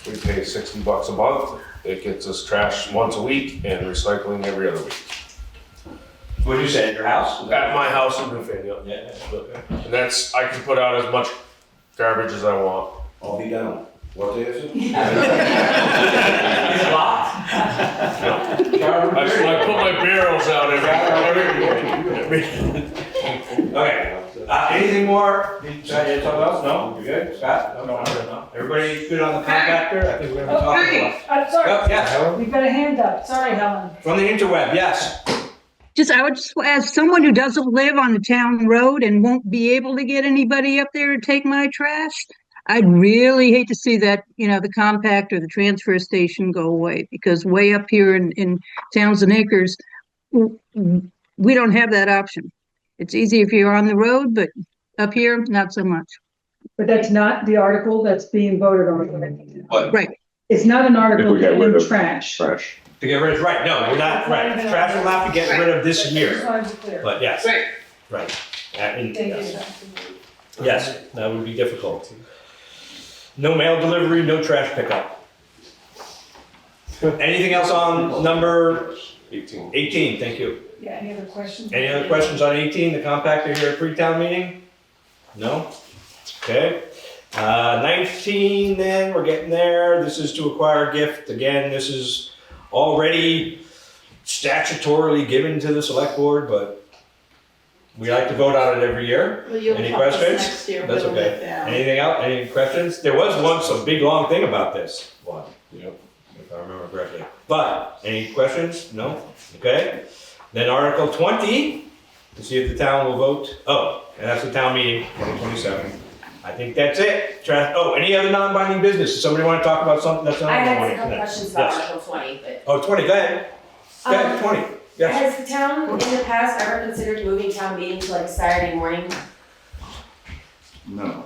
We pay $60 a month. It gets us trash once a week and recycling every other week. What did you say, at your house? At my house in Newfane, yeah. And that's, I can put out as much garbage as I want. I'll be down. What day is it? It's locked. I put my barrels out every Okay, anything more? Something else? No, you good? Scott? No. Everybody good on the compactor? I think we're gonna be talking about. I'm sorry. Oh, yes. We've got a hand up. Sorry, Helen. From the interweb, yes. I would just, as someone who doesn't live on the town road and won't be able to get anybody up there to take my trash, I'd really hate to see that, the compact or the transfer station go away, because way up here in Townsend Acres, we don't have that option. It's easy if you're on the road, but up here, not so much. But that's not the article that's being voted on. What? Right. It's not an article to get rid of trash. To get rid of, right, no, we're not, right. Trash will have to get rid of this year. But yes, right. Yes, that would be difficult. No mail delivery, no trash pickup. Anything else on number 18? 18, thank you. Yeah, any other questions? Any other questions on 18, the compactor here at pre-town meeting? No? Okay. 19 then, we're getting there. This is to acquire a gift. Again, this is already statutorily given to the select board, but we like to vote on it every year. Well, you'll Any help us questions? next year That's whittle okay. it down. Anything else? Any questions? There was once a big long thing about this one. Yep. If I remember correctly. But, any questions? No? Okay. Then Article 20, to see if the town will vote. Oh, and that's the town meeting, 2027. I think that's it. Any other non-binding business? Does somebody want to talk about something that's not I on the had a morning? couple questions about Article 20, but. Oh, 20, go ahead. Go ahead, 20. Yes. Has the town in the past ever considered moving town meeting to like a Saturday morning? No.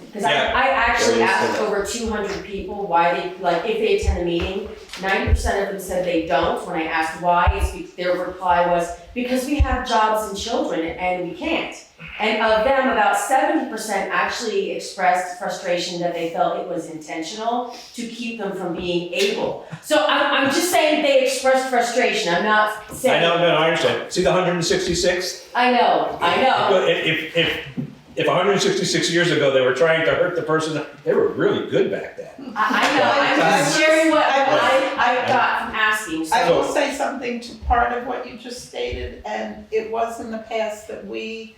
Because I actually asked over 200 people why they, if they attend a meeting, 90% of them said they don't. When I asked why, their reply was, because we have jobs and children and we can't. And of them, about 70% actually expressed frustration that they felt it was intentional to keep them from being able. So I'm just saying they expressed frustration. I'm not saying. I understand. See the 166? I know. If 166 years ago they were trying to hurt the person, they were really good back then. I know. I'm just sharing what I got from asking. So. I will say something to part of what you just stated, and it was in the past that we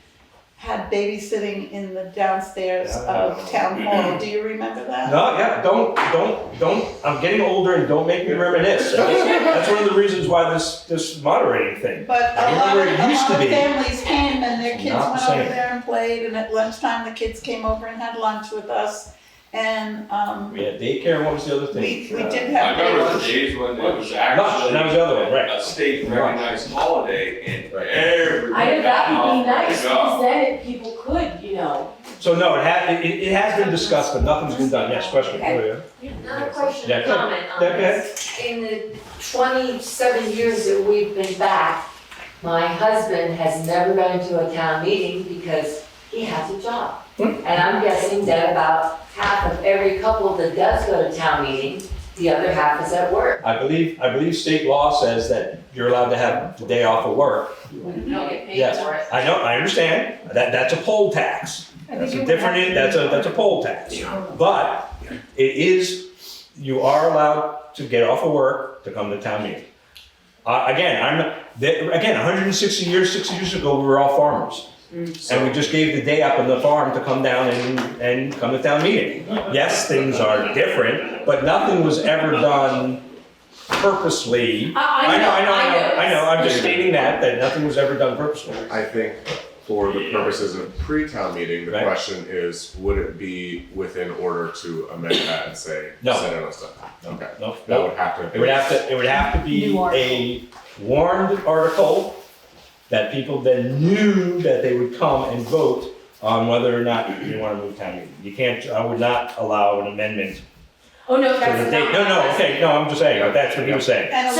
had babysitting in the downstairs of town hall. Do you remember that? No, yeah, don't, I'm getting older and don't make me reminisce. That's one of the reasons why this moderating thing. But a lot of families came and their kids Not the went over same. there and played, and at lunchtime the kids came over and had lunch with us. And We had daycare, and what was the other thing? we did I have. remember the days when it was actually and that was the other one, right. a state recognized holiday and everybody. I know that would be nice Yeah. because then people could, So no, it has been discussed, but nothing's been done. Yes, question. Okay. Oh, Not a question, Yeah, a comment on okay. this. In the 27 years that we've been back, my husband has never been to a town meeting because he has a job. And I'm guessing that about half of every couple that does go to town meeting, the other half is at work. I believe state law says that you're allowed to have the day off of work. You don't get paid Yes, for it. I know, I understand. That's a poll tax. That's a poll tax. But it is, you are allowed to get off of work to come to town meeting. Again, 160 years, 60 years ago, we were all farmers. And we just gave the day up on the farm to come down and come to town meeting. Yes, things are different, but nothing was ever done purposely. I know, I'm just stating that nothing was ever done purposely. I think for the purposes of pre-town meeting, the question is, would it be within order to amend that and say, No. set it on stuff? Okay. No. That would have to. It would have to be a warned article that people then knew that they would come and vote on whether or not you want to move town meeting. You can't, I would not allow an amendment. Oh, no, to that's the date. not. Okay, no, I'm just saying, that's what he was saying. And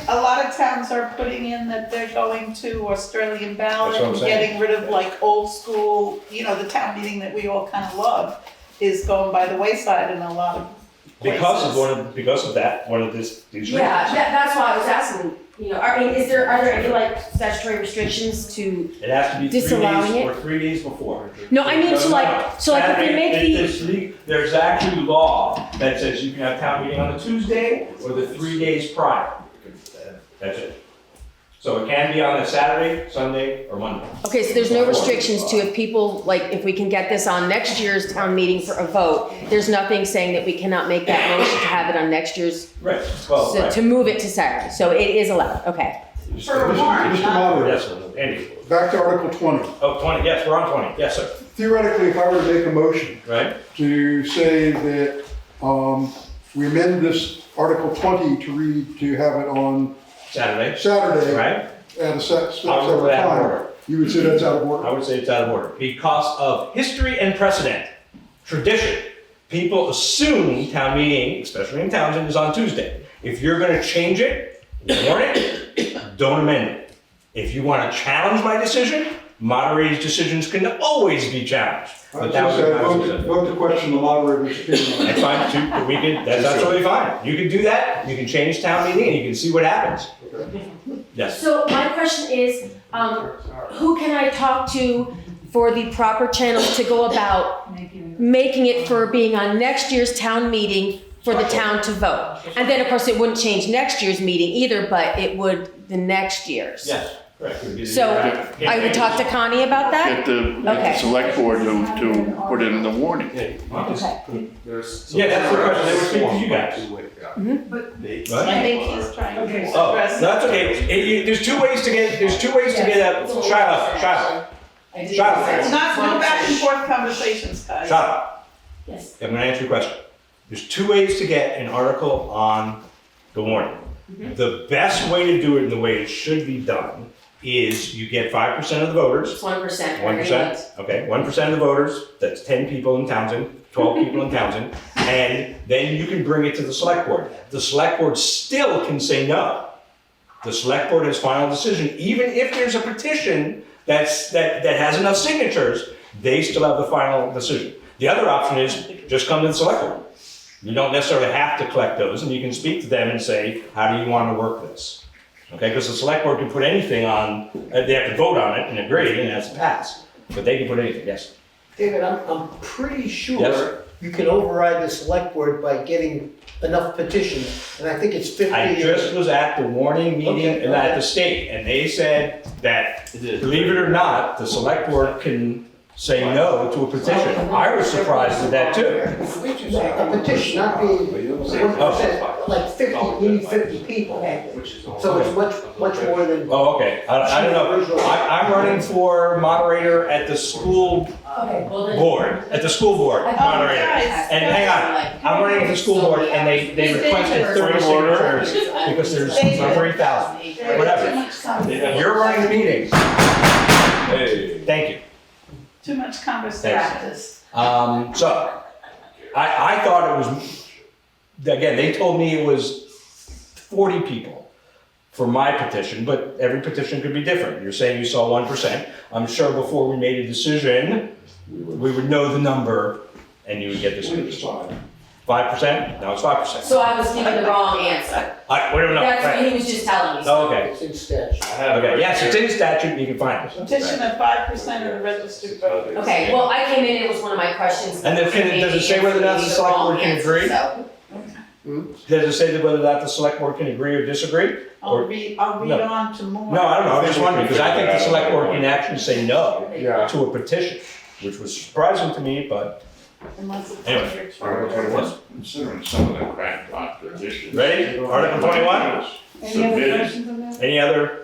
a lot of towns are putting in that they're going to Australian ballot That's what I'm and saying. getting rid of like old school, the town meeting that we all kind of love is going by the wayside in a lot of places. Because of that, one of these reasons. Yeah, that's why I was asking, are there any like statutory restrictions to It has to be 3 disallowing days it? or 3 days before. No, I mean, so like if we make There's actually law that says you can have town meeting on the Tuesday or the 3 days prior. That's it. So it can be on a Saturday, Sunday, or Monday. Okay, so there's no restrictions to if people, like, if we can get this on next year's town meeting for a vote, there's nothing saying that we cannot make that motion to have it on next year's, Right, well, so to move it to Saturday, so it is allowed, okay. For a warrant, Mr. Moderator, Yes, sir. Andy. back to Article 20. Oh, 20, yes, we're on 20, yes, sir. Theoretically, if I were to make a motion Right? to say that we amend this Article 20 to read, to have it on Saturday, Saturday right? at a separate I would put that in time, order. you would say that's out of order? I would say it's out of order. Because of history and precedent, tradition, people assume town meeting, especially in Townshend, is on Tuesday. If you're gonna change it, warn it, don't amend it. If you wanna challenge my decision, moderator's decisions can always be challenged. I But that would be my vote decision. to question the moderator's opinion. That's fine, too. That's absolutely fine. You can do that, you can change town meeting, and you can see what happens. Yes. So my question is, who can I talk to for the proper channels to go about making it for being on next year's town meeting for the town to vote? And then, of course, it wouldn't change next year's meeting either, but it would the next year's. Yes, correct. So I would talk to Connie about that? Get the select board to put it in the warning. Okay. Yeah, that's the question. They were speaking to you guys. What? I think he's trying to Oh, address. that's okay. There's two ways to get a child. It's not, no back and forth conversations, guys. Shut up. Yes. I'm gonna answer your question. There's two ways to get an article on the warning. The best way to do it and the way it should be done is you get 5% of the voters. 1%. 1%, okay, 1% of the voters, that's 10 people in Townsend, 12 people in Townsend, and then you can bring it to the select board. The select board still can say no. The select board has final decision, even if there's a petition that has enough signatures, they still have the final decision. The other option is just come to the select board. You don't necessarily have to collect those, and you can speak to them and say, how do you want to work this? Okay, because the select board can put anything on, they have to vote on it and agree, and it has to pass. But they can put anything, yes. David, I'm pretty sure Yes. you can override the select board by getting enough petitions, and I think it's 50. I just was at the warning meeting Okay, at okay. the state, and they said that, believe it or not, the select board can say no to a petition. I was surprised at that too. A petition not being 1%, like 50, you need 50 people. So it's much more than. Oh, okay, I don't know. I'm running for moderator at the school board, moderator. And hang on, I'm running at the school board, and they requested 30 signatures because there's 3,000, whatever. You're running the meeting. Hey. Thank you. Too much conversation. So, I thought it was, again, they told me it was 40 people for my petition, but every petition could be different. You're saying you saw 1%. I'm sure before we made a decision, we would know the number and you would get this. 5%? Now it's 5%. So I was giving the wrong answer. We don't know. That's Right. what he was just telling me. Oh, okay. It's in statute. Okay, yes, it's in statute, you can find it. Petition of 5% of the registered voters. Okay, well, I came in, it was one of my questions. And then does it say whether or not the select board can agree? Does it say that whether or not the select board can agree or disagree? I'll Or- read no. on to more. No, I don't know, I'm just wondering, because I think the select board can actually say no Yeah. to a petition, which was surprising to me, but Unless it's Anyway. under choice. Article 21. Considering some of the crackpot petitions. ready? Article 21? Any other Submitted. questions on that? Any other?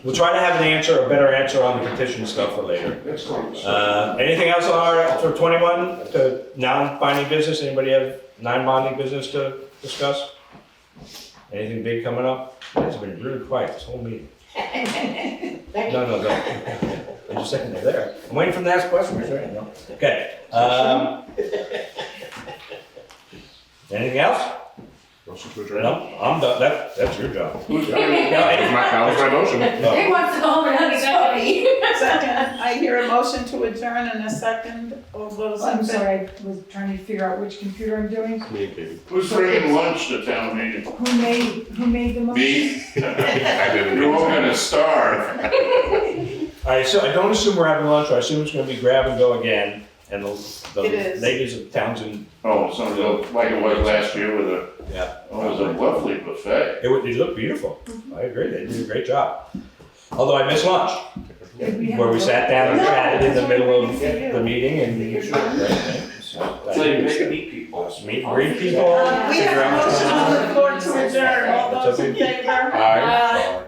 We'll try to have an answer, a better answer on the petition stuff for later. Anything else on our, for 21, to non-binding business? Anybody have non-binding business to discuss? Anything big coming up? It's been really quiet this whole meeting. No, don't. I'm just saying they're there. I'm waiting for them to ask questions, right? No? Okay. Anything else? Motion to adjourn. No, I'm done. That's your job. That was my motion. No. He wants to go home and have his coffee. Second, I hear a motion to adjourn in a second. All those in I'm favor? sorry, I was trying to figure out which computer I'm doing. Me and Katie. Who's bringing lunch to town meeting? Who made the motion? Me? I didn't. You're all gonna starve. So I don't assume we're having lunch. I assume it's going to be grab and go again. And the It is. ladies of Townshend, Oh, something like it was last year with a, yeah. oh, it was a lovely buffet. It looked beautiful. I agree. They did a great job. Although I missed lunch, where we sat down and chatted in the middle of the meeting and. So you make it meet people. Meet and greet people. We have a motion on the floor to adjourn. All those in favor? Aye.